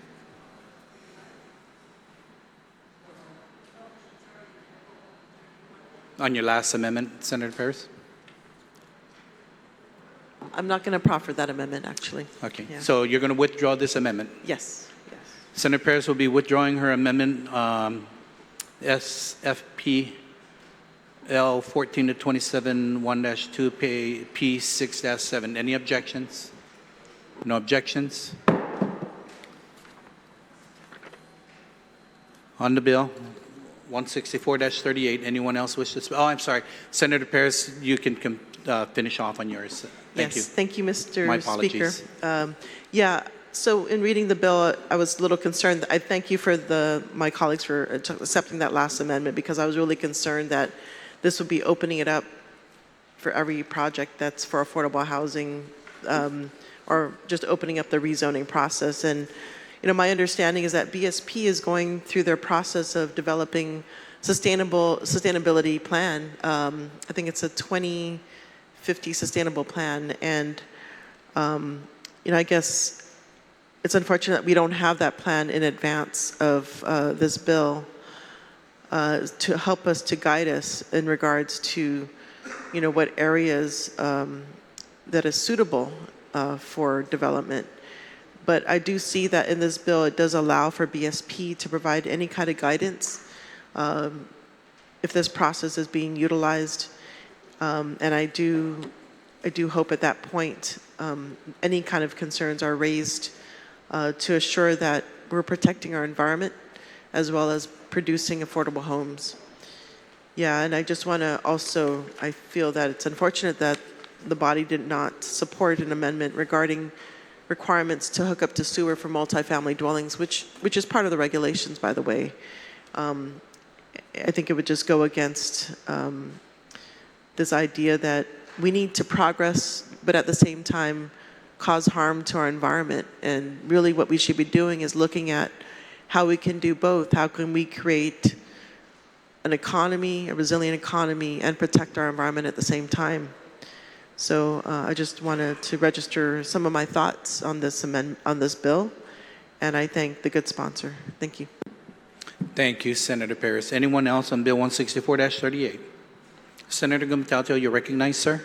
[SPEAKER 1] On your last amendment, Senator Perez?
[SPEAKER 4] I'm not going to proffer that amendment, actually.
[SPEAKER 1] Okay,
[SPEAKER 4] Yeah.
[SPEAKER 1] so you're going to withdraw this amendment?
[SPEAKER 4] Yes, yes.
[SPEAKER 1] Senator Perez will be withdrawing her amendment, SFP L 14 to 27 1-2 P 6-7. Any objections? No objections? On the bill, 164-38. Anyone else wish to speak? Oh, I'm sorry. Senator Perez, you can finish off on yours. Thank you.
[SPEAKER 4] Yes, thank you, Mr.
[SPEAKER 1] My
[SPEAKER 4] Speaker.
[SPEAKER 1] apologies.
[SPEAKER 4] Yeah, so in reading the bill, I was a little concerned. I thank you for my colleagues for accepting that last amendment, because I was really concerned that this would be opening it up for every project that's for affordable housing, or just opening up the rezoning process. And my understanding is that BSP is going through their process of developing sustainability plan. I think it's a 2050 sustainable plan. And, I guess it's unfortunate that we don't have that plan in advance of this bill to help us, to guide us in regards to, what areas that is suitable for development. But I do see that in this bill, it does allow for BSP to provide any kind of guidance if this process is being utilized. And I do hope at that point any kind of concerns are raised to assure that we're protecting our environment as well as producing affordable homes. Yeah, and I just want to also, I feel that it's unfortunate that the body did not support an amendment regarding requirements to hook up to sewer for multifamily dwellings, which is part of the regulations, by the way. I think it would just go against this idea that we need to progress, but at the same time cause harm to our environment. And really what we should be doing is looking at how we can do both. How can we create an economy, a resilient economy, and protect our environment at the same time? So I just wanted to register some of my thoughts on this bill, and I thank the good sponsor. Thank you.
[SPEAKER 1] Thank you, Senator Perez. Anyone else on Bill 164-38? Senator Gumatalto, you're recognized, sir.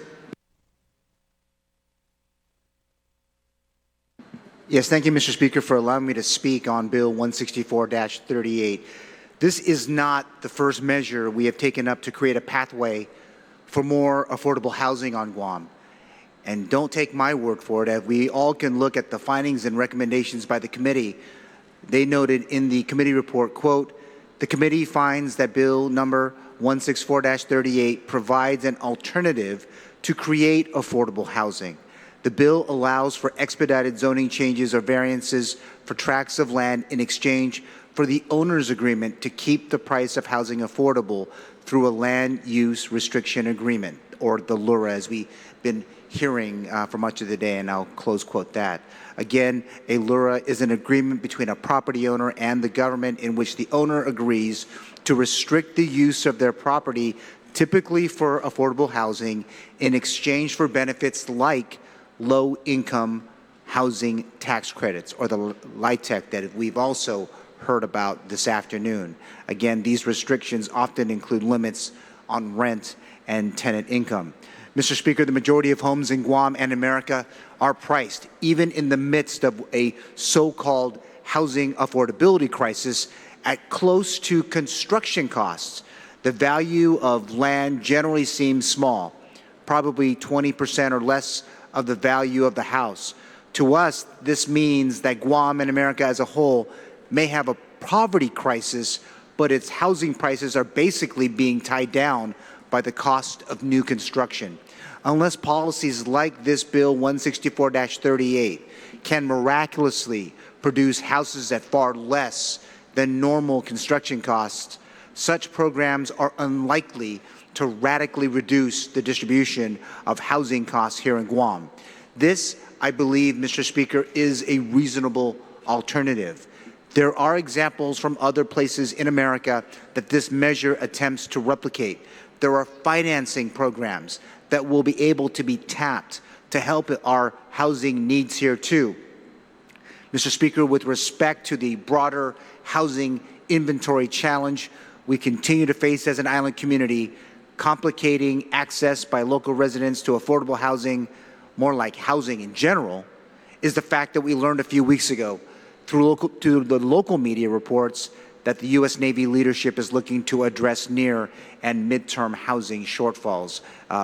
[SPEAKER 3] Yes, thank you, Mr. Speaker, for allowing me to speak on Bill 164-38. This is not the first measure we have taken up to create a pathway for more affordable housing on Guam. And don't take my word for it, as we all can look at the findings and recommendations by the committee. They noted in the committee report, quote, "The committee finds that Bill number 164-38 provides an alternative to create affordable housing. The bill allows for expedited zoning changes or variances for tracts of land in exchange for the owner's agreement to keep the price of housing affordable through a land use restriction agreement, or the LURA, as we've been hearing for much of the day, and I'll close quote that. Again, a LURA is an agreement between a property owner and the government in which the owner agrees to restrict the use of their property, typically for affordable housing, in exchange for benefits like low-income housing tax credits, or the LIHTC that we've also heard about this afternoon. Again, these restrictions often include limits on rent and tenant income. Mr. Speaker, the majority of homes in Guam and America are priced, even in the midst of a so-called housing affordability crisis, at close to construction costs. The value of land generally seems small, probably 20% or less of the value of the house. To us, this means that Guam and America as a whole may have a poverty crisis, but its housing prices are basically being tied down by the cost of new construction. Unless policies like this Bill 164-38 can miraculously produce houses at far less than normal construction costs, such programs are unlikely to radically reduce the distribution of housing costs here in Guam. This, I believe, Mr. Speaker, is a reasonable alternative. There are examples from other places in America that this measure attempts to replicate. There are financing programs that will be able to be tapped to help our housing needs here too. Mr. Speaker, with respect to the broader housing inventory challenge we continue to face as an island community, complicating access by local residents to affordable housing, more like housing in general, is the fact that we learned a few weeks ago through the local media reports that the U.S. Navy leadership is looking to address near and midterm housing shortfalls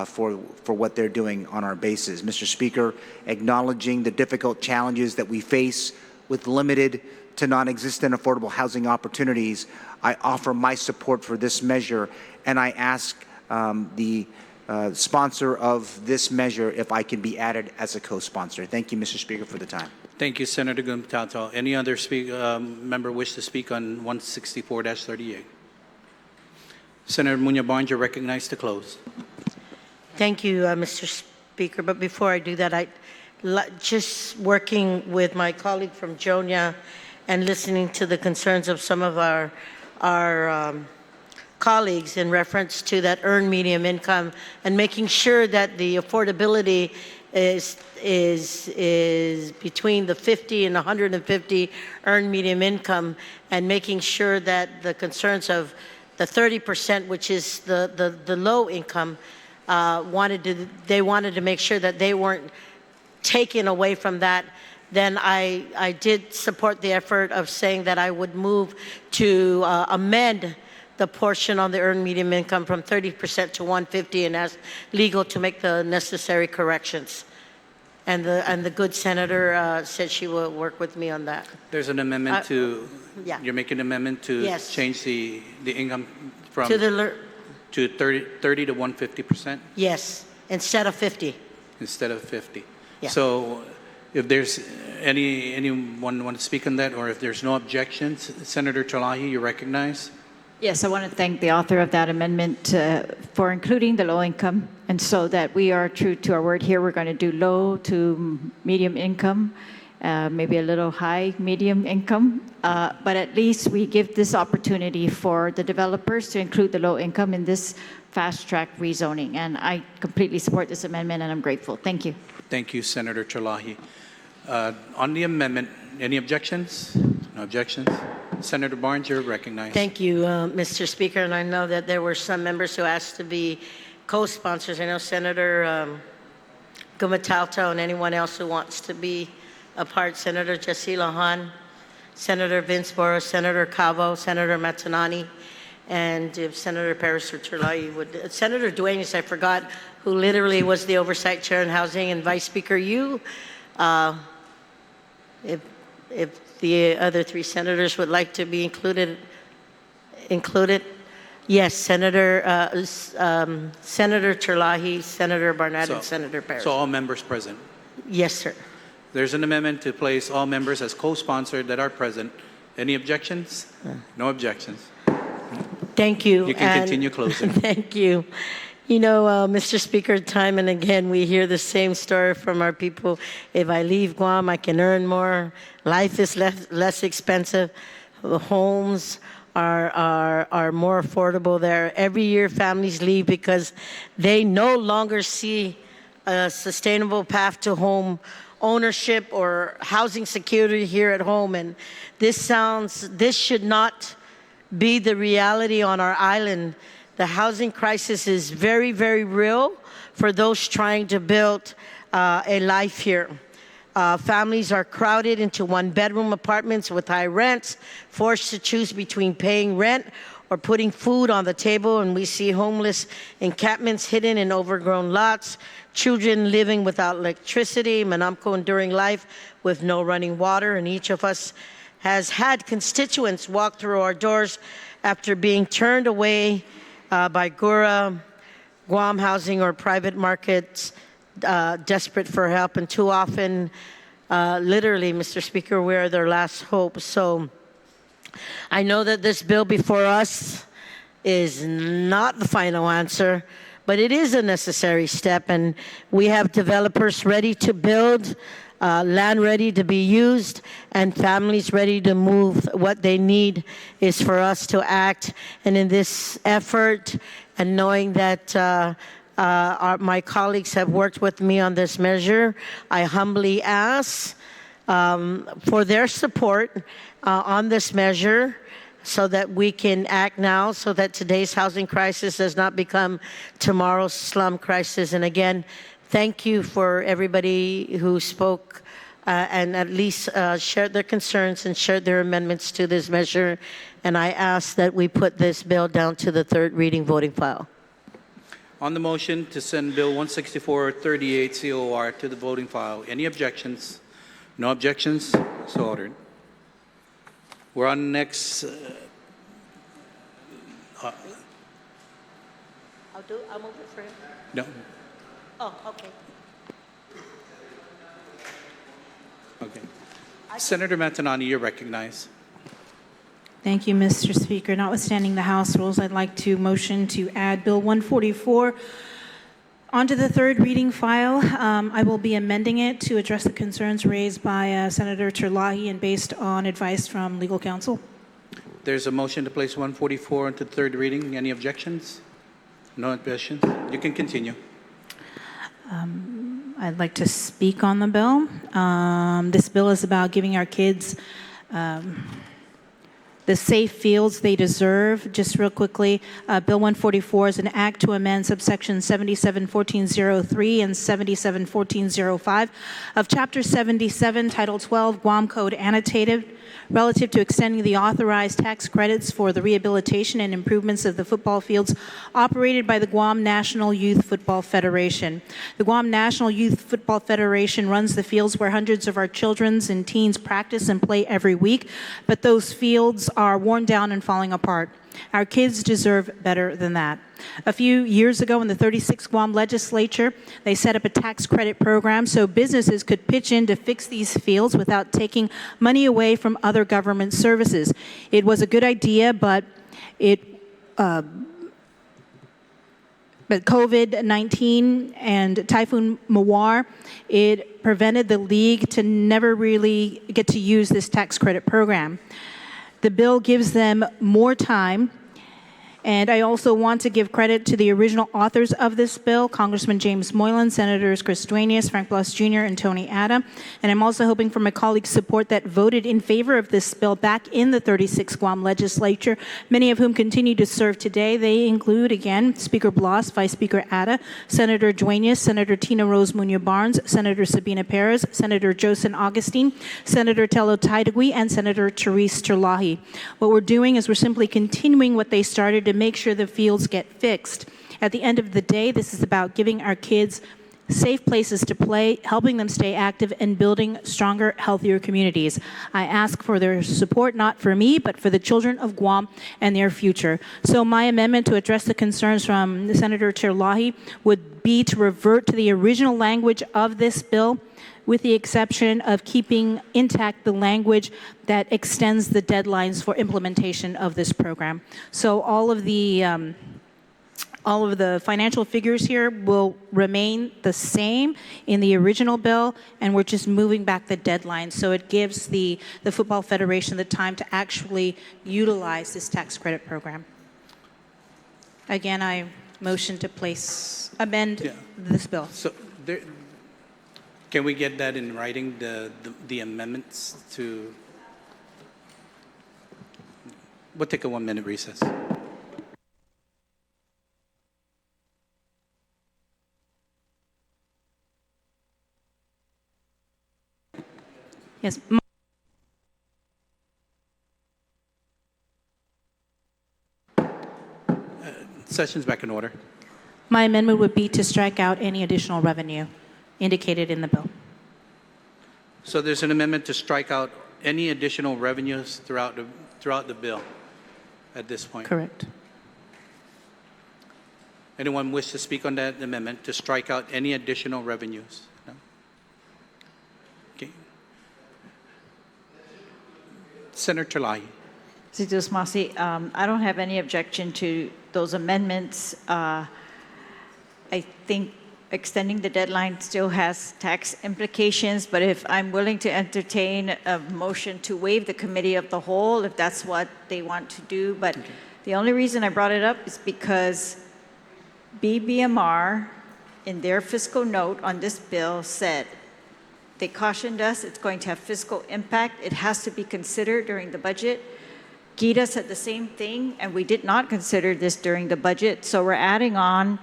[SPEAKER 3] for what they're doing on our bases. Mr. Speaker, acknowledging the difficult challenges that we face with limited to non-existent affordable housing opportunities, I offer my support for this measure, and I ask the sponsor of this measure if I can be added as a co-sponsor. Thank you, Mr. Speaker, for the time.
[SPEAKER 1] Thank you, Senator Gumtato. Any other member wish to speak on 164-38? Senator Muñoz-Barnes, you're recognized to close.
[SPEAKER 11] Thank you, Mr. Speaker. But before I do that, just working with my colleague from Jonia and listening to the concerns of some of our colleagues in reference to that earned medium income and making sure that the affordability is between the 50 and 150 earned medium income, and making sure that the concerns of the 30%, which is the low income, they wanted to make sure that they weren't taken away from that. Then I did support the effort of saying that I would move to amend the portion on the earned medium income from 30% to 150 and ask legal to make the necessary corrections. And the good senator said she will work with me on that.
[SPEAKER 1] There's an amendment to,
[SPEAKER 11] yeah.
[SPEAKER 1] You're making an amendment to
[SPEAKER 11] Yes.
[SPEAKER 1] change the income from
[SPEAKER 11] To the,
[SPEAKER 1] to 30 to 150%?
[SPEAKER 11] yes, instead of 50.
[SPEAKER 1] Instead of 50.
[SPEAKER 11] Yeah.
[SPEAKER 1] So if there's anyone want to speak on that, or if there's no objections, Senator Chalahi, you recognize?
[SPEAKER 6] Yes, I want to thank the author of that amendment for including the low income, and so that we are true to our word here. We're going to do low to medium income, maybe a little high medium income, but at least we give this opportunity for the developers to include the low income in this fast-track rezoning. And I completely support this amendment, and I'm grateful. Thank you.
[SPEAKER 1] Thank you, Senator Chalahi. On the amendment, any objections? No objections? Senator Barnes, you're recognized.
[SPEAKER 11] Thank you, Mr. Speaker. And I know that there were some members who asked to be co-sponsors. I know Senator Gumatalto and anyone else who wants to be a part, Senator Jesse Lohan, Senator Vince Boros, Senator Cabo, Senator Matanani, and if Senator Paris or Chalahi would. Senator Duenas, I forgot, who literally was the Oversight Chair in Housing, and Vice Speaker, you, if the other three senators would like to be included. Yes, Senator Chalahi, Senator Barnett, and Senator Paris.
[SPEAKER 1] So all members present.
[SPEAKER 11] Yes, sir.
[SPEAKER 1] There's an amendment to place all members as co-sponsored that are present. Any objections? No objections.
[SPEAKER 11] Thank you.
[SPEAKER 1] You can
[SPEAKER 11] And
[SPEAKER 1] continue closing.
[SPEAKER 11] Thank you. You know, Mr. Speaker, time and again we hear the same story from our people. If I leave Guam, I can earn more. Life is less expensive. The homes are more affordable there. Every year families leave because they no longer see a sustainable path to home ownership or housing security here at home. And this should not be the reality on our island. The housing crisis is very, very real for those trying to build a life here. Families are crowded into one-bedroom apartments with high rents, forced to choose between paying rent or putting food on the table, and we see homeless encampments hidden in overgrown lots, children living without electricity, Manamco enduring life with no running water, and each of us has had constituents walk through our doors after being turned away by Gura, Guam Housing, or private markets, desperate for help, and too often, literally, Mr. Speaker, we are their last hope. So I know that this bill before us is not the final answer, but it is a necessary step, and we have developers ready to build, land ready to be used, and families ready to move. What they need is for us to act. And in this effort, and knowing that my colleagues have worked with me on this measure, I humbly ask for their support on this measure so that we can act now, so that today's housing crisis does not become tomorrow's slum crisis. And again, thank you for everybody who spoke and at least shared their concerns and shared their amendments to this measure. And I ask that we put this bill down to the third reading voting file.
[SPEAKER 1] On the motion to send Bill 16438 COR to the voting file, any objections? No objections? So ordered. We're on next.
[SPEAKER 11] I'll move it for him.
[SPEAKER 1] No.
[SPEAKER 11] Oh, okay.
[SPEAKER 1] Okay. Senator Mantanani, you're recognized.
[SPEAKER 2] Thank you, Mr. Speaker. Notwithstanding the House rules, I'd like to motion to add Bill 144 onto the third reading file. I will be amending it to address the concerns raised by Senator Terlahi and based on advice from legal counsel.
[SPEAKER 1] There's a motion to place 144 into third reading. Any objections? No objections? You can continue.
[SPEAKER 2] I'd like to speak on the bill. This bill is about giving our kids the safe fields they deserve. Just real quickly, Bill 144 is an act to amend subsection 771403 and 771405 of Chapter 77, Title 12, Guam Code Annotated, relative to extending the authorized tax credits for the rehabilitation and improvements of the football fields operated by the Guam National Youth Football Federation. The Guam National Youth Football Federation runs the fields where hundreds of our children and teens practice and play every week, but those fields are worn down and falling apart. Our kids deserve better than that. A few years ago in the 36th Guam Legislature, they set up a tax credit program so businesses could pitch in to fix these fields without taking money away from other government services. It was a good idea, but COVID-19 and Typhoon Mawar, it prevented the league to never really get to use this tax credit program. The bill gives them more time, and I also want to give credit to the original authors of this bill, Congressman James Moylan, Senators Chris Duenas, Frank Blas Jr., and Tony Ada. And I'm also hoping for my colleagues' support that voted in favor of this bill back in the 36th Guam Legislature, many of whom continue to serve today. They include, again, Speaker Blas, Vice Speaker Ada, Senator Duenas, Senator Tina Rose Munoz-Barnes, Senator Sabina Perez, Senator Josen Augustine, Senator Tello Taidagui, and Senator Therese Terlahi. What we're doing is we're simply continuing what they started to make sure the fields get fixed. At the end of the day, this is about giving our kids safe places to play, helping them stay active, and building stronger, healthier communities. I ask for their support, not for me, but for the children of Guam and their future. So my amendment to address the concerns from Senator Chirlahi would be to revert to the original language of this bill, with the exception of keeping intact the language that extends the deadlines for implementation of this program. So all of the financial figures here will remain the same in the original bill, and we're just moving back the deadline. So it gives the Football Federation the time to actually utilize this tax credit program. Again, I motion to amend this bill.
[SPEAKER 1] So there, can we get that in writing, the amendments to? We'll take a 1-minute recess.
[SPEAKER 2] Yes.
[SPEAKER 1] Session's back in order.
[SPEAKER 2] My amendment would be to strike out any additional revenue indicated in the bill.
[SPEAKER 1] So there's an amendment to strike out any additional revenues throughout the bill at this point.
[SPEAKER 2] Correct.
[SPEAKER 1] Anyone wish to speak on that amendment to strike out any additional revenues? No? Okay. Senator Chirlahi.
[SPEAKER 6] Senator Masi, I don't have any objection to those amendments. I think extending the deadline still has tax implications, but if I'm willing to entertain a motion to waive the committee of the whole, if that's what they want to do. But the only reason I brought it up is because BBMR, in their fiscal note on this bill, said they cautioned us it's going to have fiscal impact. It has to be considered during the budget. GITA said the same thing, and we did not consider this during the budget. So we're adding on,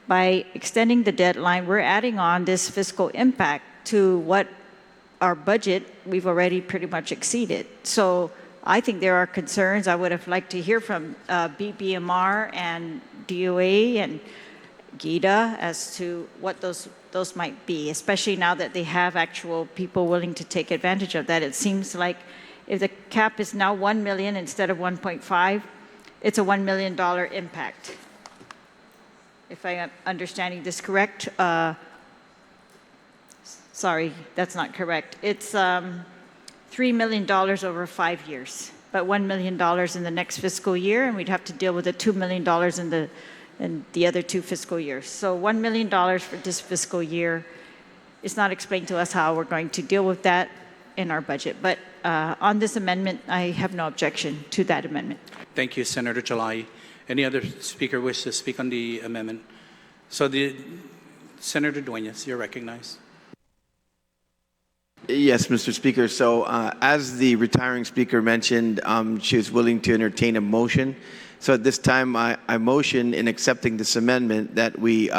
[SPEAKER 6] by extending the deadline, we're adding on this fiscal impact to what our budget we've already pretty much exceeded. So I think there are concerns. I would have liked to hear from BBMR and DOA and GITA as to what those might be, especially now that they have actual people willing to take advantage of that. It seems like if the cap is now 1 million instead of 1.5, it's a $1 million impact. If I am understanding this correct, sorry, that's not correct. It's $3 million over 5 years, but $1 million in the next fiscal year, and we'd have to deal with the $2 million in the other 2 fiscal years. So $1 million for this fiscal year. It's not explained to us how we're going to deal with that in our budget. But on this amendment, I have no objection to that amendment.
[SPEAKER 1] Thank you, Senator Chirlahi. Any other speaker wish to speak on the amendment? So Senator Dueñas, you're recognized.
[SPEAKER 10] Yes, Mr. Speaker. So as the retiring speaker mentioned, she was willing to entertain a motion. So at this time, I motion in accepting this amendment that we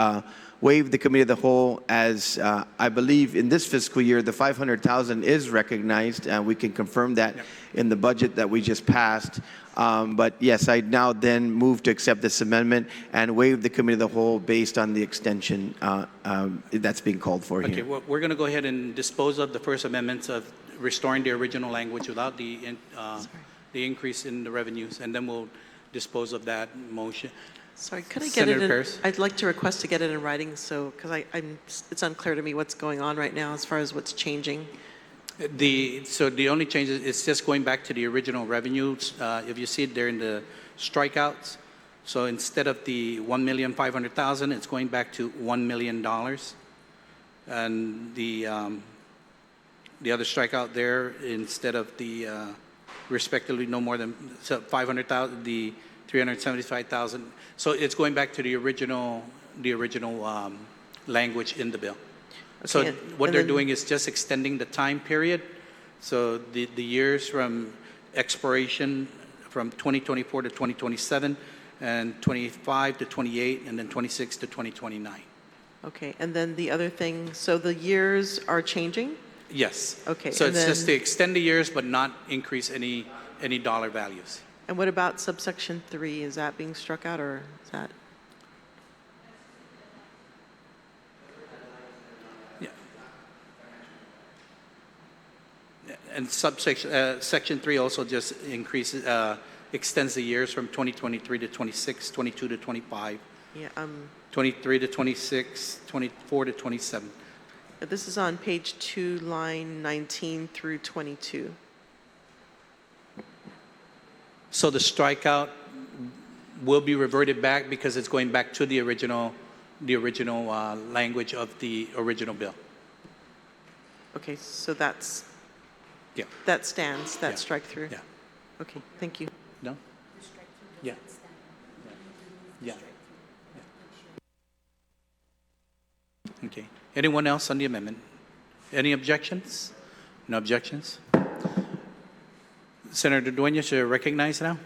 [SPEAKER 10] waive the committee of the whole, as I believe in this fiscal year, the 500,000 is recognized. We can confirm that in the budget that we just passed. But yes, I now then move to accept this amendment and waive the committee of the whole based on the extension that's being called for here.
[SPEAKER 1] Okay, well, we're going to go ahead and dispose of the first amendments of restoring the original language without the increase in the revenues, and then we'll dispose of that motion.
[SPEAKER 4] Sorry, could I get
[SPEAKER 1] Senator
[SPEAKER 4] it in?
[SPEAKER 1] Paris?
[SPEAKER 4] I'd like to request to get it in writing, so because it's unclear to me what's going on right now as far as what's changing.
[SPEAKER 1] So the only change is just going back to the original revenues. If you see it there in the strikeouts, so instead of the $1,500,000, it's going back to $1 million, and the other strikeout there, instead of the respectively no more than 500,000, the 375,000. So it's going back to the original language in the bill. So
[SPEAKER 4] Okay,
[SPEAKER 1] what
[SPEAKER 4] and
[SPEAKER 1] they're
[SPEAKER 4] then-
[SPEAKER 1] doing is just extending the time period. So the years from expiration from 2024 to 2027, and 25 to 28, and then 26 to 2029.
[SPEAKER 4] Okay, and then the other thing, so the years are changing?
[SPEAKER 1] Yes.
[SPEAKER 4] Okay,
[SPEAKER 1] So
[SPEAKER 4] and
[SPEAKER 1] it's just to
[SPEAKER 4] then-
[SPEAKER 1] extend the years, but not increase any dollar values.
[SPEAKER 4] And what about subsection 3? Is that being struck out, or is that?
[SPEAKER 1] And subsection, Section 3 also just increases, extends the years from 2023 to 26, 22 to 25,
[SPEAKER 4] Yeah,
[SPEAKER 1] 23 to 26, 24 to 27.
[SPEAKER 4] this is on page 2, line 19 through 22.
[SPEAKER 1] So the strikeout will be reverted back because it's going back to the original language of the original bill.
[SPEAKER 4] Okay, so that's,
[SPEAKER 1] Yeah.
[SPEAKER 4] that stands, that
[SPEAKER 1] Yeah.
[SPEAKER 4] strike through?
[SPEAKER 1] Yeah.
[SPEAKER 4] Okay, thank you.
[SPEAKER 1] No? Yeah. Yeah. Okay. Anyone else on the amendment? Any objections? No objections? Senator Dueñas, you're recognized now.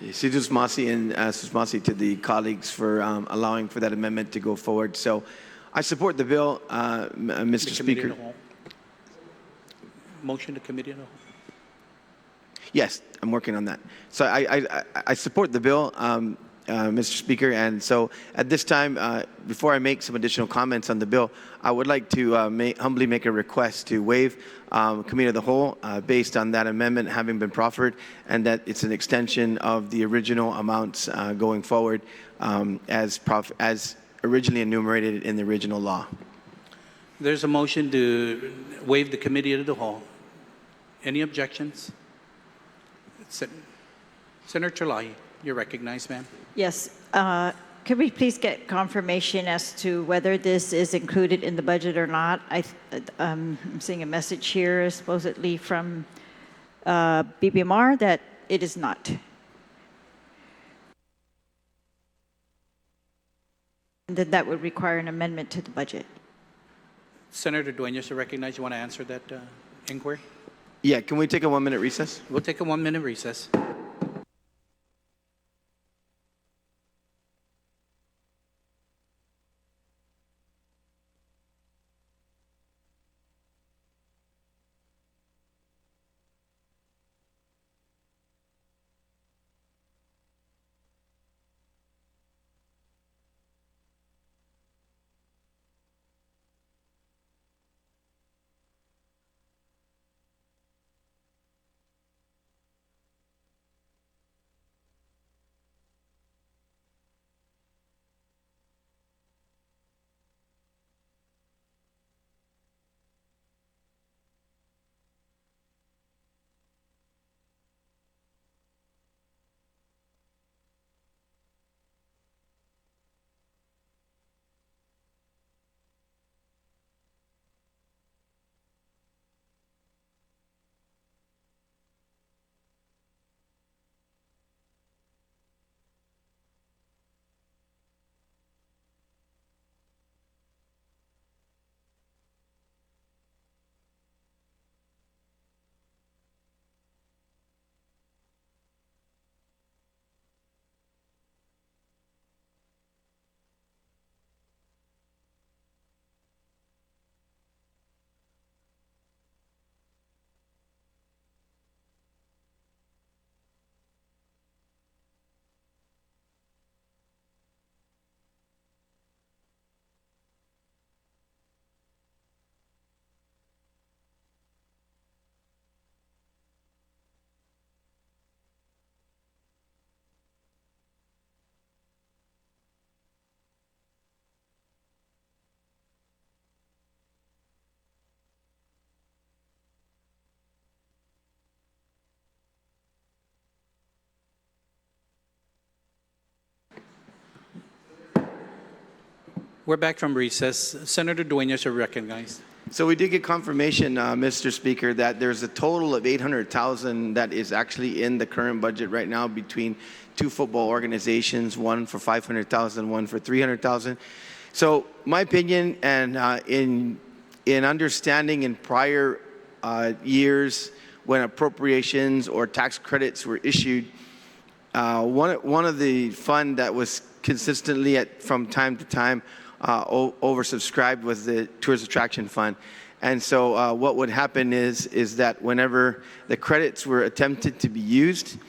[SPEAKER 10] Sidus Masi and Susmasi to the colleagues for allowing for that amendment to go forward. So I support the bill, Mr.
[SPEAKER 1] The committee
[SPEAKER 10] Speaker.
[SPEAKER 1] of the whole. Motion to committee of the whole.
[SPEAKER 10] Yes, I'm working on that. So I support the bill, Mr. Speaker, and so at this time, before I make some additional comments on the bill, I would like to humbly make a request to waive committee of the whole based on that amendment having been proffered, and that it's an extension of the original amounts going forward as originally enumerated in the original law.
[SPEAKER 1] There's a motion to waive the committee of the whole. Any objections? Senator Chalahi, you're recognized, ma'am.
[SPEAKER 6] Yes. Could we please get confirmation as to whether this is included in the budget or not? I'm seeing a message here supposedly from BBMR that it is not. And then that would require an amendment to the budget.
[SPEAKER 1] Senator Dueñas, you're recognized. You want to answer that inquiry?
[SPEAKER 10] Yeah, can we take a 1-minute recess?
[SPEAKER 1] We'll take a 1-minute recess. We're back from recess. Senator Dueñas, you're recognized.
[SPEAKER 10] So we did get confirmation, Mr. Speaker, that there's a total of $800,000 that is actually in the current budget right now between two football organizations, one for $500,000, one for $300,000. So my opinion, and in understanding in prior years when appropriations or tax credits were issued, one of the fund that was consistently from time to time oversubscribed was the Tourist Attraction Fund. And so what would happen is that whenever the credits were attempted to be used,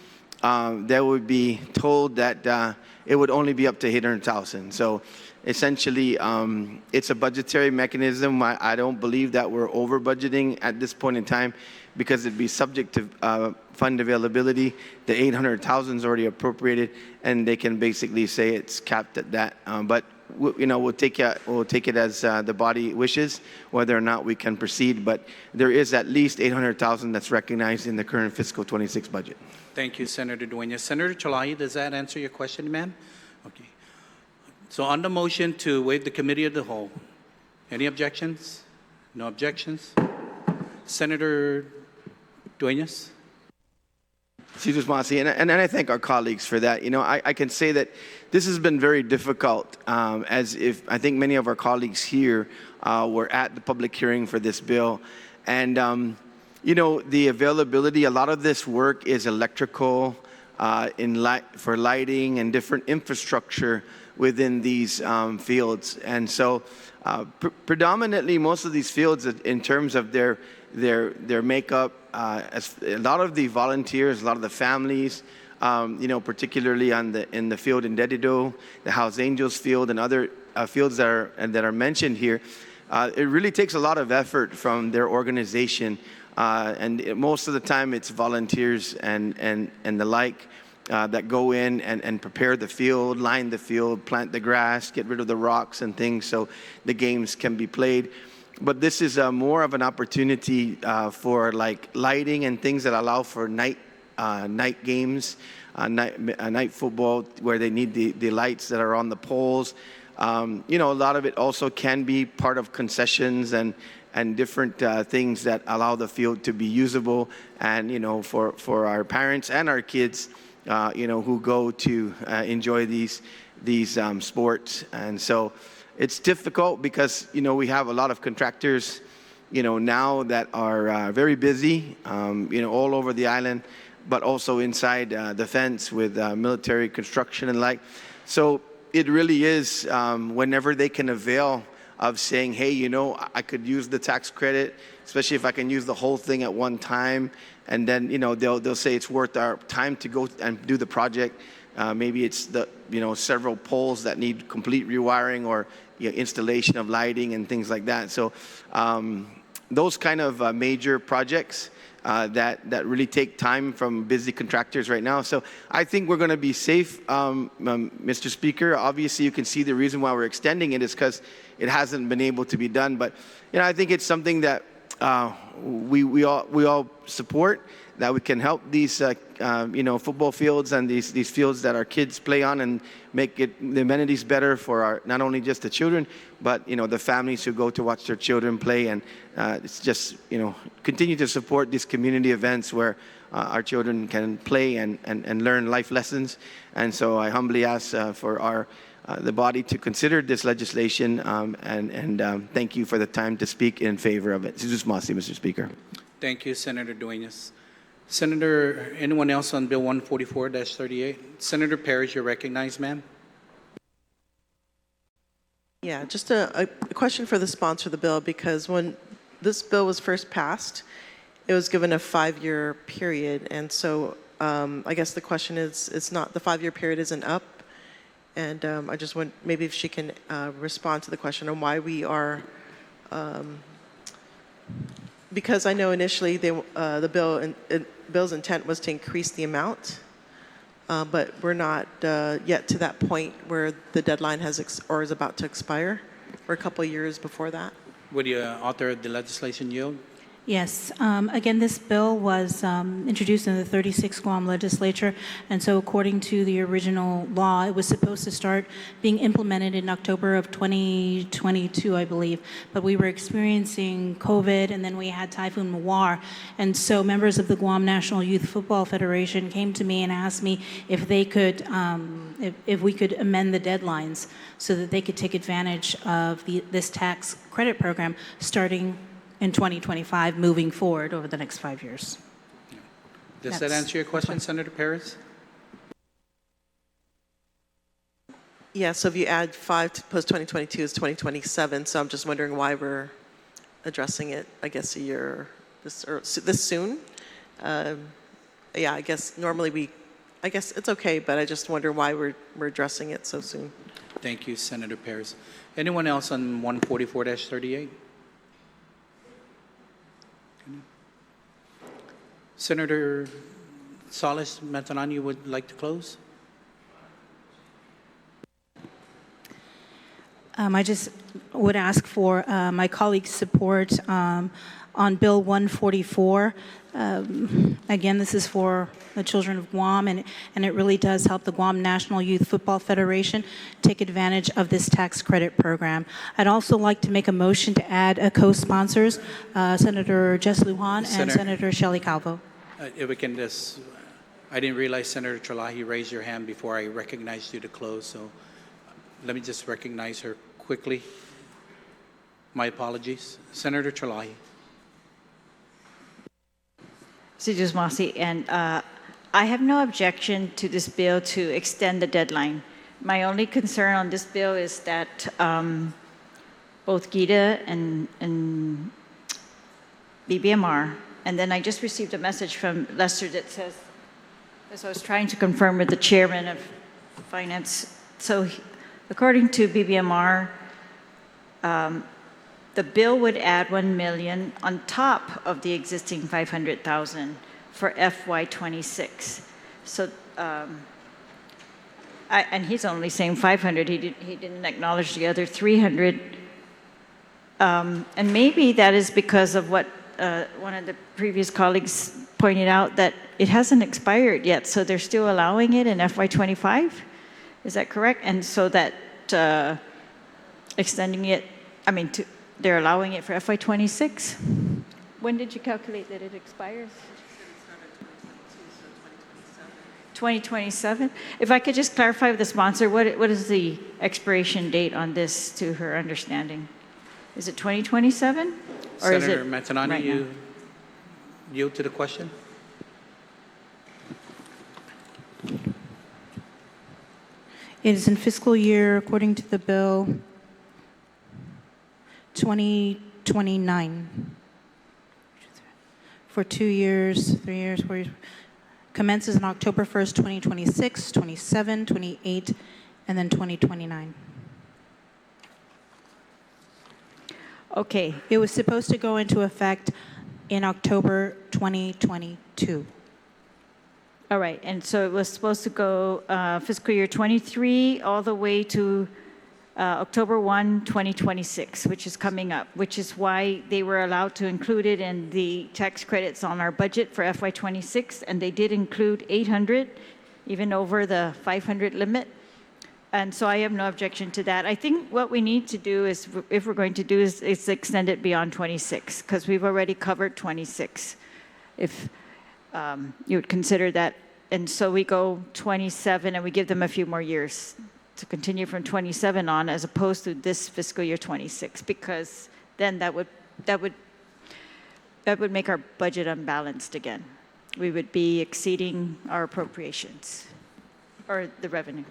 [SPEAKER 10] they would be told that it would only be up to 800,000. So essentially, it's a budgetary mechanism. I don't believe that we're over budgeting at this point in time because it'd be subject to fund availability. The 800,000 is already appropriated, and they can basically say it's capped at that. But we'll take it as the body wishes, whether or not we can proceed. But there is at least 800,000 that's recognized in the current fiscal 26 budget.
[SPEAKER 1] Thank you, Senator Dueñas. Senator Chalayi, does that answer your question, ma'am? Okay. So on the motion to waive the committee of the whole, any objections? No objections? Senator Dueñas?
[SPEAKER 10] Jesus Masi, and I thank our colleagues for that. I can say that this has been very difficult, as if I think many of our colleagues here were at the public hearing for this bill. And, the availability, a lot of this work is electrical, for lighting and different infrastructure within these fields. And so predominantly most of these fields in terms of their makeup, as a lot of the volunteers, a lot of the families, particularly in the field in Dedido, the House Angels field, and other fields that are mentioned here, it really takes a lot of effort from their organization, and most of the time it's volunteers and the like that go in and prepare the field, line the field, plant the grass, get rid of the rocks and things so the games can be played. But this is more of an opportunity for like lighting and things that allow for night games, night football, where they need the lights that are on the poles. A lot of it also can be part of concessions and different things that allow the field to be usable, and for our parents and our kids, who go to enjoy these sports. And so it's difficult because, we have a lot of contractors, now that are very busy, all over the island, but also inside the fence with military construction and like. So it really is whenever they can avail of saying, hey, I could use the tax credit, especially if I can use the whole thing at one time. And then, they'll say it's worth our time to go and do the project. Maybe it's the, several poles that need complete rewiring or installation of lighting and things like that. So those kind of major projects that really take time from busy contractors right now. So I think we're going to be safe, Mr. Speaker. Obviously, you can see the reason why we're extending it is because it hasn't been able to be done. But I think it's something that we all support, that we can help these football fields and these fields that our kids play on and make the amenities better for not only just the children, but the families who go to watch their children play. And it's just continue to support these community events where our children can play and learn life lessons. And so I humbly ask for the body to consider this legislation, and thank you for the time to speak in favor of it. Jesus Masi, Mr. Speaker.
[SPEAKER 1] Thank you, Senator Dueñas. Senator, anyone else on Bill 144-38? Senator Parrish, you're recognized, ma'am.
[SPEAKER 4] Yeah, just a question for the sponsor of the bill, because when this bill was first passed, it was given a 5-year period. And so I guess the question is, it's not, the 5-year period isn't up. And I just want, maybe if she can respond to the question on why we are, because I know initially the bill's intent was to increase the amount, but we're not yet to that point where the deadline is about to expire. We're a couple of years before that.
[SPEAKER 1] Would the author of the legislation yield?
[SPEAKER 2] Yes. Again, this bill was introduced in the 36th Guam Legislature, and so according to the original law, it was supposed to start being implemented in October of 2022, I believe. But we were experiencing COVID, and then we had Typhoon Mawar, and so members of the Guam National Youth Football Federation came to me and asked me if they could, if we could amend the deadlines so that they could take advantage of this tax credit program starting in 2025, moving forward over the next 5 years.
[SPEAKER 1] Does that answer your question, Senator Perez?
[SPEAKER 4] Yeah, so if you add 5 to post 2022 is 2027, so I'm just wondering why we're addressing it, I guess, a year this soon. Yeah, I guess normally we I guess it's okay, but I just wonder why we're addressing it so soon.
[SPEAKER 1] Thank you, Senator Perez. Anyone else on 144-38? Senator Salas Mantanani would like to close?
[SPEAKER 2] I just would ask for my colleagues' support on Bill 144. Again, this is for the children of Guam, and it really does help the Guam National Youth Football Federation take advantage of this tax credit program. I'd also like to make a motion to add co-sponsors, Senator Jess Lujan and Senator Shelley Calvo.
[SPEAKER 1] If we can just, I didn't realize Senator Trelahi raised your hand before I recognized you to close, so let me just recognize her quickly. My apologies. Senator Trelahi.
[SPEAKER 6] Sijus Masi, and I have no objection to this bill to extend the deadline. My only concern on this bill is that both Gita and BBMR, and then I just received a message from Lester that says, as I was trying to confirm with the chairman of finance, so according to BBMR, the bill would add 1 million on top of the existing 500,000 for FY26. So, and he's only saying 500. He didn't acknowledge the other 300. And maybe that is because of what one of the previous colleagues pointed out, that it hasn't expired yet, so they're still allowing it in FY25. Is that correct? And so that extending it, they're allowing it for FY26. When did you calculate that it expires? 2027. If I could just clarify with the sponsor, what is the expiration date on this to her understanding? Is it 2027? Or
[SPEAKER 1] Senator
[SPEAKER 6] is it
[SPEAKER 1] Mantanani,
[SPEAKER 6] right
[SPEAKER 1] you
[SPEAKER 6] now?
[SPEAKER 1] yield to the question?
[SPEAKER 2] It is in fiscal year, according to the bill, 2029. For 2 years, 3 years, 4 years. Commences on October 1st, 2026, 27, 28, and then 2029.
[SPEAKER 6] Okay.
[SPEAKER 2] It was supposed to go into effect in October 2022.
[SPEAKER 6] All right, and so it was supposed to go fiscal year 23 all the way to October 1, 2026, which is coming up, which is why they were allowed to include it in the tax credits on our budget for FY26, and they did include 800, even over the 500 limit. And so I have no objection to that. I think what we need to do is, if we're going to do is extend it beyond 26, because we've already covered 26. If you would consider that. And so we go 27 and we give them a few more years to continue from 27 on, as opposed to this fiscal year 26, because then that would make our budget unbalanced again. We would be exceeding our appropriations or the revenue.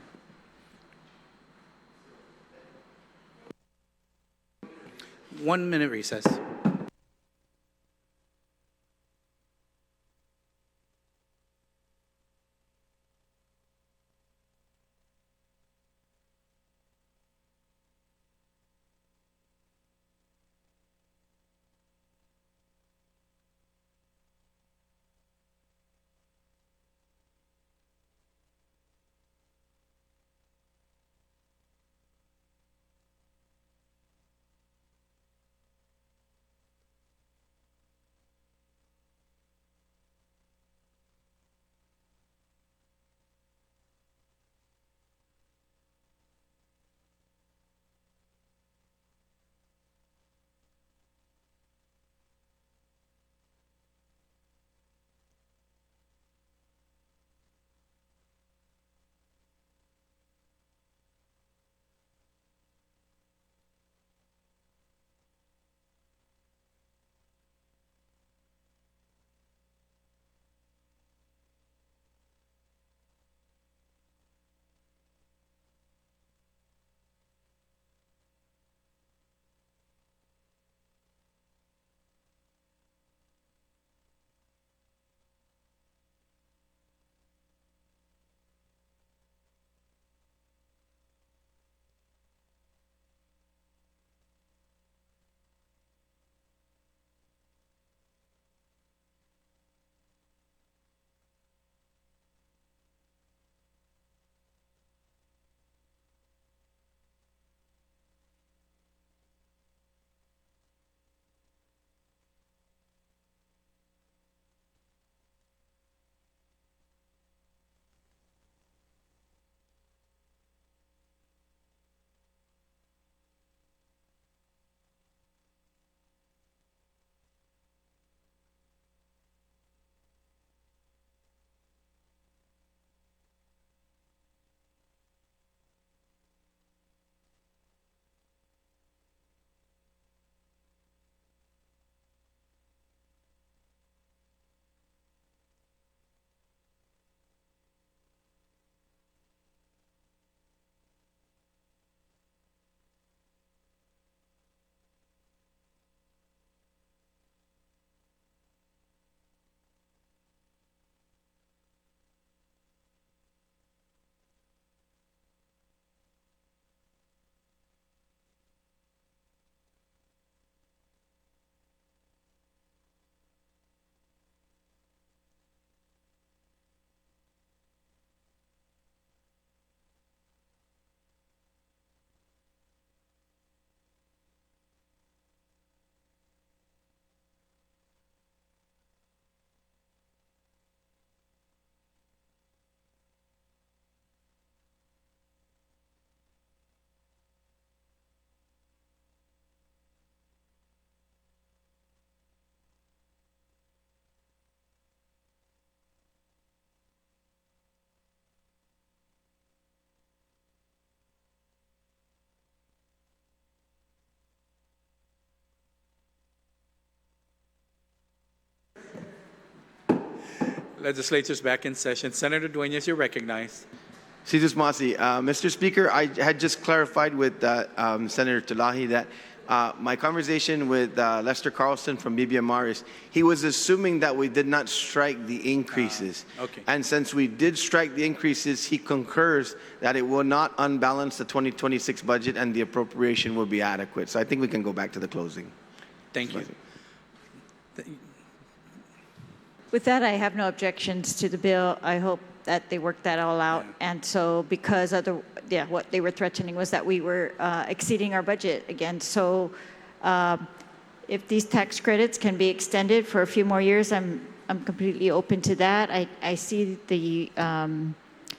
[SPEAKER 1] One minute recess. Legislature's back in session. Senator Dueñas, you're recognized.
[SPEAKER 10] Sidus Masi, Mr. Speaker, I had just clarified with Senator Talahi that my conversation with Lester Carlson from BBMR is he was assuming that we did not strike the increases.
[SPEAKER 1] Okay.
[SPEAKER 10] And since we did strike the increases, he concurs that it will not unbalance the 2026 budget and the appropriation will be adequate. So I think we can go back to the closing.
[SPEAKER 1] Thank you.
[SPEAKER 6] With that, I have no objections to the bill. I hope that they work that all out. And so because of what they were threatening was that we were exceeding our budget again. So if these tax credits can be extended for a few more years, I'm completely open to that. I see the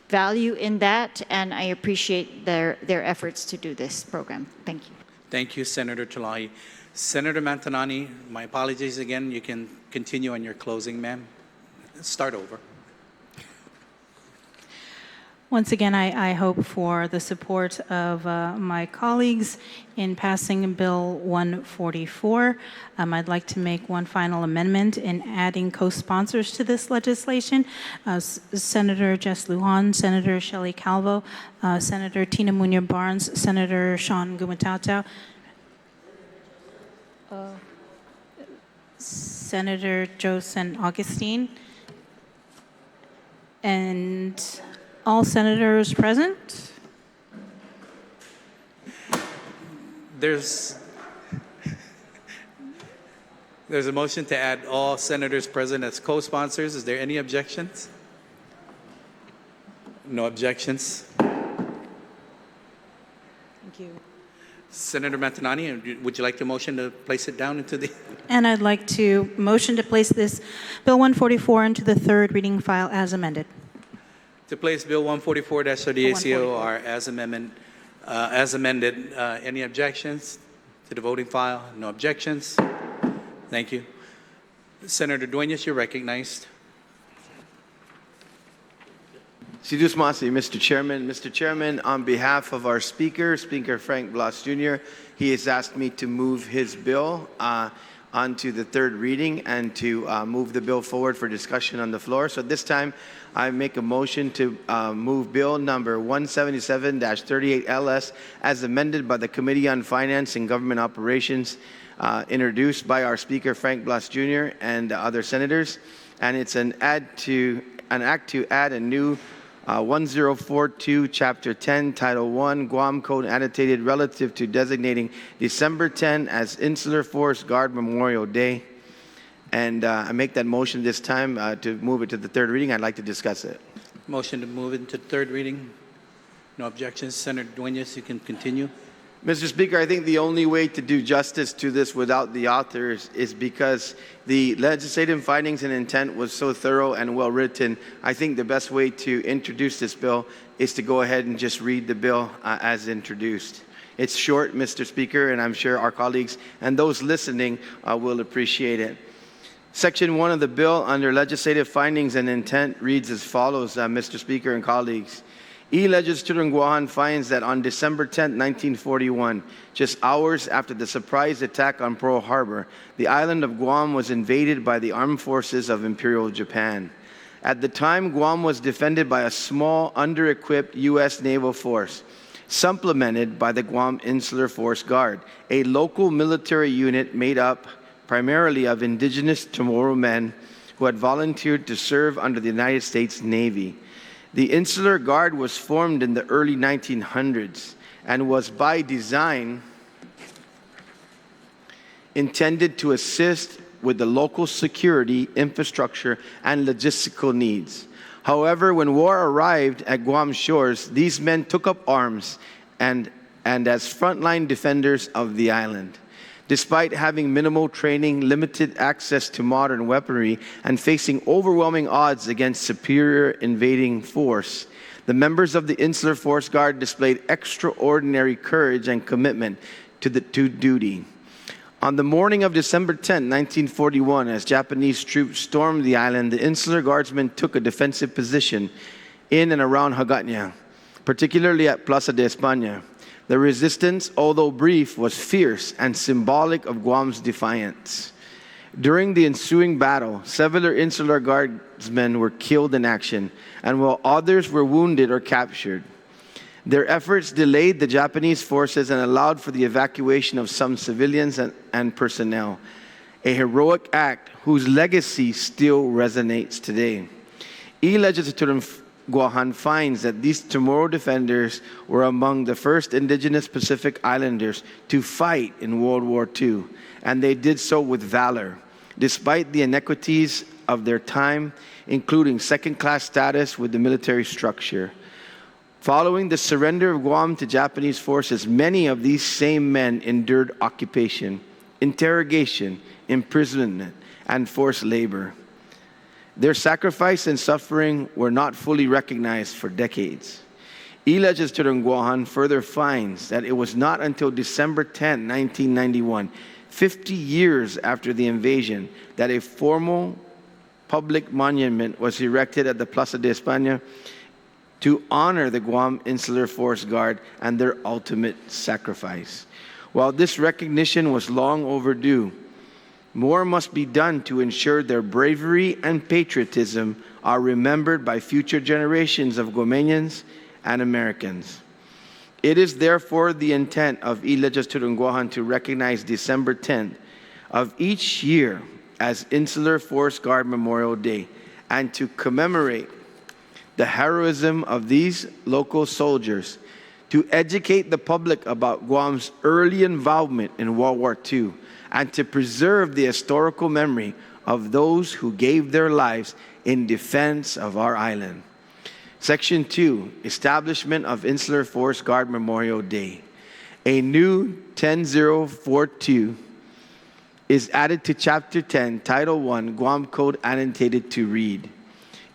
[SPEAKER 6] value in that, and I appreciate their efforts to do this program. Thank you.
[SPEAKER 1] Thank you, Senator Talahi. Senator Mantanani, my apologies again. You can continue on your closing, ma'am. Start over.
[SPEAKER 2] Once again, I hope for the support of my colleagues in passing Bill 144. I'd like to make one final amendment in adding co-sponsors to this legislation. Senator Jess Lujan, Senator Shelley Calvo, Senator Tina Munoz Barnes, Senator Sean Gumatauta, Senator Joe San Augustine, and all senators present.
[SPEAKER 1] There's a motion to add all senators present as co-sponsors. Is there any objections? No objections.
[SPEAKER 2] Thank you.
[SPEAKER 1] Senator Mantanani, would you like the motion to place it down into the...
[SPEAKER 2] And I'd like to motion to place this Bill 144 into the third reading file as amended.
[SPEAKER 1] To place Bill 144-30ACOR as amended. Any objections to the voting file? No objections. Thank you. Senator Dueñas, you're recognized.
[SPEAKER 10] Sidus Masi, Mr. Chairman. Mr. Chairman, on behalf of our Speaker, Speaker Frank Blas Jr., he has asked me to move his bill onto the third reading and to move the bill forward for discussion on the floor. So this time, I make a motion to move bill number 177-38LS as amended by the Committee on Finance and Government Operations, introduced by our Speaker Frank Blas Jr. and other senators. And it's an act to add a new 1042, Chapter 10, Title 1, Guam Code annotated relative to designating December 10 as Insular Forest Guard Memorial Day. And I make that motion this time to move it to the third reading. I'd like to discuss it.
[SPEAKER 1] Motion to move it into third reading. No objections. Senator Dueñas, you can continue.
[SPEAKER 10] Mr. Speaker, I think the only way to do justice to this without the authors is because the legislative findings and intent was so thorough and well written. I think the best way to introduce this bill is to go ahead and just read the bill as introduced. It's short, Mr. Speaker, and I'm sure our colleagues and those listening will appreciate it. Section 1 of the bill under legislative findings and intent reads as follows, Mr. Speaker and colleagues. E-Legislature in Guam finds that on December 10, 1941, just hours after the surprise attack on Pearl Harbor, the island of Guam was invaded by the armed forces of Imperial Japan. At the time, Guam was defended by a small, under-equipped U.S. naval force, supplemented by the Guam Insular Forest Guard, a local military unit made up primarily of indigenous Chamorro men who had volunteered to serve under the United States Navy. The Insular Guard was formed in the early 1900s and was by design intended to assist with the local security, infrastructure, and logistical needs. However, when war arrived at Guam shores, these men took up arms and as frontline defenders of the island. Despite having minimal training, limited access to modern weaponry, and facing overwhelming odds against superior invading force, the members of the Insular Forest Guard displayed extraordinary courage and commitment to duty. On the morning of December 10, 1941, as Japanese troops stormed the island, the Insular Guardsmen took a defensive position in and around Hagatna, particularly at Plaza de España. The resistance, although brief, was fierce and symbolic of Guam's defiance. During the ensuing battle, several Insular Guardsmen were killed in action, and while others were wounded or captured. Their efforts delayed the Japanese forces and allowed for the evacuation of some civilians and personnel, a heroic act whose legacy still resonates today. E-Legislature Guahan finds that these Chamorro defenders were among the first indigenous Pacific Islanders to fight in World War II, and they did so with valor, despite the inequities of their time, including second-class status with the military structure. Following the surrender of Guam to Japanese forces, many of these same men endured occupation, interrogation, imprisonment, and forced labor. Their sacrifice and suffering were not fully recognized for decades. E-Legislature Guahan further finds that it was not until December 10, 1991, 50 years after the invasion, that a formal public monument was erected at the Plaza de España to honor the Guam Insular Forest Guard and their ultimate sacrifice. While this recognition was long overdue, more must be done to ensure their bravery and patriotism are remembered by future generations of Guamanians and Americans. It is therefore the intent of E-Legislature Guahan to recognize December 10th of each year as Insular Forest Guard Memorial Day and to commemorate the heroism of these local soldiers, to educate the public about Guam's early involvement in World War II, and to preserve the historical memory of those who gave their lives in defense of our island. Section 2, Establishment of Insular Forest Guard Memorial Day. A new 10042 is added to Chapter 10, Title 1, Guam Code annotated to read,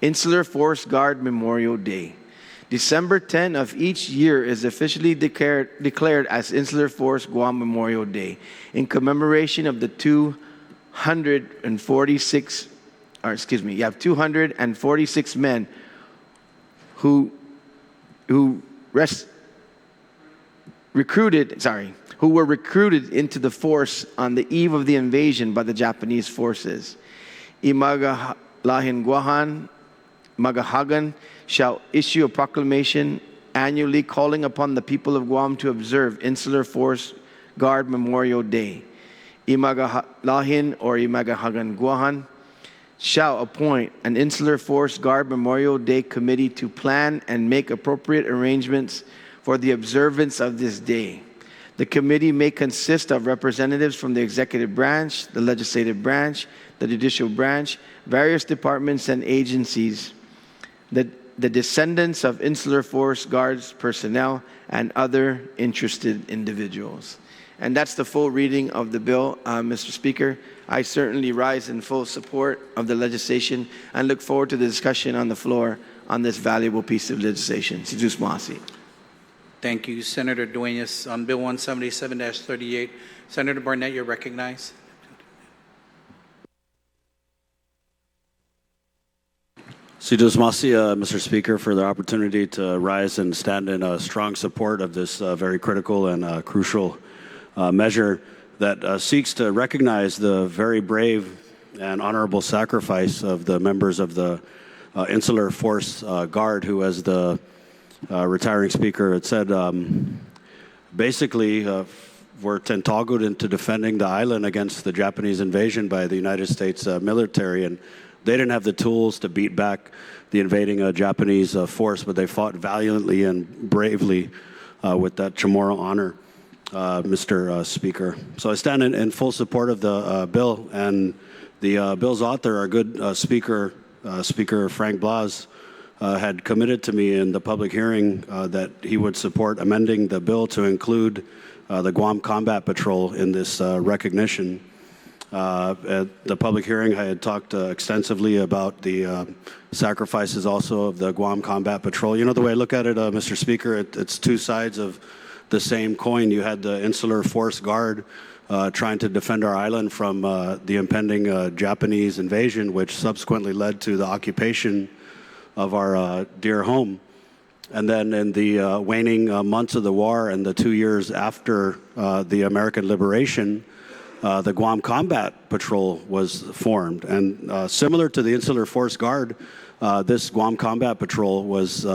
[SPEAKER 10] Insular Forest Guard Memorial Day. December 10 of each year is officially declared as Insular Forest Guam Memorial Day in commemoration of the 246 men who were recruited into the force on the eve of the invasion by the Japanese forces. Imagalahin Guahan Magahagan shall issue a proclamation annually calling upon the people of Guam to observe Insular Forest Guard Memorial Day. Imagalahin or Imagahagan Guahan shall appoint an Insular Forest Guard Memorial Day committee to plan and make appropriate arrangements for the observance of this day. The committee may consist of representatives from the executive branch, the legislative branch, the judicial branch, various departments and agencies, the descendants of Insular Forest Guards personnel, and other interested individuals. And that's the full reading of the bill, Mr. Speaker. I certainly rise in full support of the legislation and look forward to the discussion on the floor on this valuable piece of legislation. Si Diyos Masi.
[SPEAKER 1] Thank you, Senator Dueñas. On Bill 177-38, Senator Barnett, you're recognized.
[SPEAKER 7] Si Diyos Masi, Mr. Speaker, for the opportunity to rise and stand in strong support of this very critical and crucial measure that seeks to recognize the very brave and honorable sacrifice of the members of the Insular Forest Guard, who, as the retiring speaker had said, basically were tentacled into defending the island against the Japanese invasion by the United States military. And they didn't have the tools to beat back the invading Japanese force, but they fought valiantly and bravely with that Chamorro honor, Mr. Speaker. So I stand in full support of the bill, and the bill's author, our good Speaker Frank Blas, had committed to me in the public hearing that he would support amending the bill to include the Guam Combat Patrol in this recognition. At the public hearing, I had talked extensively about the sacrifices also of the Guam Combat Patrol. You know, the way I look at it, Mr. Speaker, it's two sides of the same coin. You had the Insular Forest Guard trying to defend our island from the impending Japanese invasion, which subsequently led to the occupation of our dear home. And then in the waning months of the war and the 2 years after the American liberation, the Guam Combat Patrol was formed. And similar to the Insular Force Guard, this Guam Combat Patrol was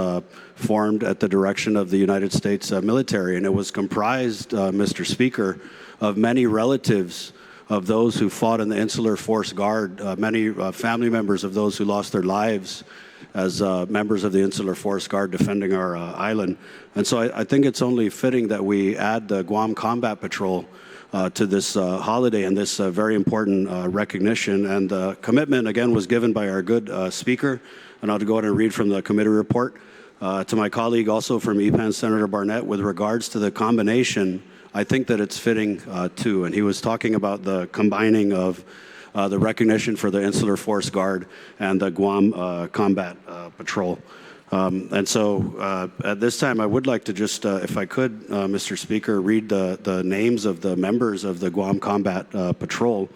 [SPEAKER 7] formed at the direction of the United States military, and it was comprised, Mr. Speaker, of many relatives of those who fought in the Insular Force Guard, many family members of those who lost their lives as members of the Insular Force Guard defending our island. And so I think it's only fitting that we add the Guam Combat Patrol to this holiday and this very important recognition. And the commitment, again, was given by our good speaker. And I'll go ahead and read from the committee report. To my colleague also from EPAN, Senator Barnett, with regards to the combination, I think that it's fitting too. And he was talking about the combining of the recognition for the Insular Force Guard and the Guam Combat Patrol. And so at this time, I would like to just, if I could, Mr. Speaker, read the names of the members of the Guam Combat Patrol.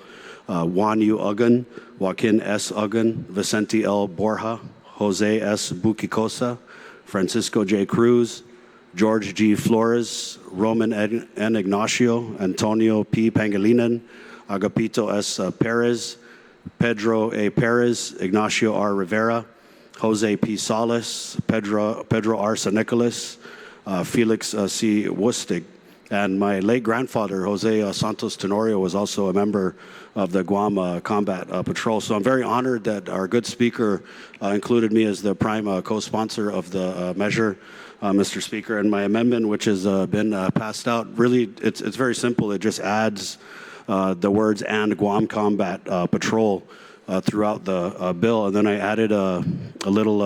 [SPEAKER 7] Juan U. Ugan, Joaquin S. Ugan, Vicente L. Borja, Jose S. Buquicosa, Francisco J. Cruz, George G. Flores, Roman N. Ignacio, Antonio P. Pangilinan, Agapito S. Perez, Pedro A. Perez, Ignacio R. Rivera, Jose P. Salas, Pedro R. San Nicolas, Felix C. Wustig. And my late grandfather, Jose Santos Tenorio, was also a member of the Guam Combat Patrol. So I'm very honored that our good speaker included me as the prime co-sponsor of the measure, Mr. Speaker. And my amendment, which has been passed out, really, it's very simple. It just adds the words "and Guam Combat Patrol" throughout the bill. And then I added a little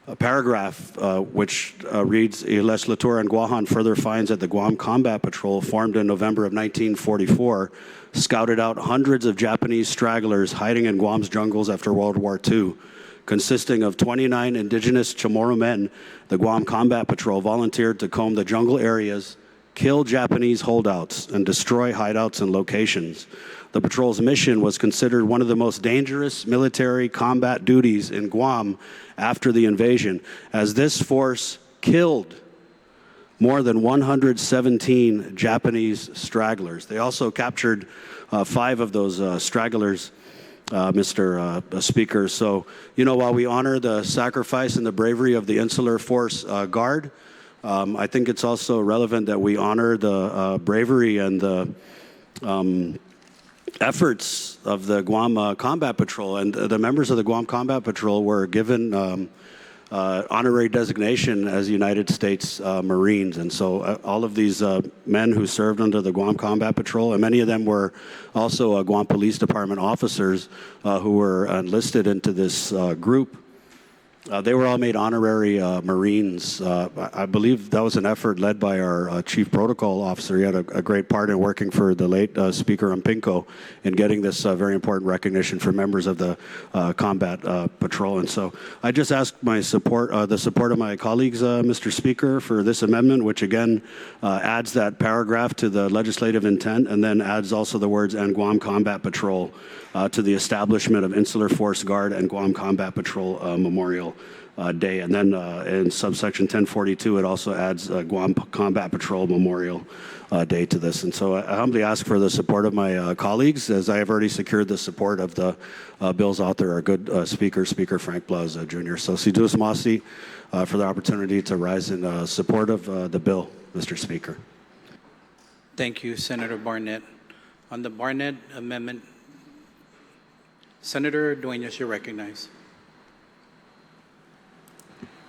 [SPEAKER 7] a paragraph which reads, "A legislature and Guahan further finds that the Guam Combat Patrol, formed in November of 1944, scouted out hundreds of Japanese stragglers hiding in Guam's jungles after World War II. Consisting of 29 indigenous Chamorro men, the Guam Combat Patrol volunteered to comb the jungle areas, kill Japanese holdouts, and destroy hideouts and locations. The patrol's mission was considered one of the most dangerous military combat duties in Guam after the invasion, as this force killed more than 117 Japanese stragglers. They also captured 5 of those stragglers, Mr. Speaker. So, you know, while we honor the sacrifice and the bravery of the Insular Force Guard, I think it's also relevant that we honor the bravery and the efforts of the Guam Combat Patrol. And the members of the Guam Combat Patrol were given honorary designation as United States Marines. And so all of these men who served under the Guam Combat Patrol, and many of them were also Guam Police Department officers who were enlisted into this group, they were all made honorary Marines. I believe that was an effort led by our Chief Protocol Officer. He had a great part in working for the late Speaker Umpinko in getting this very important recognition for members of the Combat Patrol. And so I just ask my support, the support of my colleagues, Mr. Speaker, for this amendment, which again adds that paragraph to the legislative intent and then adds also the words "and Guam Combat Patrol" to the establishment of Insular Force Guard and Guam Combat Patrol Memorial Day. And then in subsection 1042, it also adds Guam Combat Patrol Memorial Day to this. And so I humbly ask for the support of my colleagues, as I have already secured the support of the bill's author, our good speaker, Speaker Frank Blas Jr. So si Duas Masi for the opportunity to rise in support of the bill, Mr. Speaker.
[SPEAKER 1] Thank you, Senator Barnett. On the Barnett amendment, Senator Dueñas, you're recognized.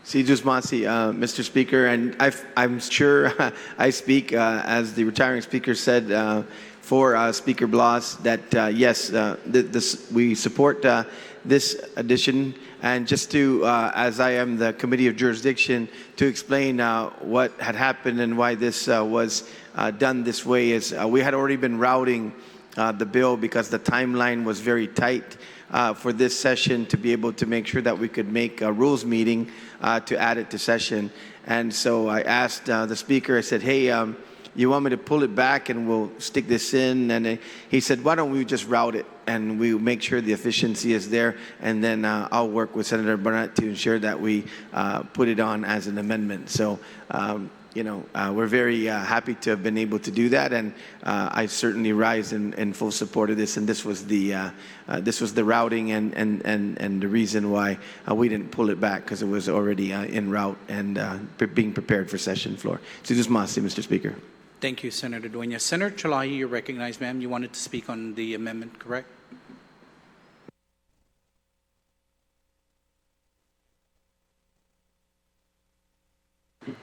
[SPEAKER 10] Si Duas Masi, Mr. Speaker, and I'm sure I speak, as the retiring speaker said, for Speaker Blas, that yes, we support this addition. And just to, as I am the Committee of Jurisdiction, to explain what had happened and why this was done this way is we had already been routing the bill because the timeline was very tight for this session to be able to make sure that we could make a rules meeting to add it to session. And so I asked the speaker, I said, hey, you want me to pull it back and we'll stick this in? And he said, why don't we just route it and we make sure the efficiency is there, and then I'll work with Senator Barnett to ensure that we put it on as an amendment. So we're very happy to have been able to do that, and I certainly rise in full support of this. And this was the routing and the reason why we didn't pull it back, because it was already en route and being prepared for session floor. So just masi, Mr. Speaker.
[SPEAKER 1] Thank you, Senator Dueñas. Senator Chalahi, you're recognized, ma'am. You wanted to speak on the amendment, correct?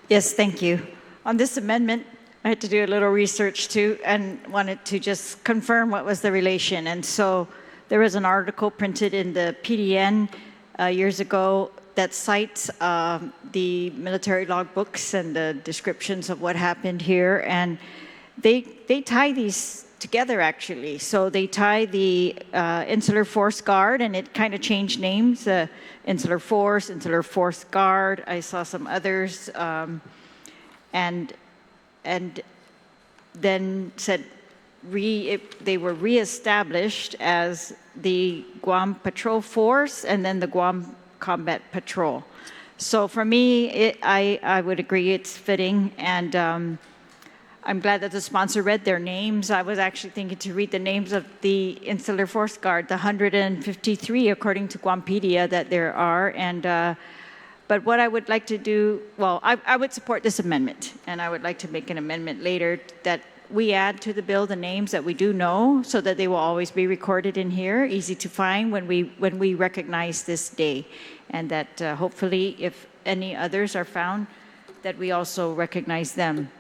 [SPEAKER 6] Yes, thank you. On this amendment, I had to do a little research too and wanted to just confirm what was the relation. And so there was an article printed in the PDN years ago that cites the military logbooks and the descriptions of what happened here. And they tie these together, actually. So they tie the Insular Force Guard, and it kind of changed names, Insular Force Guard. I saw some others, and then said they were reestablished as the Guam Patrol Force and then the Guam Combat Patrol. So for me, I would agree it's fitting, and I'm glad that the sponsor read their names. I was actually thinking to read the names of the Insular Force Guard, the 153 according to Guampedia that there are. And but what I would like to do, well, I would support this amendment, and I would like to make an amendment later that we add to the bill the names that we do know, so that they will always be recorded in here, easy to find when we recognize this day, and that hopefully, if any others are found, that we also recognize them.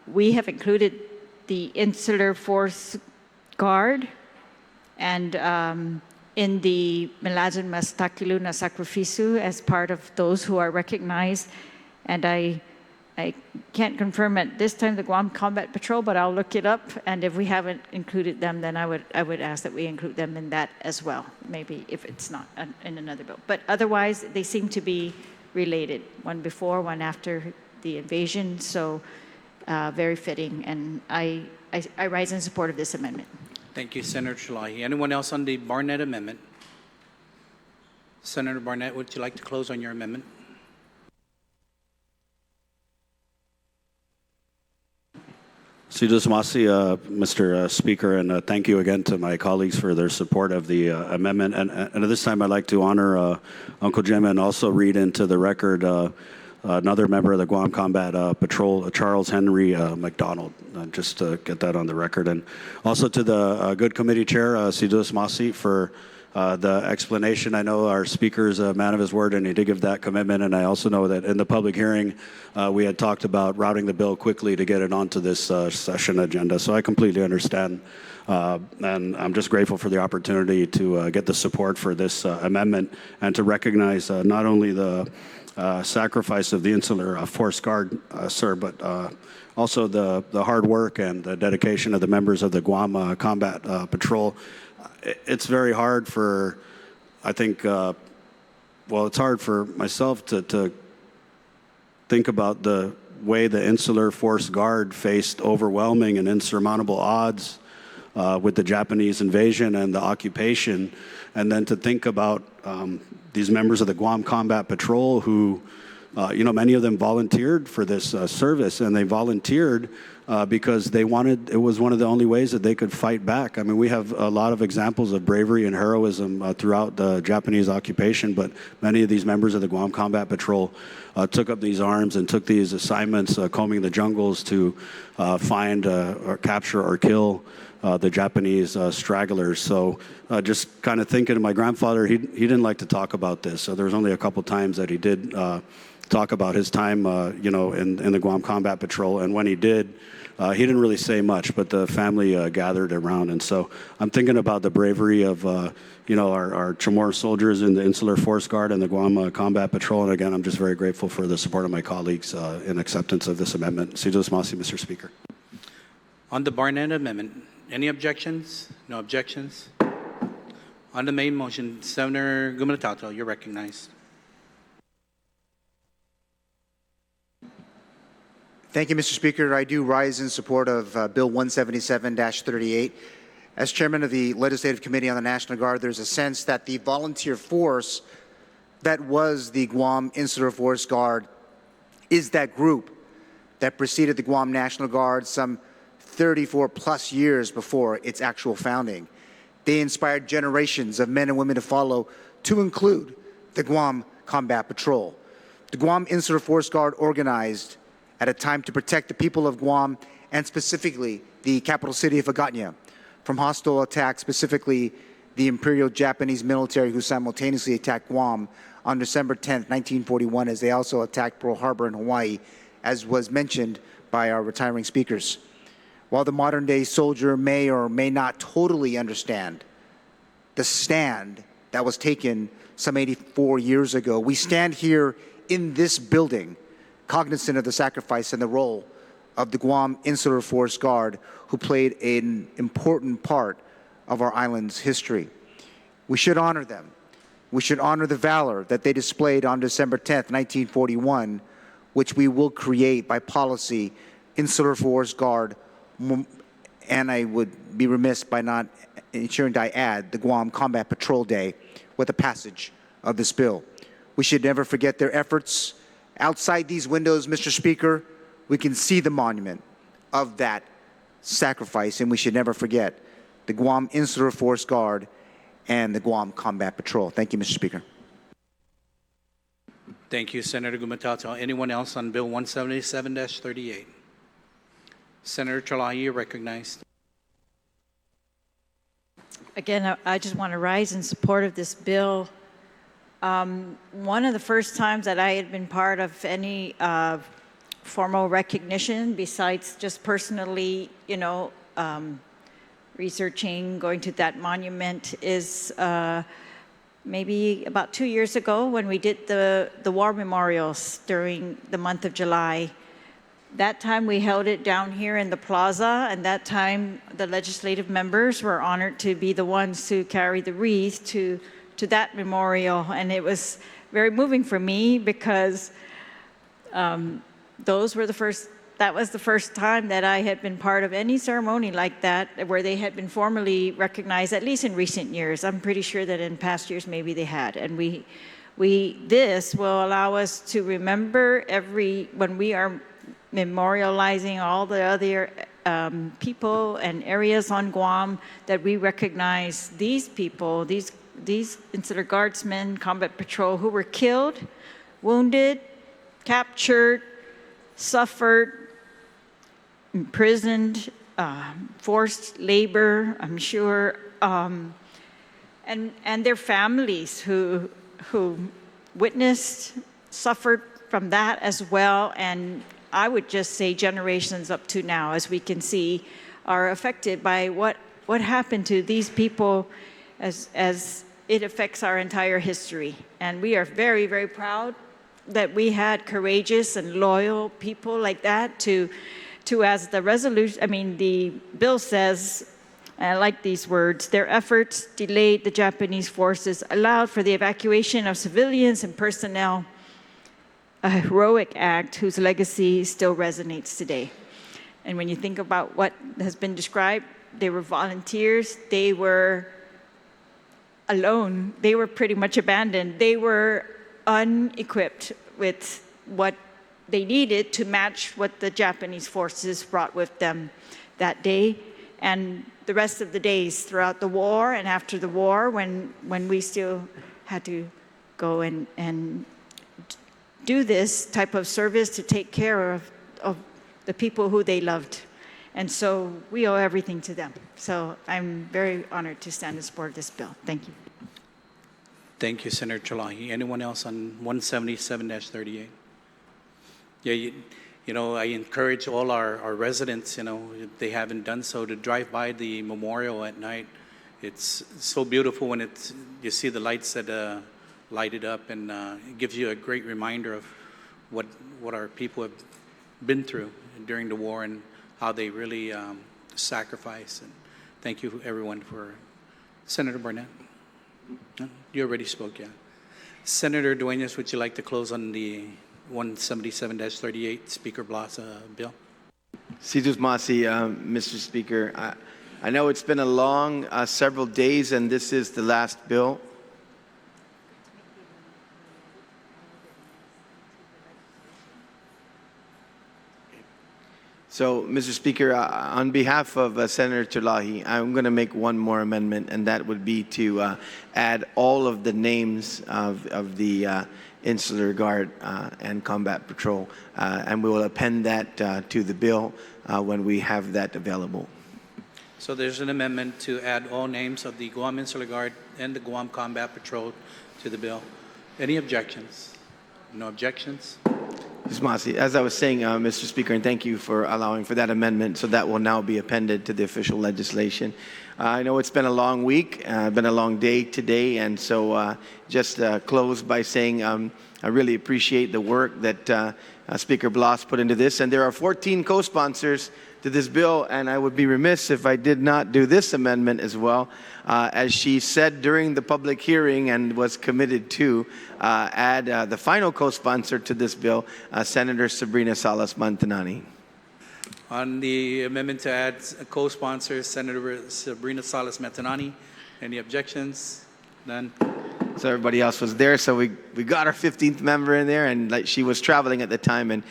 [SPEAKER 6] We have included the Insular Force Guard and in the Melazan Mastakilu na Sakrifisu as part of those who are recognized. And I can't confirm at this time the Guam Combat Patrol, but I'll look it up. And if we haven't included them, then I would ask that we include them in that as well, maybe if it's not in another bill. But otherwise, they seem to be related, one before, one after the invasion. So very fitting, and I rise in support of this amendment.
[SPEAKER 1] Thank you, Senator Chalahi. Anyone else on the Barnett amendment? Senator Barnett, would you like to close on your amendment?
[SPEAKER 7] Sidus Masi, Mr. Speaker, and thank you again to my colleagues for their support of the amendment. And at this time, I'd like to honor Uncle Jim and also read into the record another member of the Guam Combat Patrol, Charles Henry McDonald, just to get that on the record. And also to the good committee chair, Sidus Masi, for the explanation. I know our speaker is a man of his word, and he did give that commitment. And I also know that in the public hearing, we had talked about routing the bill quickly to get it onto this session agenda. So I completely understand. And I'm just grateful for the opportunity to get the support for this amendment and to recognize not only the sacrifice of the Insular Force Guard, sir, but also the hard work and the dedication of the members of the Guam Combat Patrol. It's very hard for, I think, well, it's hard for myself to think about the way the Insular Force Guard faced overwhelming and insurmountable odds with the Japanese invasion and the occupation, and then to think about these members of the Guam Combat Patrol who, many of them volunteered for this service, and they volunteered because they wanted, it was one of the only ways that they could fight back. I mean, we have a lot of examples of bravery and heroism throughout the Japanese occupation, but many of these members of the Guam Combat Patrol took up these arms and took these assignments, combing the jungles to find or capture or kill the Japanese stragglers. So just kind of thinking of my grandfather, he didn't like to talk about this. So there was only a couple times that he did talk about his time, in the Guam Combat Patrol. And when he did, he didn't really say much, but the family gathered around. And so I'm thinking about the bravery of, our Chamorro soldiers in the Insular Force Guard and the Guam Combat Patrol. And again, I'm just very grateful for the support of my colleagues in acceptance of this amendment. Sidus Masi, Mr. Speaker.
[SPEAKER 1] On the Barnett amendment, any objections? No objections? On the main motion, Senator Gumanatato, you're recognized.
[SPEAKER 3] Thank you, Mr. Speaker. I do rise in support of Bill 177-38. As chairman of the Legislative Committee on the National Guard, there's a sense that the volunteer force that was the Guam Insular Force Guard is that group that preceded the Guam National Guard some 34 plus years before its actual founding. They inspired generations of men and women to follow, to include the Guam Combat Patrol. The Guam Insular Force Guard organized at a time to protect the people of Guam and specifically the capital city of Agатnya from hostile attacks, specifically the Imperial Japanese military who simultaneously attacked Guam on December 10, 1941, as they also attacked Pearl Harbor in Hawaii, as was mentioned by our retiring speakers. While the modern-day soldier may or may not totally understand the stand that was taken some 84 years ago, we stand here in this building cognizant of the sacrifice and the role of the Guam Insular Force Guard, who played an important part of our island's history. We should honor them. We should honor the valor that they displayed on December 10th, 1941, which we will create by policy, Insular Force Guard, and I would be remiss by not ensuring that I add the Guam Combat Patrol Day with the passage of this bill. We should never forget their efforts. Outside these windows, Mr. Speaker, we can see the monument of that sacrifice, and we should never forget the Guam Insular Force Guard and the Guam Combat Patrol. Thank you, Mr. Speaker.
[SPEAKER 1] Thank you, Senator Gumatato. Anyone else on Bill 177-38? Senator Chalahi, you're recognized.
[SPEAKER 6] Again, I just want to rise in support of this bill. One of the first times that I had been part of any formal recognition, besides just personally, researching, going to that monument, is maybe about 2 years ago when we did the war memorials during the month of July. That time we held it down here in the plaza, and that time the legislative members were honored to be the ones to carry the wreath to that memorial. And it was very moving for me because that was the first time that I had been part of any ceremony like that where they had been formally recognized, at least in recent years. I'm pretty sure that in past years maybe they had. And this will allow us to remember when we are memorializing all the other people and areas on Guam, that we recognize these people, these Insular Guardsmen, Combat Patrol, who were killed, wounded, captured, suffered, imprisoned, forced labor, I'm sure, and their families who witnessed, suffered from that as well. And I would just say generations up to now, as we can see, are affected by what happened to these people as it affects our entire history. And we are very, very proud that we had courageous and loyal people like that to as the bill says, and I like these words, their efforts delayed the Japanese forces, allowed for the evacuation of civilians and personnel, a heroic act whose legacy still resonates today. And when you think about what has been described, they were volunteers, they were alone, they were pretty much abandoned, they were unequipped with what they needed to match what the Japanese forces brought with them that day. And the rest of the days throughout the war and after the war, when we still had to go and do this type of service to take care of the people who they loved. And so we owe everything to them. So I'm very honored to stand in support of this bill. Thank you.
[SPEAKER 1] Thank you, Senator Chalahi. Anyone else on 177-38? Yeah, I encourage all our residents, if they haven't done so, to drive by the memorial at night. It's so beautiful when you see the lights that light it up, and it gives you a great reminder of what our people have been through during the war and how they really sacrifice. And thank you, everyone, for Senator Barnett. You already spoke, yeah. Senator Duenas, would you like to close on the 177-38 Speaker Blasa bill?
[SPEAKER 10] Situs Masi, Mr. Speaker. I know it's been a long several days, and this is the last bill. So, Mr. Speaker, on behalf of Senator Terlahi, I'm going to make one more amendment, and that would be to add all of the names of the Insular Guard and Combat Patrol, and we will append that to the bill when we have that available.
[SPEAKER 1] So there's an amendment to add all names of the Guam Insular Guard and the Guam Combat Patrol to the bill. Any objections? No objections?
[SPEAKER 10] Ms. Masi, as I was saying, Mr. Speaker, and thank you for allowing for that amendment, so that will now be appended to the official legislation. I know it's been a long week, been a long day today, and so just close by saying I really appreciate the work that Speaker Blas put into this, and there are 14 co-sponsors to this bill, and I would be remiss if I did not do this amendment as well. As she said during the public hearing and was committed to, add the final co-sponsor to this bill, Senator Sabrina Salas Mantanani.
[SPEAKER 1] On the amendment to add co-sponsor Senator Sabrina Salas Mantanani, any objections? None.
[SPEAKER 10] So everybody else was there, so we got our 15th member in there, and like she was traveling at the time, and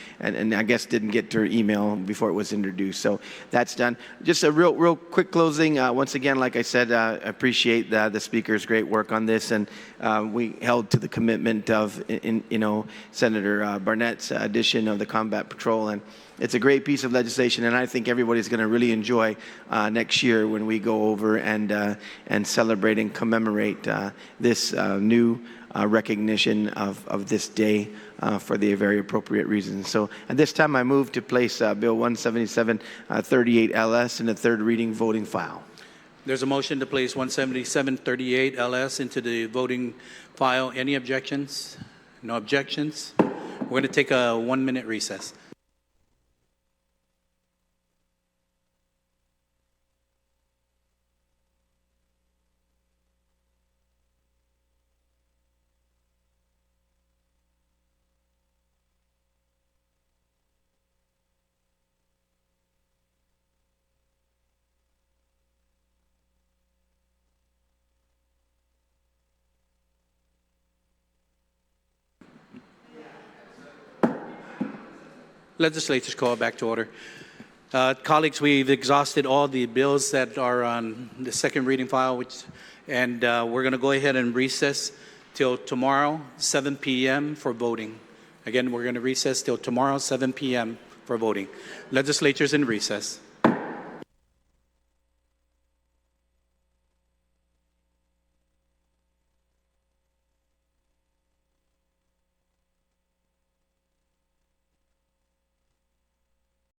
[SPEAKER 10] I guess didn't get to her email before it was introduced. So that's done. Just a real quick closing. Once again, like I said, I appreciate the speaker's great work on this, and we held to the commitment of Senator Barnett's addition of the Combat Patrol, and it's a great piece of legislation, and I think everybody's going to really enjoy next year when we go over and celebrate and commemorate this new recognition of this day for the very appropriate reasons. So at this time, I move to place Bill 17738 LS in the third reading voting file.
[SPEAKER 1] There's a motion to place 17738 LS into the voting file. Any objections? No objections? We're going to take a 1-minute recess. Legislature's call back to order. Colleagues, we've exhausted all the bills that are on the second reading file, and we're going to go ahead and recess till tomorrow, 7 p.m. for voting. Again, we're going to recess till tomorrow, 7 p.m. for voting. Legislature's in recess.